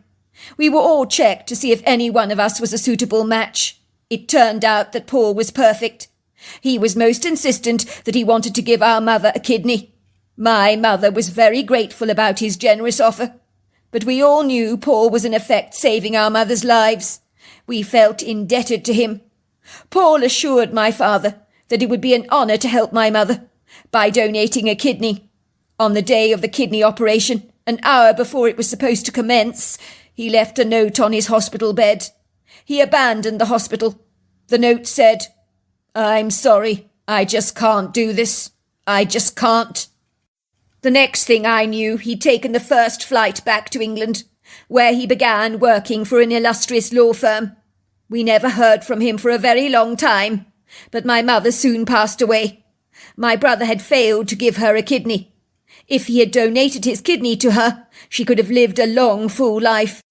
[SPEAKER 3] We were all checked to see if any one of us was a suitable match. It turned out that Paul was perfect. He was most insistent that he wanted to give our mother a kidney. My mother was very grateful about his generous offer, but we all knew Paul was in effect saving our mother's lives. We felt indebted to him. Paul assured my father that it would be an honour to help my mother by donating a kidney. On the day of the kidney operation, an hour before it was supposed to commence, he left a note on his hospital bed. He abandoned the hospital. The note said, "I'm sorry, I just can't do this. I just can't." The next thing I knew, he'd taken the first flight back to England, where he began working for an illustrious law firm. We never heard from him for a very long time, but my mother soon passed away. My brother had failed to give her a kidney. If he had donated his kidney to her, she could have lived a long, full life.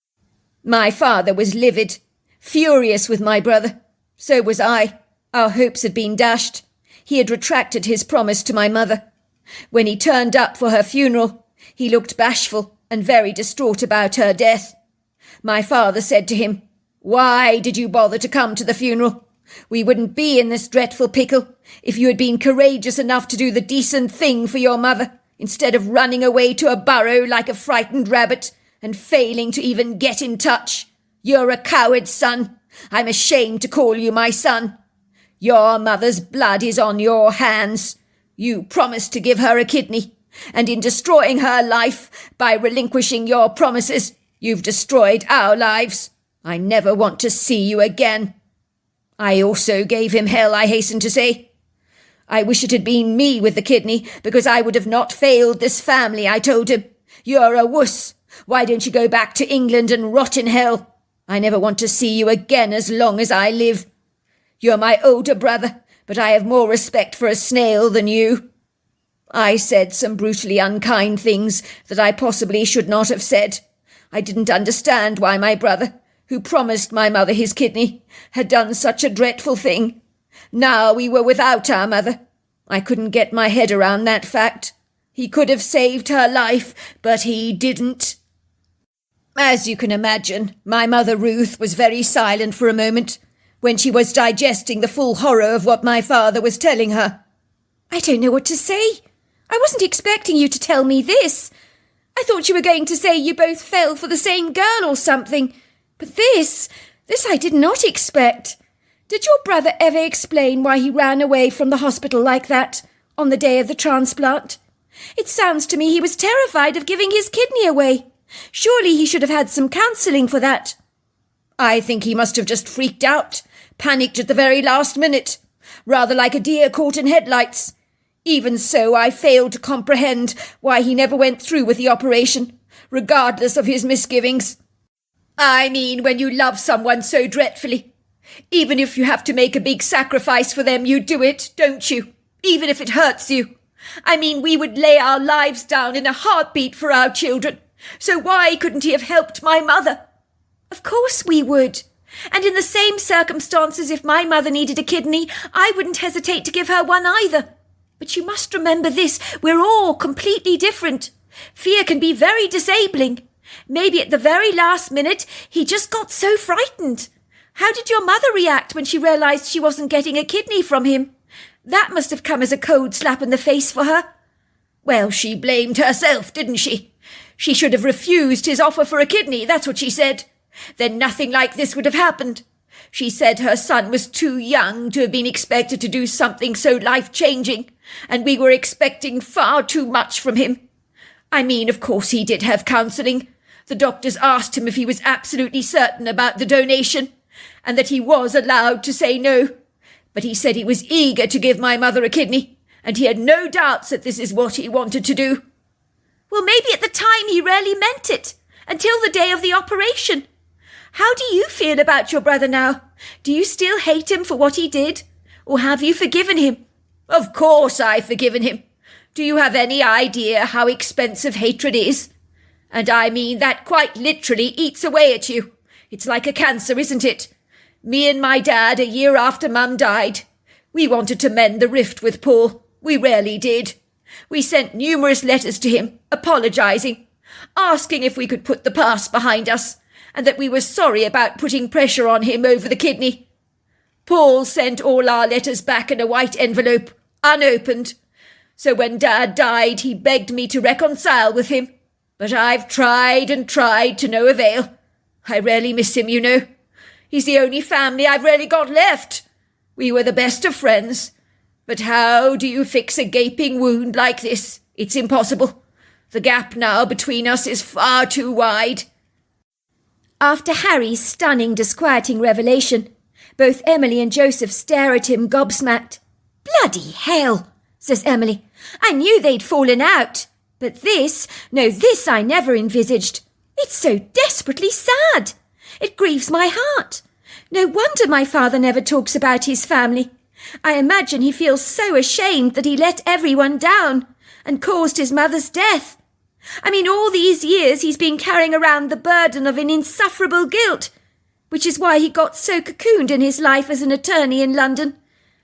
[SPEAKER 3] My father was livid, furious with my brother. So was I. Our hopes had been dashed. He had retracted his promise to my mother. When he turned up for her funeral, he looked bashful and very distraught about her death. My father said to him, "Why did you bother to come to the funeral? We wouldn't be in this dreadful pickle if you had been courageous enough to do the decent thing for your mother, instead of running away to a burrow like a frightened rabbit and failing to even get in touch. You're a coward, son. I'm ashamed to call you my son. Your mother's blood is on your hands. You promised to give her a kidney, and in destroying her life by relinquishing your promises, you've destroyed our lives. I never want to see you again." I also gave him hell, I hasten to say. I wish it had been me with the kidney, because I would have not failed this family, I told him. "You're a wuss. Why don't you go back to England and rot in hell? I never want to see you again as long as I live. You're my older brother, but I have more respect for a snail than you. I said some brutally unkind things that I possibly should not have said. I didn't understand why my brother, who promised my mother his kidney, had done such a dreadful thing. Now we were without our mother. I couldn't get my head around that fact. He could have saved her life, but he didn't. As you can imagine, my mother Ruth was very silent for a moment when she was digesting the full horror of what my father was telling her.
[SPEAKER 2] I don't know what to say. I wasn't expecting you to tell me this. I thought you were going to say you both fell for the same girl or something. But this I did not expect. Did your brother ever explain why he ran away from the hospital like that on the day of the transplant? It sounds to me he was terrified of giving his kidney away. Surely he should have had some counselling for that.
[SPEAKER 3] I think he must have just freaked out, panicked at the very last minute, rather like a deer caught in headlights. Even so, I failed to comprehend why he never went through with the operation, regardless of his misgivings. I mean, when you love someone so dreadfully, even if you have to make a big sacrifice for them, you do it, don't you? Even if it hurts you. I mean, we would lay our lives down in a heartbeat for our children. So why couldn't he have helped my mother?
[SPEAKER 2] Of course we would. And in the same circumstances, if my mother needed a kidney, I wouldn't hesitate to give her one either. But you must remember this, we're all completely different. Fear can be very disabling. Maybe at the very last minute, he just got so frightened. How did your mother react when she realised she wasn't getting a kidney from him? That must have come as a cold slap in the face for her.
[SPEAKER 3] Well, she blamed herself, didn't she? She should have refused his offer for a kidney, that's what she said. Then nothing like this would have happened. She said her son was too young to have been expected to do something so life-changing, and we were expecting far too much from him. I mean, of course he did have counselling. The doctors asked him if he was absolutely certain about the donation, and that he was allowed to say no. But he said he was eager to give my mother a kidney, and he had no doubts that this is what he wanted to do.
[SPEAKER 2] Well, maybe at the time he really meant it, until the day of the operation. How do you feel about your brother now? Do you still hate him for what he did? Or have you forgiven him?
[SPEAKER 3] Of course I've forgiven him. Do you have any idea how expensive hatred is? And I mean that quite literally eats away at you. It's like a cancer, isn't it? Me and my dad, a year after Mum died. We wanted to mend the rift with Paul. We rarely did. We sent numerous letters to him, apologising, asking if we could put the past behind us, and that we were sorry about putting pressure on him over the kidney. Paul sent all our letters back in a white envelope, unopened. So when Dad died, he begged me to reconcile with him. But I've tried and tried to no avail. I really miss him, you know. He's the only family I've really got left. We were the best of friends. But how do you fix a gaping wound like this? It's impossible. The gap now between us is far too wide.
[SPEAKER 2] After Harry's stunning, disquieting revelation, both Emily and Joseph stare at him gobsmacked. "Bloody hell," says Emily. "I knew they'd fallen out. But this I never envisaged. It's so desperately sad. It grieves my heart. No wonder my father never talks about his family. I imagine he feels so ashamed that he let everyone down and caused his mother's death. I mean, all these years he's been carrying around the burden of an insufferable guilt, which is why he got so cocooned in his life as an attorney in London,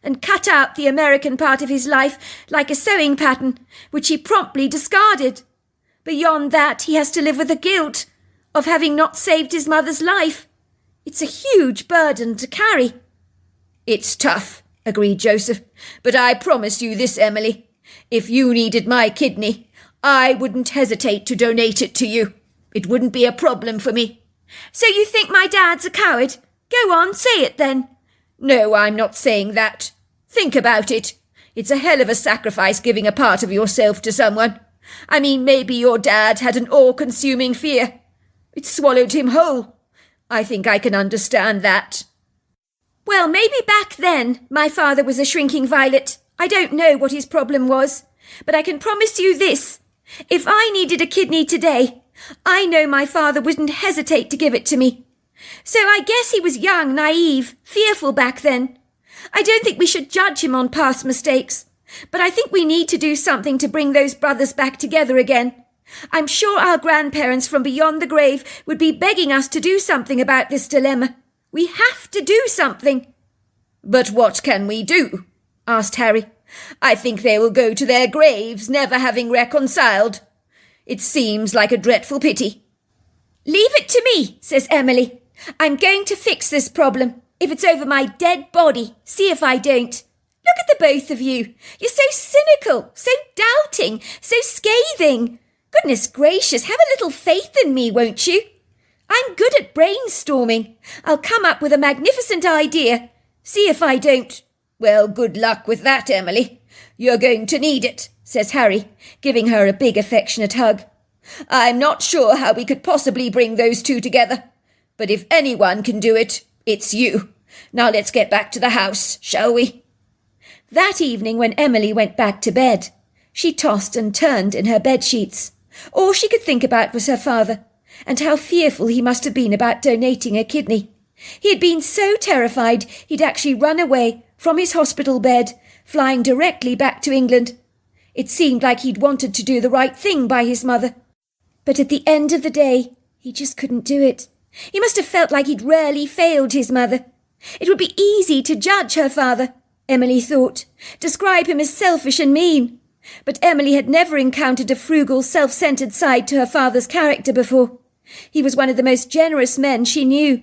[SPEAKER 2] and cut out the American part of his life like a sewing pattern, which he promptly discarded. Beyond that, he has to live with the guilt of having not saved his mother's life. It's a huge burden to carry."
[SPEAKER 3] "It's tough," agreed Joseph, "but I promise you this, Emily. If you needed my kidney, I wouldn't hesitate to donate it to you. It wouldn't be a problem for me."
[SPEAKER 2] "So you think my dad's a coward? Go on, say it then."
[SPEAKER 3] "No, I'm not saying that. Think about it. It's a hell of a sacrifice giving a part of yourself to someone. I mean, maybe your dad had an all-consuming fear. It swallowed him whole. I think I can understand that."
[SPEAKER 2] "Well, maybe back then my father was a shrinking violet. I don't know what his problem was. But I can promise you this. If I needed a kidney today, I know my father wouldn't hesitate to give it to me. So I guess he was young, naive, fearful back then. I don't think we should judge him on past mistakes, but I think we need to do something to bring those brothers back together again. I'm sure our grandparents from beyond the grave would be begging us to do something about this dilemma. We have to do something."
[SPEAKER 3] "But what can we do?" asked Harry. "I think they will go to their graves never having reconciled. It seems like a dreadful pity."
[SPEAKER 2] "Leave it to me," says Emily. "I'm going to fix this problem. If it's over my dead body, see if I don't. Look at the both of you. You're so cynical, so doubting, so scathing. Goodness gracious, have a little faith in me, won't you? I'm good at brainstorming. I'll come up with a magnificent idea. See if I don't."
[SPEAKER 3] "Well, good luck with that, Emily. You're going to need it," says Harry, giving her a big affectionate hug. "I'm not sure how we could possibly bring those two together, but if anyone can do it, it's you. Now let's get back to the house, shall we?"
[SPEAKER 2] That evening when Emily went back to bed, she tossed and turned in her bedsheets. All she could think about was her father, and how fearful he must have been about donating a kidney. He had been so terrified he'd actually run away from his hospital bed, flying directly back to England. It seemed like he'd wanted to do the right thing by his mother. But at the end of the day, he just couldn't do it. He must have felt like he'd rarely failed his mother. It would be easy to judge her father, Emily thought, describe him as selfish and mean. But Emily had never encountered a frugal, self-centered side to her father's character before. He was one of the most generous men she knew.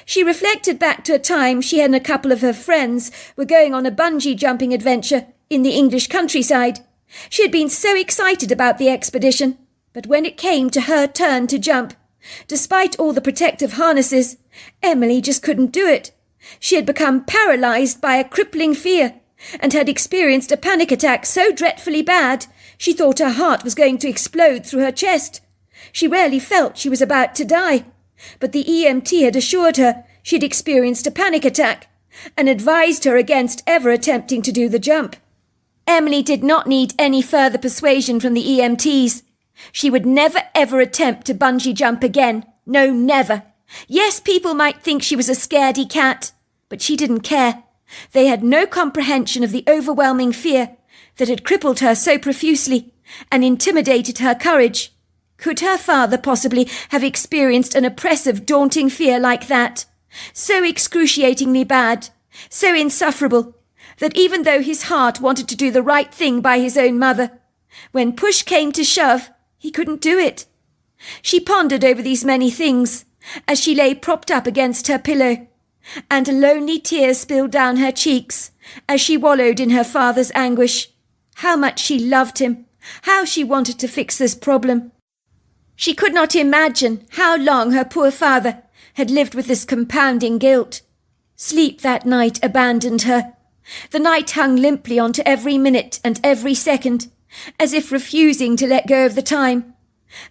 [SPEAKER 2] She reflected back to a time she and a couple of her friends were going on a bungee jumping adventure in the English countryside. She had been so excited about the expedition, but when it came to her turn to jump, despite all the protective harnesses, Emily just couldn't do it. She had become paralyzed by a crippling fear and had experienced a panic attack so dreadfully bad she thought her heart was going to explode through her chest. She rarely felt she was about to die, but the EMT had assured her she'd experienced a panic attack and advised her against ever attempting to do the jump. Emily did not need any further persuasion from the EMTs. She would never ever attempt to bungee jump again. No, never. Yes, people might think she was a scaredy cat, but she didn't care. They had no comprehension of the overwhelming fear that had crippled her so profusely and intimidated her courage. Could her father possibly have experienced an oppressive, daunting fear like that? So excruciatingly bad, so insufferable, that even though his heart wanted to do the right thing by his own mother, when push came to shove, he couldn't do it. She pondered over these many things as she lay propped up against her pillow, and lonely tears spilled down her cheeks as she wallowed in her father's anguish. How much she loved him, how she wanted to fix this problem. She could not imagine how long her poor father had lived with this compounding guilt. Sleep that night abandoned her. The night hung limply onto every minute and every second, as if refusing to let go of the time.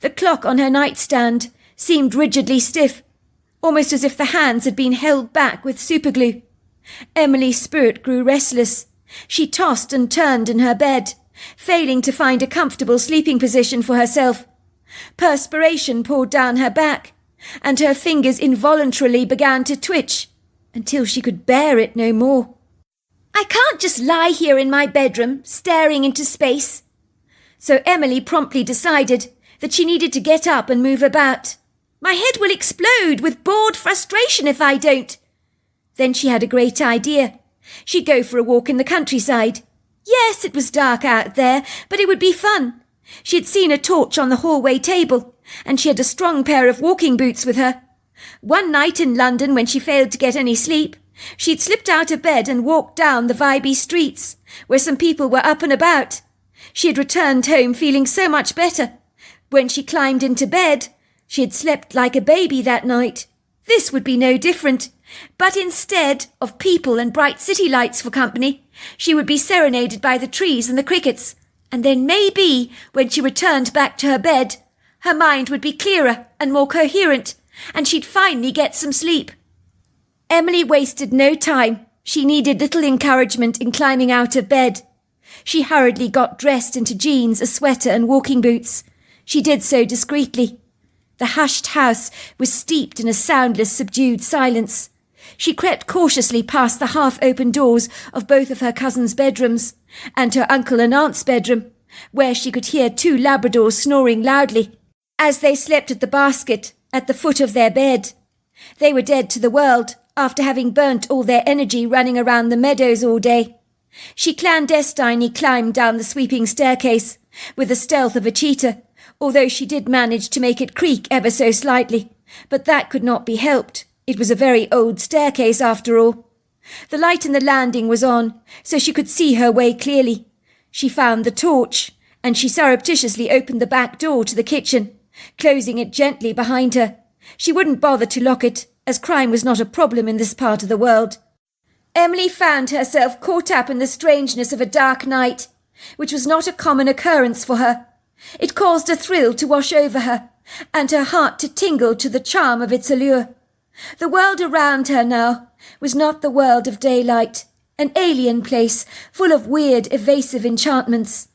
[SPEAKER 2] The clock on her nightstand seemed rigidly stiff, almost as if the hands had been held back with superglue. Emily's spirit grew restless. She tossed and turned in her bed, failing to find a comfortable sleeping position for herself. Perspiration poured down her back, and her fingers involuntarily began to twitch, until she could bear it no more. I can't just lie here in my bedroom, staring into space. So Emily promptly decided that she needed to get up and move about. My head will explode with bored frustration if I don't. Then she had a great idea. She'd go for a walk in the countryside. Yes, it was dark out there, but it would be fun. She had seen a torch on the hallway table, and she had a strong pair of walking boots with her. One night in London, when she failed to get any sleep, she'd slipped out of bed and walked down the vibey streets, where some people were up and about. She had returned home feeling so much better. When she climbed into bed, she had slept like a baby that night. This would be no different, but instead of people and bright city lights for company, she would be serenaded by the trees and the crickets, and then maybe, when she returned back to her bed, her mind would be clearer and more coherent, and she'd finally get some sleep. Emily wasted no time. She needed little encouragement in climbing out of bed. She hurriedly got dressed into jeans, a sweater and walking boots. She did so discreetly. The hushed house was steeped in a soundless, subdued silence. She crept cautiously past the half-open doors of both of her cousins' bedrooms and her uncle and aunt's bedroom, where she could hear 2 Labradors snoring loudly as they slept at the basket at the foot of their bed. They were dead to the world after having burnt all their energy running around the meadows all day. She clandestinely climbed down the sweeping staircase with the stealth of a cheetah, although she did manage to make it creak ever so slightly, but that could not be helped. It was a very old staircase after all. The light in the landing was on, so she could see her way clearly. She found the torch, and she surreptitiously opened the back door to the kitchen, closing it gently behind her. She wouldn't bother to lock it, as crime was not a problem in this part of the world. Emily found herself caught up in the strangeness of a dark night, which was not a common occurrence for her. It caused a thrill to wash over her, and her heart to tingle to the charm of its allure. The world around her now was not the world of daylight, an alien place full of weird, evasive enchantments.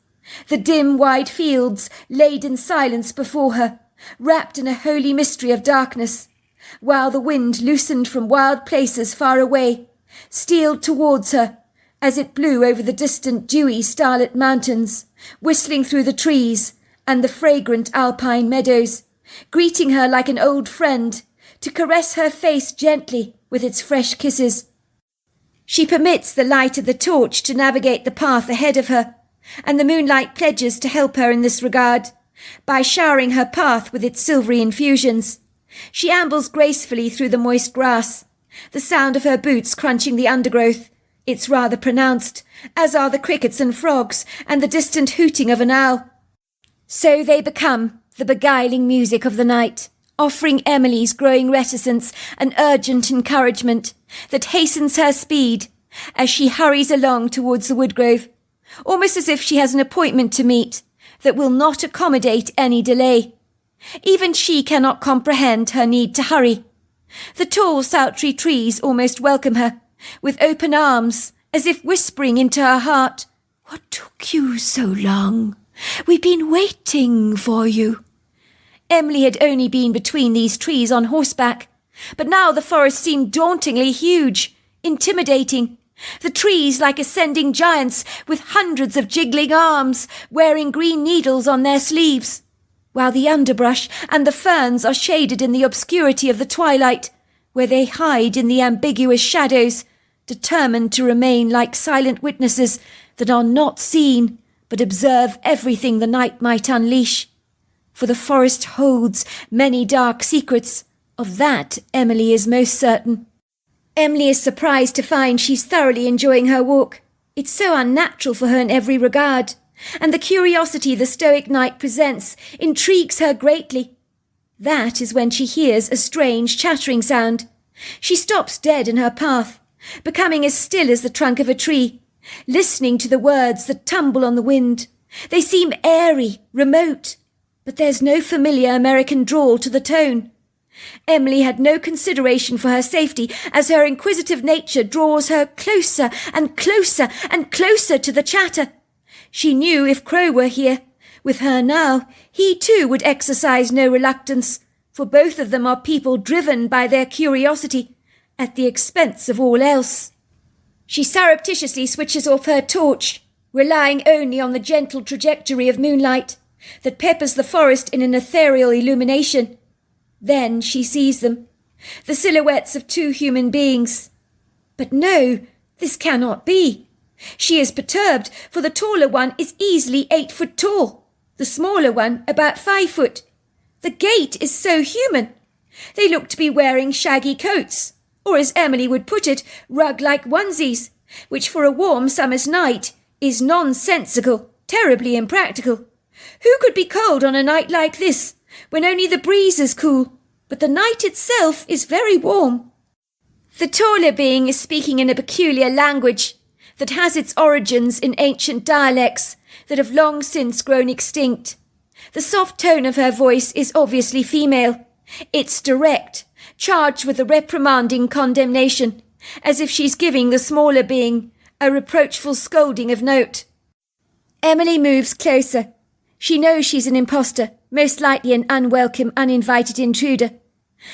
[SPEAKER 2] The dim, wide fields laid in silence before her, wrapped in a holy mystery of darkness, while the wind loosened from wild places far away, stealed towards her as it blew over the distant dewy starlit mountains, whistling through the trees and the fragrant alpine meadows, greeting her like an old friend, to caress her face gently with its fresh kisses. She permits the light of the torch to navigate the path ahead of her, and the moonlight pledges to help her in this regard, by showering her path with its silvery infusions. She ambles gracefully through the moist grass, the sound of her boots crunching the undergrowth. It's rather pronounced, as are the crickets and frogs, and the distant hooting of an owl. So they become the beguiling music of the night, offering Emily's growing reticence an urgent encouragement that hastens her speed as she hurries along towards the woodgrove, almost as if she has an appointment to meet that will not accommodate any delay. Even she cannot comprehend her need to hurry. The tall, sultry trees almost welcome her, with open arms, as if whispering into her heart, "What took you so long? We've been waiting for you." Emily had only been between these trees on horseback, but now the forest seemed dauntingly huge, intimidating. The trees like ascending giants with hundreds of jiggling arms, wearing green needles on their sleeves, while the underbrush and the ferns are shaded in the obscurity of the twilight, where they hide in the ambiguous shadows, determined to remain like silent witnesses that are not seen, but observe everything the night might unleash. For the forest holds many dark secrets. Of that Emily is most certain. Emily is surprised to find she's thoroughly enjoying her walk. It's so unnatural for her in every regard, and the curiosity the stoic night presents intrigues her greatly. That is when she hears a strange chattering sound. She stops dead in her path, becoming as still as the trunk of a tree, listening to the words that tumble on the wind. They seem airy, remote, but there's no familiar American drawl to the tone. Emily had no consideration for her safety as her inquisitive nature draws her closer and closer and closer to the chatter. She knew if Crow were here, with her now, he too would exercise no reluctance, for both of them are people driven by their curiosity, at the expense of all else. She surreptitiously switches off her torch, relying only on the gentle trajectory of moonlight that peppers the forest in an ethereal illumination. Then she sees them, the silhouettes of 2 human beings. But no, this cannot be. She is perturbed, for the taller one is easily 8 foot tall, the smaller one about 5 foot. The gait is so human. They look to be wearing shaggy coats, or as Emily would put it, rug-like onesies, which for a warm summer's night is nonsensical, terribly impractical. Who could be cold on a night like this, when only the breeze is cool, but the night itself is very warm? The taller being is speaking in a peculiar language that has its origins in ancient dialects that have long since grown extinct. The soft tone of her voice is obviously female. It's direct, charged with a reprimanding condemnation, as if she's giving the smaller being a reproachful scolding of note. Emily moves closer. She knows she's an imposter, most likely an unwelcome, uninvited intruder.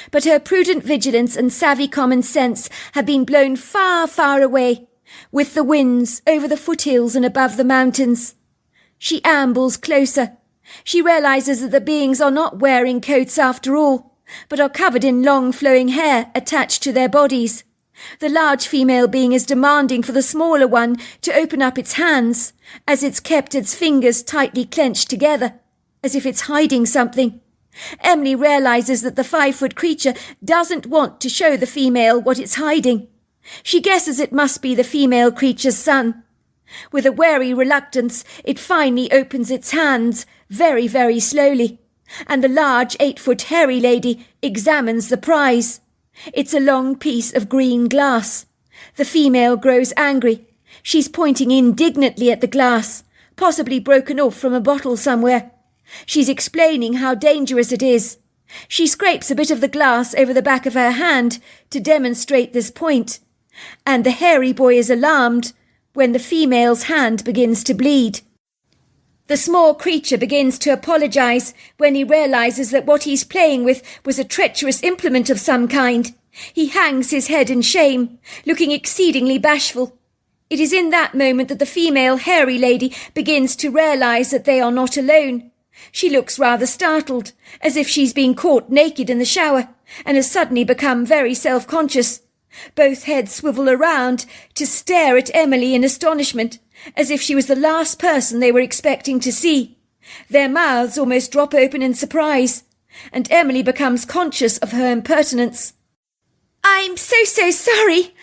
[SPEAKER 2] But her prudent vigilance and savvy common sense have been blown far, far away, with the winds, over the foothills and above the mountains. She ambles closer. She realizes that the beings are not wearing coats after all, but are covered in long flowing hair attached to their bodies. The large female being is demanding for the smaller one to open up its hands, as it's kept its fingers tightly clenched together, as if it's hiding something. Emily realizes that the 5-foot creature doesn't want to show the female what it's hiding. She guesses it must be the female creature's son. With a wary reluctance, it finally opens its hands, very, very slowly, and the large 8-foot hairy lady examines the prize. It's a long piece of green glass. The female grows angry. She's pointing indignantly at the glass, possibly broken off from a bottle somewhere. She's explaining how dangerous it is. She scrapes a bit of the glass over the back of her hand to demonstrate this point, and the hairy boy is alarmed when the female's hand begins to bleed. The small creature begins to apologize when he realizes that what he's playing with was a treacherous implement of some kind. He hangs his head in shame, looking exceedingly bashful. It is in that moment that the female hairy lady begins to realize that they are not alone. She looks rather startled, as if she's been caught naked in the shower, and has suddenly become very self-conscious. Both heads swivel around to stare at Emily in astonishment, as if she was the last person they were expecting to see. Their mouths almost drop open in surprise, and Emily becomes conscious of her impertinence. "I'm so sorry.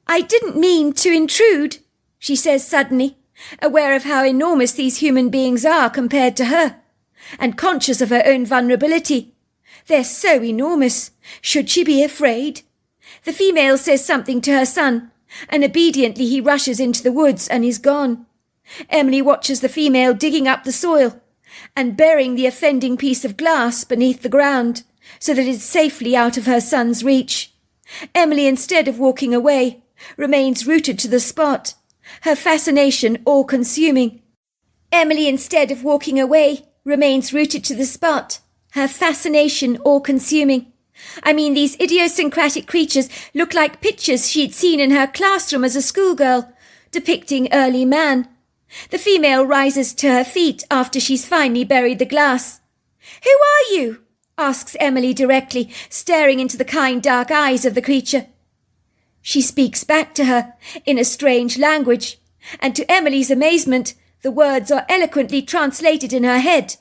[SPEAKER 2] I didn't mean to intrude," she says suddenly, aware of how enormous these human beings are compared to her, and conscious of her own vulnerability. They're so enormous. Should she be afraid? The female says something to her son, and obediently he rushes into the woods and is gone. Emily watches the female digging up the soil and burying the offending piece of glass beneath the ground so that it's safely out of her son's reach. Emily, instead of walking away, remains rooted to the spot, her fascination all-consuming. Emily, instead of walking away, remains rooted to the spot, her fascination all-consuming. I mean, these idiosyncratic creatures look like pictures she'd seen in her classroom as a schoolgirl, depicting early man. The female rises to her feet after she's finally buried the glass. "Who are you?" asks Emily directly, staring into the kind dark eyes of the creature. She speaks back to her in a strange language, and to Emily's amazement, the words are eloquently translated in her head.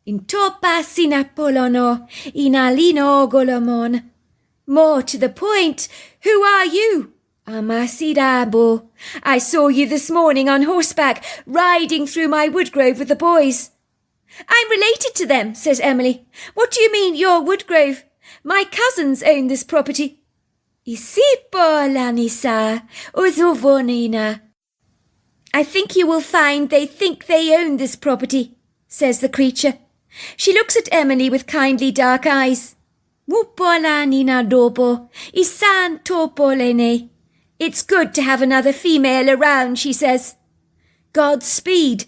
[SPEAKER 2] "Intopa sinapolono, inalino golomon." More to the point, who are you? "Amasidabo. I saw you this morning on horseback, riding through my woodgrove with the boys." "I'm related to them," says Emily. "What do you mean, your woodgrove? My cousins own this property." "Isipo lanisa uzuvonina." "I think you will find they think they own this property," says the creature. She looks at Emily with kindly dark eyes. "Mupolanina dopo, isan topolene." "It's good to have another female around," she says. "Godspeed,"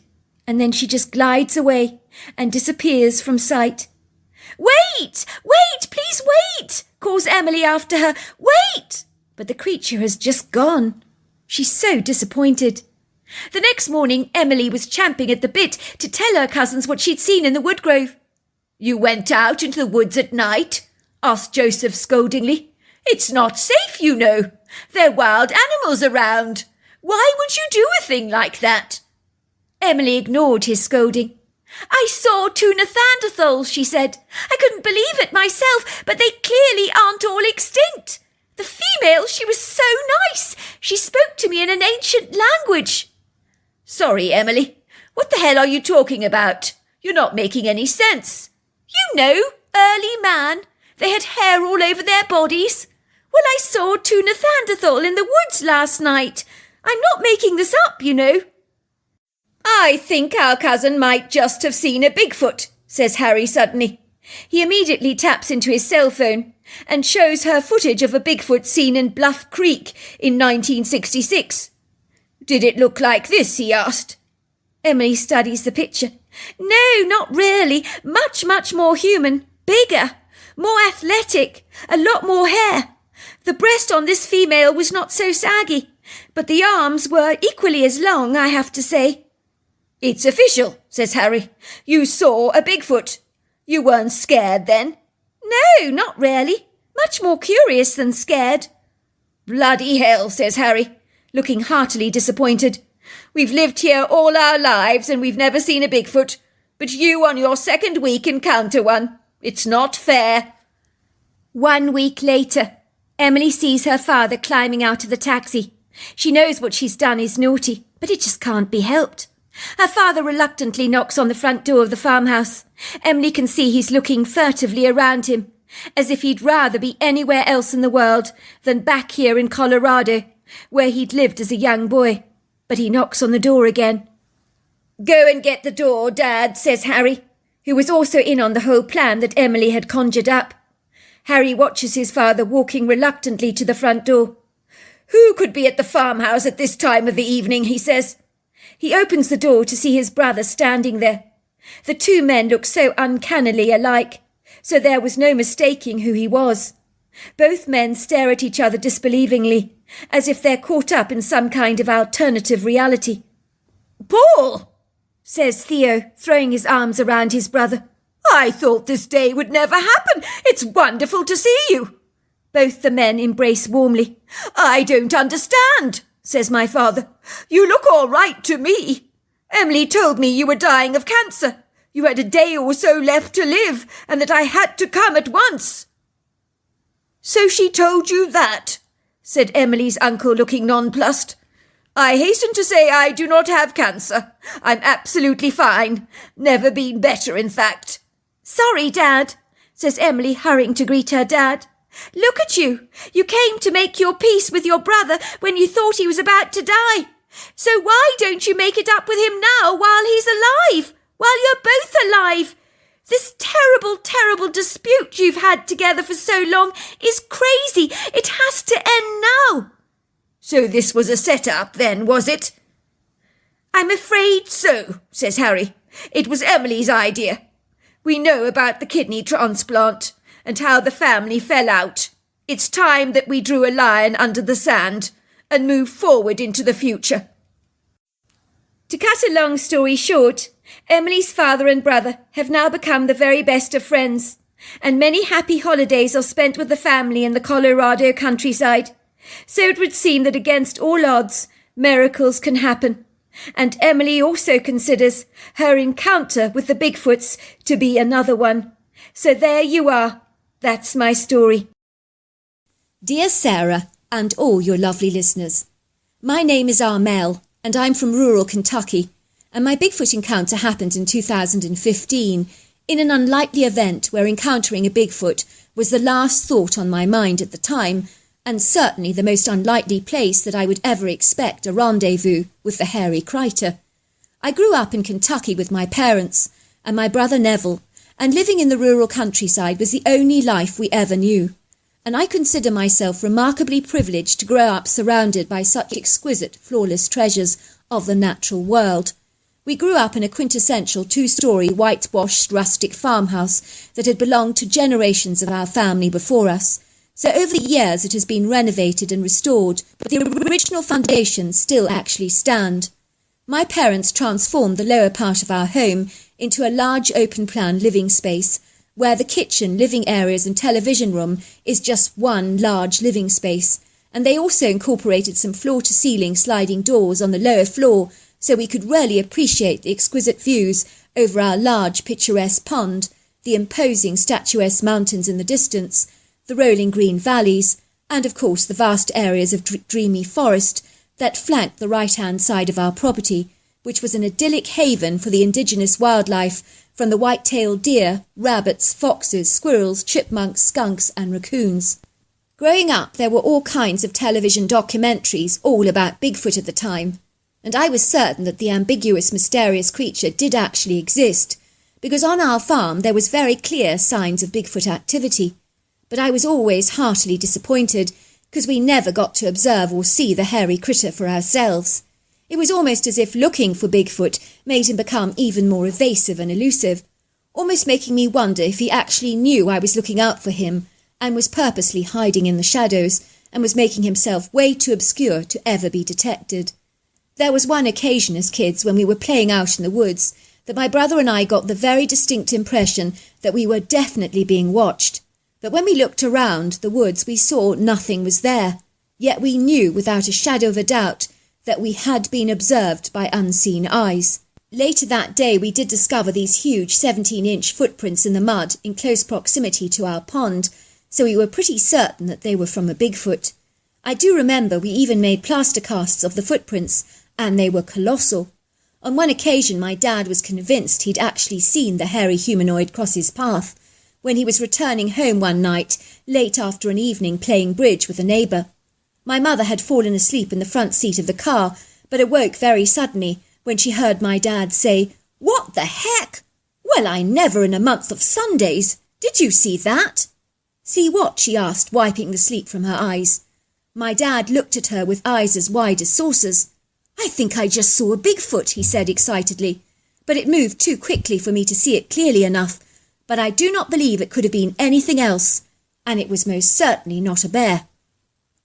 [SPEAKER 2] and then she just glides away and disappears from sight. Wait, please wait," calls Emily after her. "Wait!" But the creature has just gone. She's so disappointed. The next morning, Emily was champing at the bit to tell her cousins what she'd seen in the woodgrove. "You went out into the woods at night?" asked Joseph scoldingly. "It's not safe, you know. There are wild animals around. Why would you do a thing like that?" Emily ignored his scolding. "I saw two Neanderthals," she said. "I couldn't believe it myself, but they clearly aren't all extinct. The female, she was so nice. She spoke to me in an ancient language." "Sorry, Emily. What the hell are you talking about? You're not making any sense." "You know, early man. They had hair all over their bodies. Well, I saw two Neanderthal in the woods last night. I'm not making this up, you know." "I think our cousin might just have seen a Bigfoot," says Harry suddenly. He immediately taps into his cell phone and shows her footage of a Bigfoot seen in Bluff Creek in 1966. "Did it look like this?" he asked. Emily studies the picture.
[SPEAKER 3] No, not really. Much, much more human. Bigger. More athletic. A lot more hair. The breast on this female was not so saggy, but the arms were equally as long, I have to say. It's official, says Harry. You saw a Bigfoot. You weren't scared then? No, not really. Much more curious than scared. Bloody hell, says Harry, looking heartily disappointed. We've lived here all our lives and we've never seen a Bigfoot, but you on your second week encounter one. It's not fair.
[SPEAKER 2] 1 week later, Emily sees her father climbing out of the taxi. She knows what she's done is naughty, but it just can't be helped. Her father reluctantly knocks on the front door of the farmhouse. Emily can see he's looking furtively around him, as if he'd rather be anywhere else in the world than back here in Colorado, where he'd lived as a young boy. But he knocks on the door again. Go and get the door, Dad, says Harry, who was also in on the whole plan that Emily had conjured up. Harry watches his father walking reluctantly to the front door. Who could be at the farmhouse at this time of the evening, he says. He opens the door to see his brother standing there. The two men look so uncannily alike, so there was no mistaking who he was. Both men stare at each other disbelievingly, as if they're caught up in some kind of alternative reality. Paul, says Theo, throwing his arms around his brother. I thought this day would never happen. It's wonderful to see you. Both the men embrace warmly. I don't understand, says my father. You look all right to me. Emily told me you were dying of cancer. You had a day or so left to live, and that I had to come at once. So she told you that, said Emily's uncle, looking nonplussed. I hasten to say I do not have cancer. I'm absolutely fine. Never been better, in fact. Sorry, Dad, says Emily, hurrying to greet her dad. Look at you. You came to make your peace with your brother when you thought he was about to die. So why don't you make it up with him now while he's alive? While you're both alive? This terrible, terrible dispute you've had together for so long is crazy. It has to end now. So this was a set-up then, was it? I'm afraid so, says Harry. It was Emily's idea. We know about the kidney transplant and how the family fell out. It's time that we drew a line under the sand and moved forward into the future. To cut a long story short, Emily's father and brother have now become the very best of friends, and many happy holidays are spent with the family in the Colorado countryside. So it would seem that against all odds, miracles can happen. And Emily also considers her encounter with the Bigfoots to be another one. So there you are. That's my story. Dear Sarah, and all your lovely listeners, my name is Armel, and I'm from rural Kentucky, and my Bigfoot encounter happened in 2015 in an unlikely event where encountering a Bigfoot was the last thought on my mind at the time, and certainly the most unlikely place that I would ever expect a rendezvous with the hairy critter. I grew up in Kentucky with my parents and my brother Neville, and living in the rural countryside was the only life we ever knew, and I consider myself remarkably privileged to grow up surrounded by such exquisite, flawless treasures of the natural world. We grew up in a quintessential 2-story whitewashed rustic farmhouse that had belonged to generations of our family before us. So over the years it has been renovated and restored, but the original foundations still actually stand. My parents transformed the lower part of our home into a large open-plan living space, where the kitchen, living areas and television room is just one large living space, and they also incorporated some floor-to-ceiling sliding doors on the lower floor so we could really appreciate the exquisite views over our large picturesque pond, the imposing statuesque mountains in the distance, the rolling green valleys, and of course the vast areas of dreamy forest that flanked the right-hand side of our property, which was an idyllic haven for the indigenous wildlife from the white-tailed deer, rabbits, foxes, squirrels, chipmunks, skunks and raccoons. Growing up, there were all kinds of television documentaries all about Bigfoot at the time, and I was certain that the ambiguous, mysterious creature did actually exist, because on our farm there was very clear signs of Bigfoot activity. But I was always heartily disappointed, because we never got to observe or see the hairy critter for ourselves. It was almost as if looking for Bigfoot made him become even more evasive and elusive, almost making me wonder if he actually knew I was looking out for him and was purposely hiding in the shadows and was making himself way too obscure to ever be detected. There was one occasion as kids when we were playing out in the woods that my brother and I got the very distinct impression that we were definitely being watched. But when we looked around the woods, we saw nothing was there. Yet we knew without a shadow of a doubt that we had been observed by unseen eyes. Later that day, we did discover these huge 17-inch footprints in the mud in close proximity to our pond, so we were pretty certain that they were from a Bigfoot. I do remember we even made plaster casts of the footprints, and they were colossal. On one occasion, my dad was convinced he'd actually seen the hairy humanoid cross his path when he was returning home one night, late after an evening playing bridge with a neighbour. My mother had fallen asleep in the front seat of the car, but awoke very suddenly when she heard my dad say, "What the heck? Well, I never in a month of Sundays. Did you see that?" "See what?" she asked, wiping the sleep from her eyes. My dad looked at her with eyes as wide as saucers. "I think I just saw a Bigfoot," he said excitedly, "but it moved too quickly for me to see it clearly enough. But I do not believe it could have been anything else, and it was most certainly not a bear."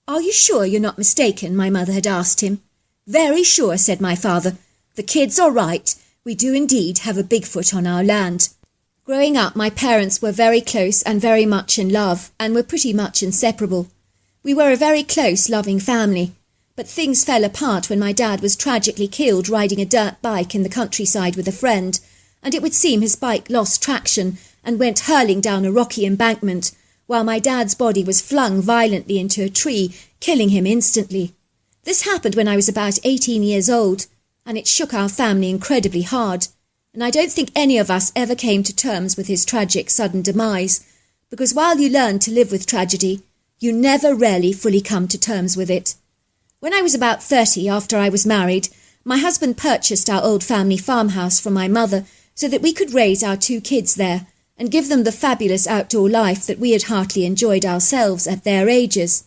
[SPEAKER 2] "Are you sure you're not mistaken?" my mother had asked him. "Very sure," said my father. "The kids are right. We do indeed have a Bigfoot on our land." Growing up, my parents were very close and very much in love, and were pretty much inseparable. We were a very close, loving family, but things fell apart when my dad was tragically killed riding a dirt bike in the countryside with a friend, and it would seem his bike lost traction and went hurling down a rocky embankment, while my dad's body was flung violently into a tree, killing him instantly. This happened when I was about 18 years old, and it shook our family incredibly hard, and I don't think any of us ever came to terms with his tragic sudden demise, because while you learn to live with tragedy, you never really fully come to terms with it. When I was about 30, after I was married, my husband purchased our old family farmhouse from my mother so that we could raise our 2 kids there and give them the fabulous outdoor life that we had heartily enjoyed ourselves at their ages.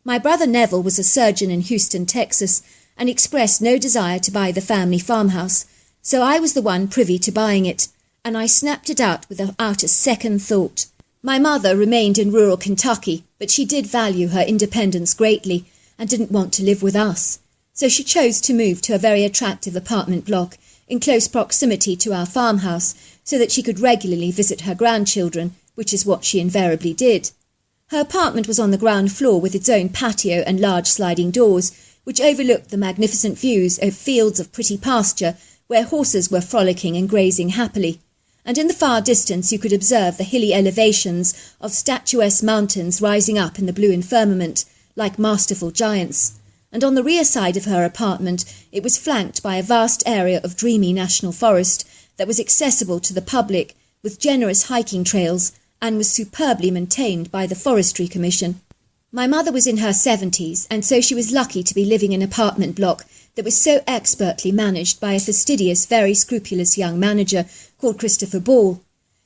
[SPEAKER 2] My brother Neville was a surgeon in Houston, Texas, and expressed no desire to buy the family farmhouse, so I was the one privy to buying it, and I snapped it out without a second thought. My mother remained in rural Kentucky, but she did value her independence greatly and didn't want to live with us, so she chose to move to a very attractive apartment block in close proximity to our farmhouse so that she could regularly visit her grandchildren, which is what she invariably did. Her apartment was on the ground floor with its own patio and large sliding doors, which overlooked the magnificent views of fields of pretty pasture where horses were frolicking and grazing happily, and in the far distance you could observe the hilly elevations of statuesque mountains rising up in the blue firmament like masterful giants, and on the rear side of her apartment it was flanked by a vast area of dreamy national forest that was accessible to the public with generous hiking trails and was superbly maintained by the Forestry Commission. My mother was in her 70s, and so she was lucky to be living in an apartment block that was so expertly managed by a fastidious, very scrupulous young manager called Christopher Ball,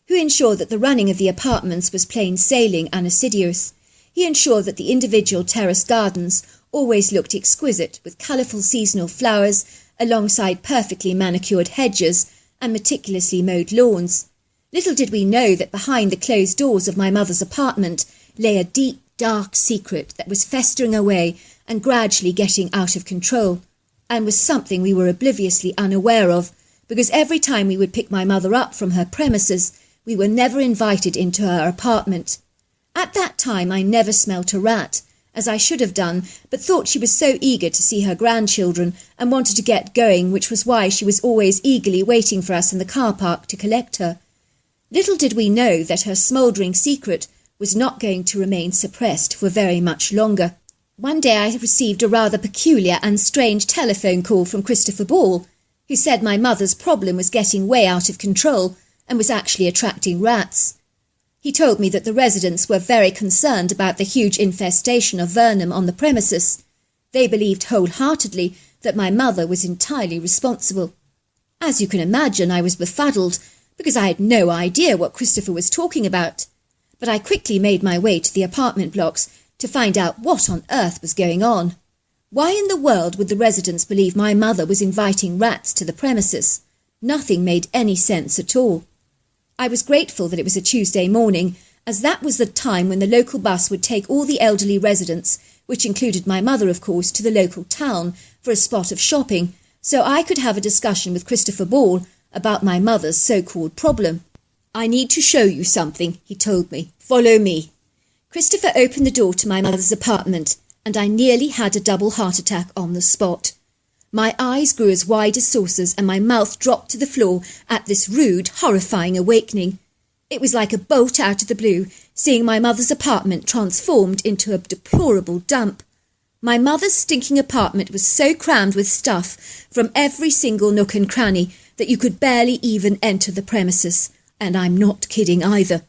[SPEAKER 2] who ensured that the running of the apartments was plain sailing and assiduous. He ensured that the individual terrace gardens always looked exquisite with colourful seasonal flowers alongside perfectly manicured hedges and meticulously mowed lawns. Little did we know that behind the closed doors of my mother's apartment lay a deep, dark secret that was festering away and gradually getting out of control, and was something we were obliviously unaware of, because every time we would pick my mother up from her premises, we were never invited into her apartment. At that time I never smelt a rat, as I should have done, but thought she was so eager to see her grandchildren and wanted to get going, which was why she was always eagerly waiting for us in the car park to collect her. Little did we know that her smouldering secret was not going to remain suppressed for very much longer. One day I received a rather peculiar and strange telephone call from Christopher Ball, who said my mother's problem was getting way out of control and was actually attracting rats. He told me that the residents were very concerned about the huge infestation of vermin on the premises. They believed wholeheartedly that my mother was entirely responsible. As you can imagine, I was befuddled, because I had no idea what Christopher was talking about. But I quickly made my way to the apartment blocks to find out what on earth was going on. Why in the world would the residents believe my mother was inviting rats to the premises? Nothing made any sense at all. I was grateful that it was a Tuesday morning, as that was the time when the local bus would take all the elderly residents, which included my mother, of course, to the local town for a spot of shopping, so I could have a discussion with Christopher Ball about my mother's so-called problem. "I need to show you something," he told me. "Follow me." Christopher opened the door to my mother's apartment, and I nearly had a double heart attack on the spot. My eyes grew as wide as saucers, and my mouth dropped to the floor at this rude, horrifying awakening. It was like a bolt out of the blue, seeing my mother's apartment transformed into a deplorable dump. My mother's stinking apartment was so crammed with stuff from every single nook and cranny that you could barely even enter the premises, and I'm not kidding either.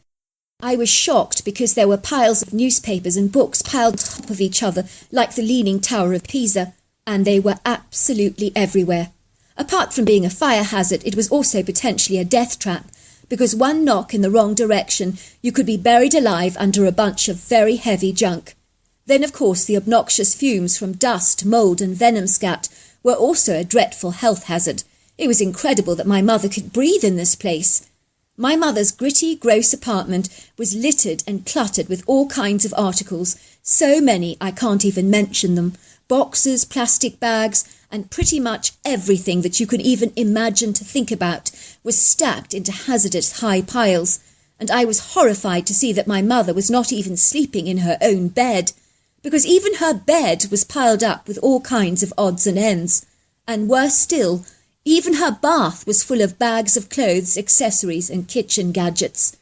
[SPEAKER 2] I was shocked because there were piles of newspapers and books piled on top of each other like the Leaning Tower of Pisa, and they were absolutely everywhere. Apart from being a fire hazard, it was also potentially a death trap, because one knock in the wrong direction, you could be buried alive under a bunch of very heavy junk. Then, of course, the obnoxious fumes from dust, mould and venom scat were also a dreadful health hazard. It was incredible that my mother could breathe in this place. My mother's gritty, gross apartment was littered and cluttered with all kinds of articles, so many I can't even mention them. Boxes, plastic bags, and pretty much everything that you could even imagine to think about was stacked into hazardous high piles, and I was horrified to see that my mother was not even sleeping in her own bed, because even her bed was piled up with all kinds of odds and ends, and worse still, even her bath was full of bags of clothes, accessories, and kitchen gadgets.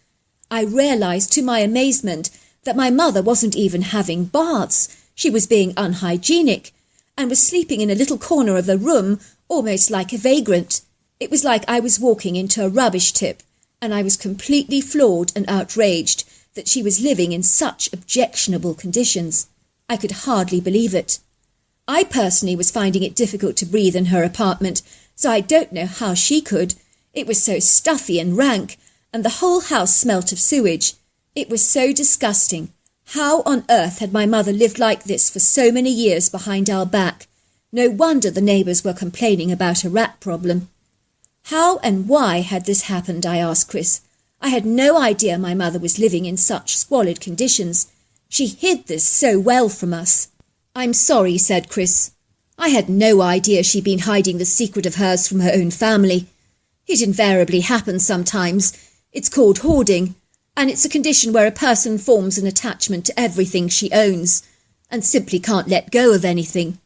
[SPEAKER 2] I realised to my amazement that my mother wasn't even having baths. She was being unhygienic, and was sleeping in a little corner of the room, almost like a vagrant. It was like I was walking into a rubbish tip, and I was completely floored and outraged that she was living in such objectionable conditions. I could hardly believe it. I personally was finding it difficult to breathe in her apartment, so I don't know how she could. It was so stuffy and rank, and the whole house smelt of sewage. It was so disgusting. How on earth had my mother lived like this for so many years behind our back? No wonder the neighbours were complaining about a rat problem. How and why had this happened, I asked Chris. I had no idea my mother was living in such squalid conditions. She hid this so well from us. "I'm sorry," said Chris. "I had no idea she'd been hiding the secret of hers from her own family. It invariably happens sometimes. It's called hoarding, and it's a condition where a person forms an attachment to everything she owns and simply can't let go of anything.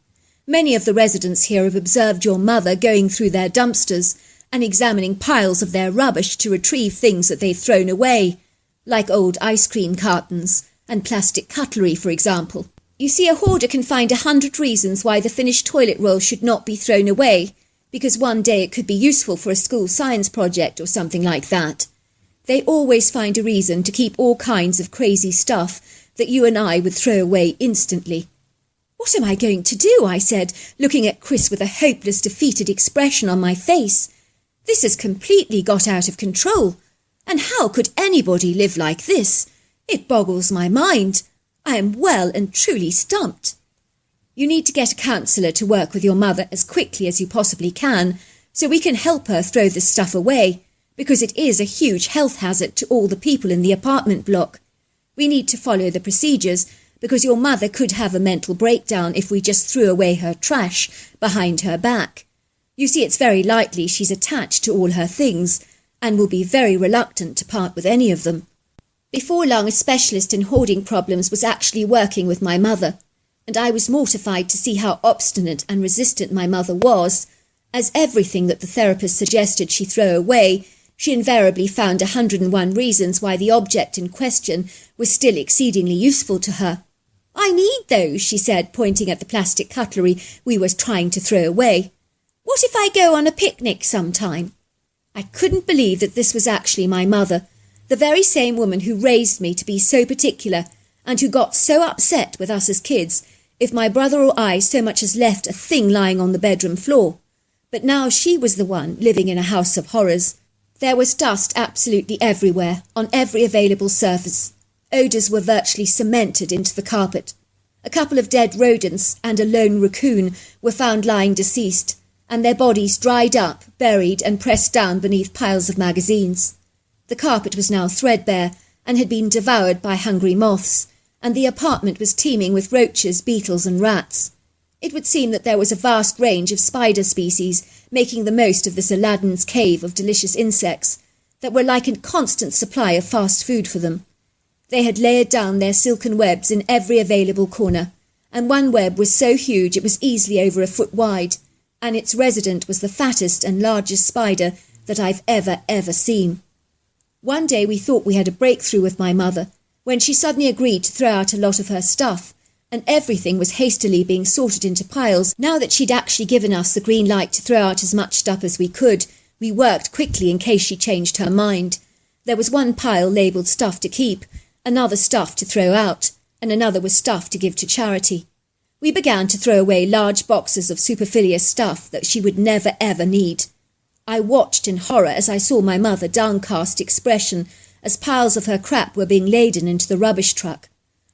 [SPEAKER 2] Many of the residents here have observed your mother going through their dumpsters and examining piles of their rubbish to retrieve things that they've thrown away, like old ice cream cartons and plastic cutlery, for example. You see, a hoarder can find 100 reasons why the finished toilet roll should not be thrown away, because one day it could be useful for a school science project or something like that. They always find a reason to keep all kinds of crazy stuff that you and I would throw away instantly." "What am I going to do?" I said, looking at Chris with a hopeless, defeated expression on my face. "This has completely got out of control. And how could anybody live like this? It boggles my mind. I am well and truly stumped." "You need to get a counsellor to work with your mother as quickly as you possibly can, so we can help her throw this stuff away, because it is a huge health hazard to all the people in the apartment block. We need to follow the procedures, because your mother could have a mental breakdown if we just threw away her trash behind her back. You see, it's very likely she's attached to all her things, and will be very reluctant to part with any of them." Before long, a specialist in hoarding problems was actually working with my mother, and I was mortified to see how obstinate and resistant my mother was, as everything that the therapist suggested she throw away, she invariably found 101 reasons why the object in question was still exceedingly useful to her. "I need those," she said, pointing at the plastic cutlery we were trying to throw away. "What if I go on a picnic sometime?" I couldn't believe that this was actually my mother, the very same woman who raised me to be so particular and who got so upset with us as kids if my brother or I so much as left a thing lying on the bedroom floor. But now she was the one living in a house of horrors. There was dust absolutely everywhere, on every available surface. Odours were virtually cemented into the carpet. A couple of dead rodents and a lone raccoon were found lying deceased, and their bodies dried up, buried and pressed down beneath piles of magazines. The carpet was now threadbare and had been devoured by hungry moths, and the apartment was teeming with roaches, beetles and rats. It would seem that there was a vast range of spider species making the most of this Aladdin's cave of delicious insects that were like a constant supply of fast food for them. They had layered down their silken webs in every available corner, and one web was so huge it was easily over a foot wide, and its resident was the fattest and largest spider that I've ever seen. One day we thought we had a breakthrough with my mother, when she suddenly agreed to throw out a lot of her stuff, and everything was hastily being sorted into piles. Now that she'd actually given us the green light to throw out as much stuff as we could, we worked quickly in case she changed her mind. There was one pile labelled stuff to keep, another stuff to throw out, and another was stuff to give to charity. We began to throw away large boxes of superfluous stuff that she would never ever need. I watched in horror as I saw my mother downcast expression as piles of her crap were being laden into the rubbish truck.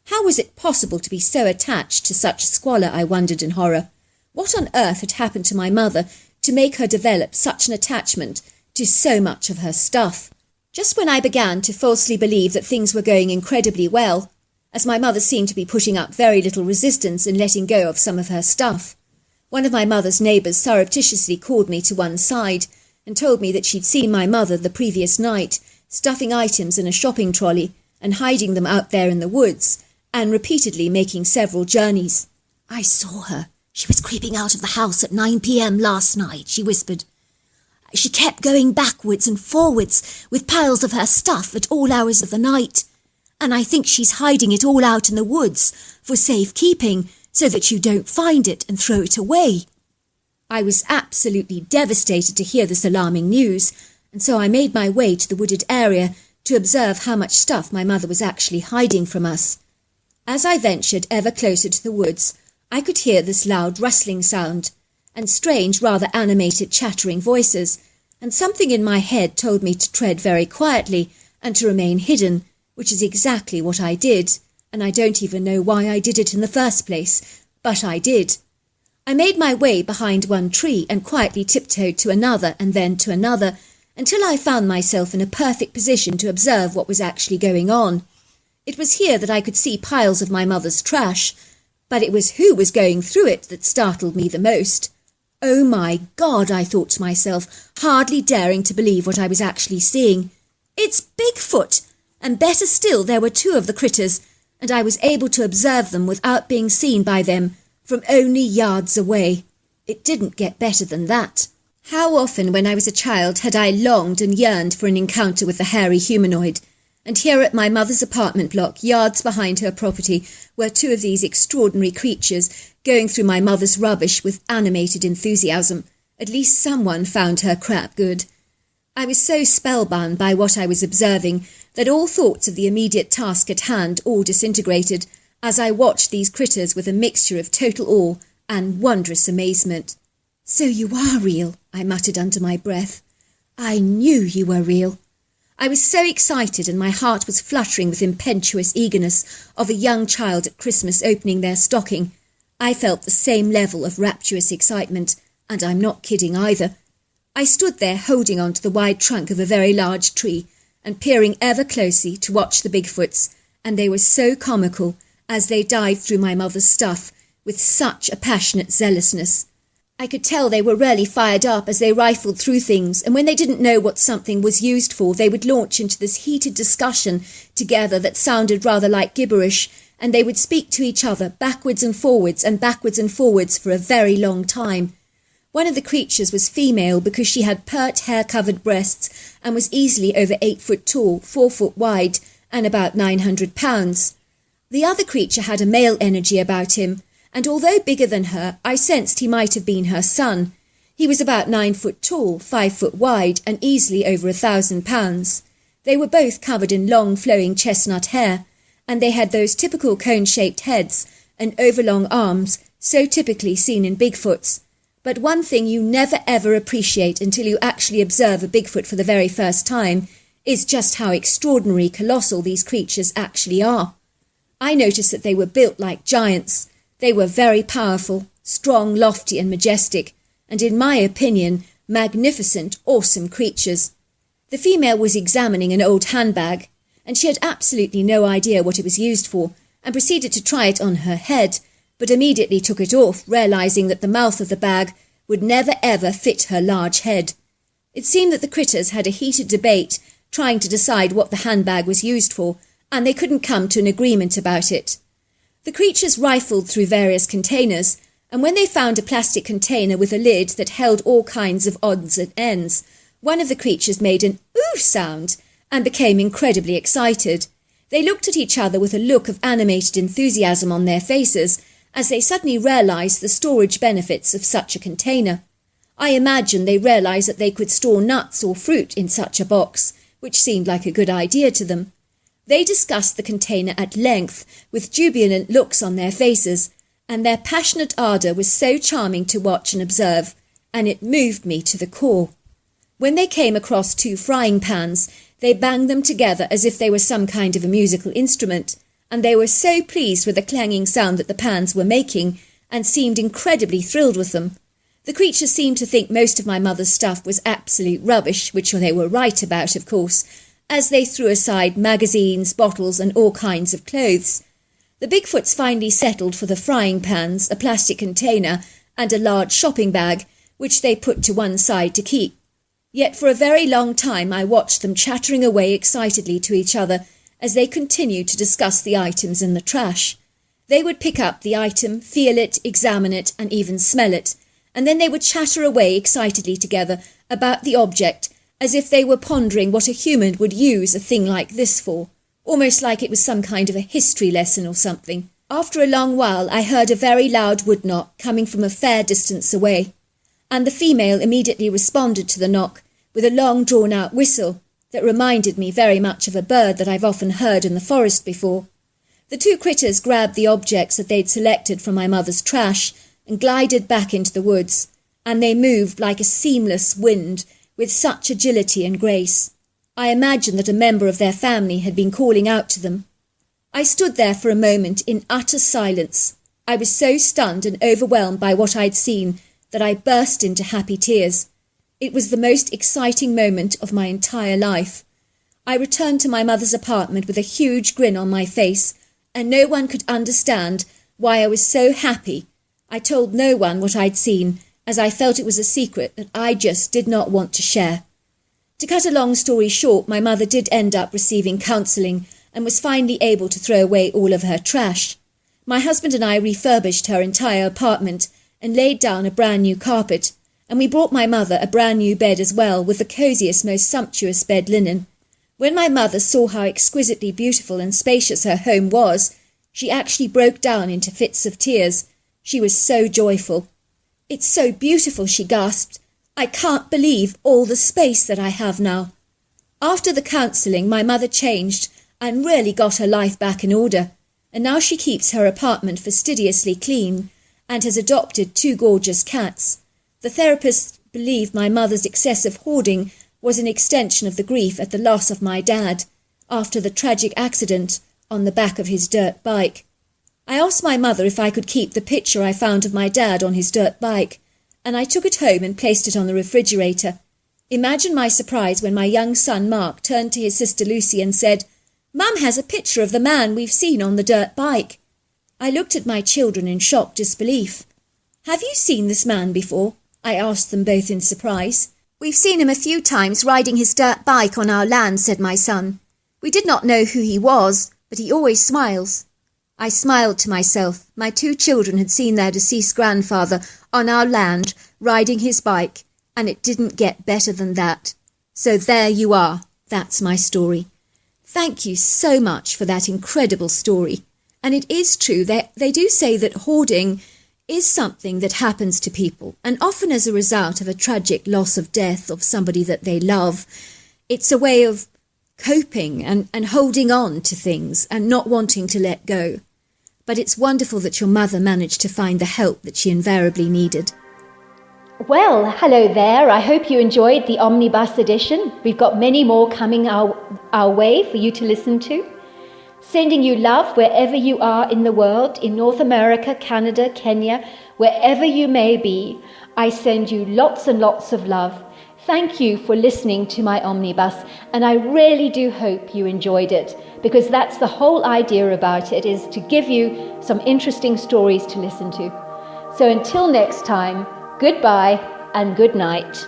[SPEAKER 2] How was it possible to be so attached to such squalor, I wondered in horror. What on earth had happened to my mother to make her develop such an attachment to so much of her stuff? Just when I began to falsely believe that things were going incredibly well, as my mother seemed to be putting up very little resistance in letting go of some of her stuff, one of my mother's neighbours surreptitiously called me to one side and told me that she'd seen my mother the previous night stuffing items in a shopping trolley and hiding them out there in the woods, and repeatedly making several journeys. "I saw her. She was creeping out of the house at 9 p.m. last night," she whispered. "She kept going backwards and forwards with piles of her stuff at all hours of the night, and I think she's hiding it all out in the woods for safekeeping so that you don't find it and throw it away." I was absolutely devastated to hear this alarming news, and so I made my way to the wooded area to observe how much stuff my mother was actually hiding from us. As I ventured ever closer to the woods, I could hear this loud rustling sound, and strange, rather animated chattering voices, and something in my head told me to tread very quietly and to remain hidden, which is exactly what I did, and I don't even know why I did it in the first place, but I did. I made my way behind one tree and quietly tiptoed to another and then to another, until I found myself in a perfect position to observe what was actually going on. It was here that I could see piles of my mother's trash, but it was who was going through it that startled me the most. Oh my God, I thought to myself, hardly daring to believe what I was actually seeing. It's Bigfoot! And better still, there were two of the critters, and I was able to observe them without being seen by them from only yards away. It didn't get better than that. How often when I was a child had I longed and yearned for an encounter with the hairy humanoid, and here at my mother's apartment block, yards behind her property, were two of these extraordinary creatures going through my mother's rubbish with animated enthusiasm. At least someone found her crap good. I was so spellbound by what I was observing that all thoughts of the immediate task at hand all disintegrated as I watched these critters with a mixture of total awe and wondrous amazement. "So you are real," I muttered under my breath. "I knew you were real." I was so excited and my heart was fluttering with impetuous eagerness of a young child at Christmas opening their stocking. I felt the same level of rapturous excitement, and I'm not kidding either. I stood there holding on to the wide trunk of a very large tree and peering ever closely to watch the Bigfoots, and they were so comical as they dived through my mother's stuff with such a passionate zealousness. I could tell they were really fired up as they rifled through things, and when they didn't know what something was used for, they would launch into this heated discussion together that sounded rather like gibberish, and they would speak to each other backwards and forwards for a very long time. One of the creatures was female because she had pert hair-covered breasts and was easily over 8 foot tall, 4 foot wide, and about 900 pounds. The other creature had a male energy about him, and although bigger than her, I sensed he might have been her son. He was about 9 foot tall, 5 foot wide, and easily over 1,000 pounds. They were both covered in long flowing chestnut hair, and they had those typical cone-shaped heads and overlong arms, so typically seen in Bigfoots. But one thing you never ever appreciate until you actually observe a Bigfoot for the very first time is just how extraordinary colossal these creatures actually are. I noticed that they were built like giants. They were very powerful, strong, lofty and majestic, and in my opinion, magnificent, awesome creatures. The female was examining an old handbag, and she had absolutely no idea what it was used for, and proceeded to try it on her head, but immediately took it off, realizing that the mouth of the bag would never ever fit her large head. It seemed that the critters had a heated debate trying to decide what the handbag was used for, and they couldn't come to an agreement about it. The creatures rifled through various containers, and when they found a plastic container with a lid that held all kinds of odds and ends, one of the creatures made an ooh sound and became incredibly excited. They looked at each other with a look of animated enthusiasm on their faces as they suddenly realized the storage benefits of such a container. I imagine they realized that they could store nuts or fruit in such a box, which seemed like a good idea to them. They discussed the container at length, with jubilant looks on their faces, and their passionate ardour was so charming to watch and observe, and it moved me to the core. When they came across 2 frying pans, they banged them together as if they were some kind of a musical instrument, and they were so pleased with the clanging sound that the pans were making, and seemed incredibly thrilled with them. The creatures seemed to think most of my mother's stuff was absolute rubbish, which they were right about, of course, as they threw aside magazines, bottles, and all kinds of clothes. The Bigfoots finally settled for the frying pans, a plastic container, and a large shopping bag, which they put to one side to keep. Yet for a very long time I watched them chattering away excitedly to each other as they continued to discuss the items in the trash. They would pick up the item, feel it, examine it, and even smell it, and then they would chatter away excitedly together about the object, as if they were pondering what a human would use a thing like this for, almost like it was some kind of a history lesson or something. After a long while I heard a very loud wood knock coming from a fair distance away, and the female immediately responded to the knock with a long drawn-out whistle that reminded me very much of a bird that I've often heard in the forest before. The 2 critters grabbed the objects that they'd selected from my mother's trash and glided back into the woods, and they moved like a seamless wind with such agility and grace. I imagined that a member of their family had been calling out to them. I stood there for a moment in utter silence. I was so stunned and overwhelmed by what I'd seen that I burst into happy tears. It was the most exciting moment of my entire life. I returned to my mother's apartment with a huge grin on my face, and no one could understand why I was so happy. I told no one what I'd seen, as I felt it was a secret that I just did not want to share. To cut a long story short, my mother did end up receiving counselling and was finally able to throw away all of her trash. My husband and I refurbished her entire apartment and laid down a brand new carpet, and we brought my mother a brand new bed as well, with the cosiest, most sumptuous bed linen. When my mother saw how exquisitely beautiful and spacious her home was, she actually broke down into fits of tears. She was so joyful. "It's so beautiful," she gasped. "I can't believe all the space that I have now." After the counselling, my mother changed and really got her life back in order, and now she keeps her apartment fastidiously clean and has adopted 2 gorgeous cats. The therapist believed my mother's excessive hoarding was an extension of the grief at the loss of my dad after the tragic accident on the back of his dirt bike. I asked my mother if I could keep the picture I found of my dad on his dirt bike, and I took it home and placed it on the refrigerator. Imagine my surprise when my young son Mark turned to his sister Lucy and said, "Mum has a picture of the man we've seen on the dirt bike." I looked at my children in shocked disbelief. "Have you seen this man before?" I asked them both in surprise. "We've seen him a few times riding his dirt bike on our land," said my son. "We did not know who he was, but he always smiles." I smiled to myself. My 2 children had seen their deceased grandfather on our land riding his bike, and it didn't get better than that. So there you are. That's my story. Thank you so much for that incredible story. And it is true, they do say that hoarding is something that happens to people, and often as a result of a tragic loss of death of somebody that they love. It's a way of coping and holding on to things and not wanting to let go. But it's wonderful that your mother managed to find the help that she invariably needed.
[SPEAKER 1] Well, hello there. I hope you enjoyed the Omnibus edition. We've got many more coming our way for you to listen to. Sending you love wherever you are in the world, in North America, Canada, Kenya, wherever you may be. I send you lots and lots of love. Thank you for listening to my omnibus, and I really do hope you enjoyed it, because that's the whole idea about it, is to give you some interesting stories to listen to. So until next time, goodbye and good night.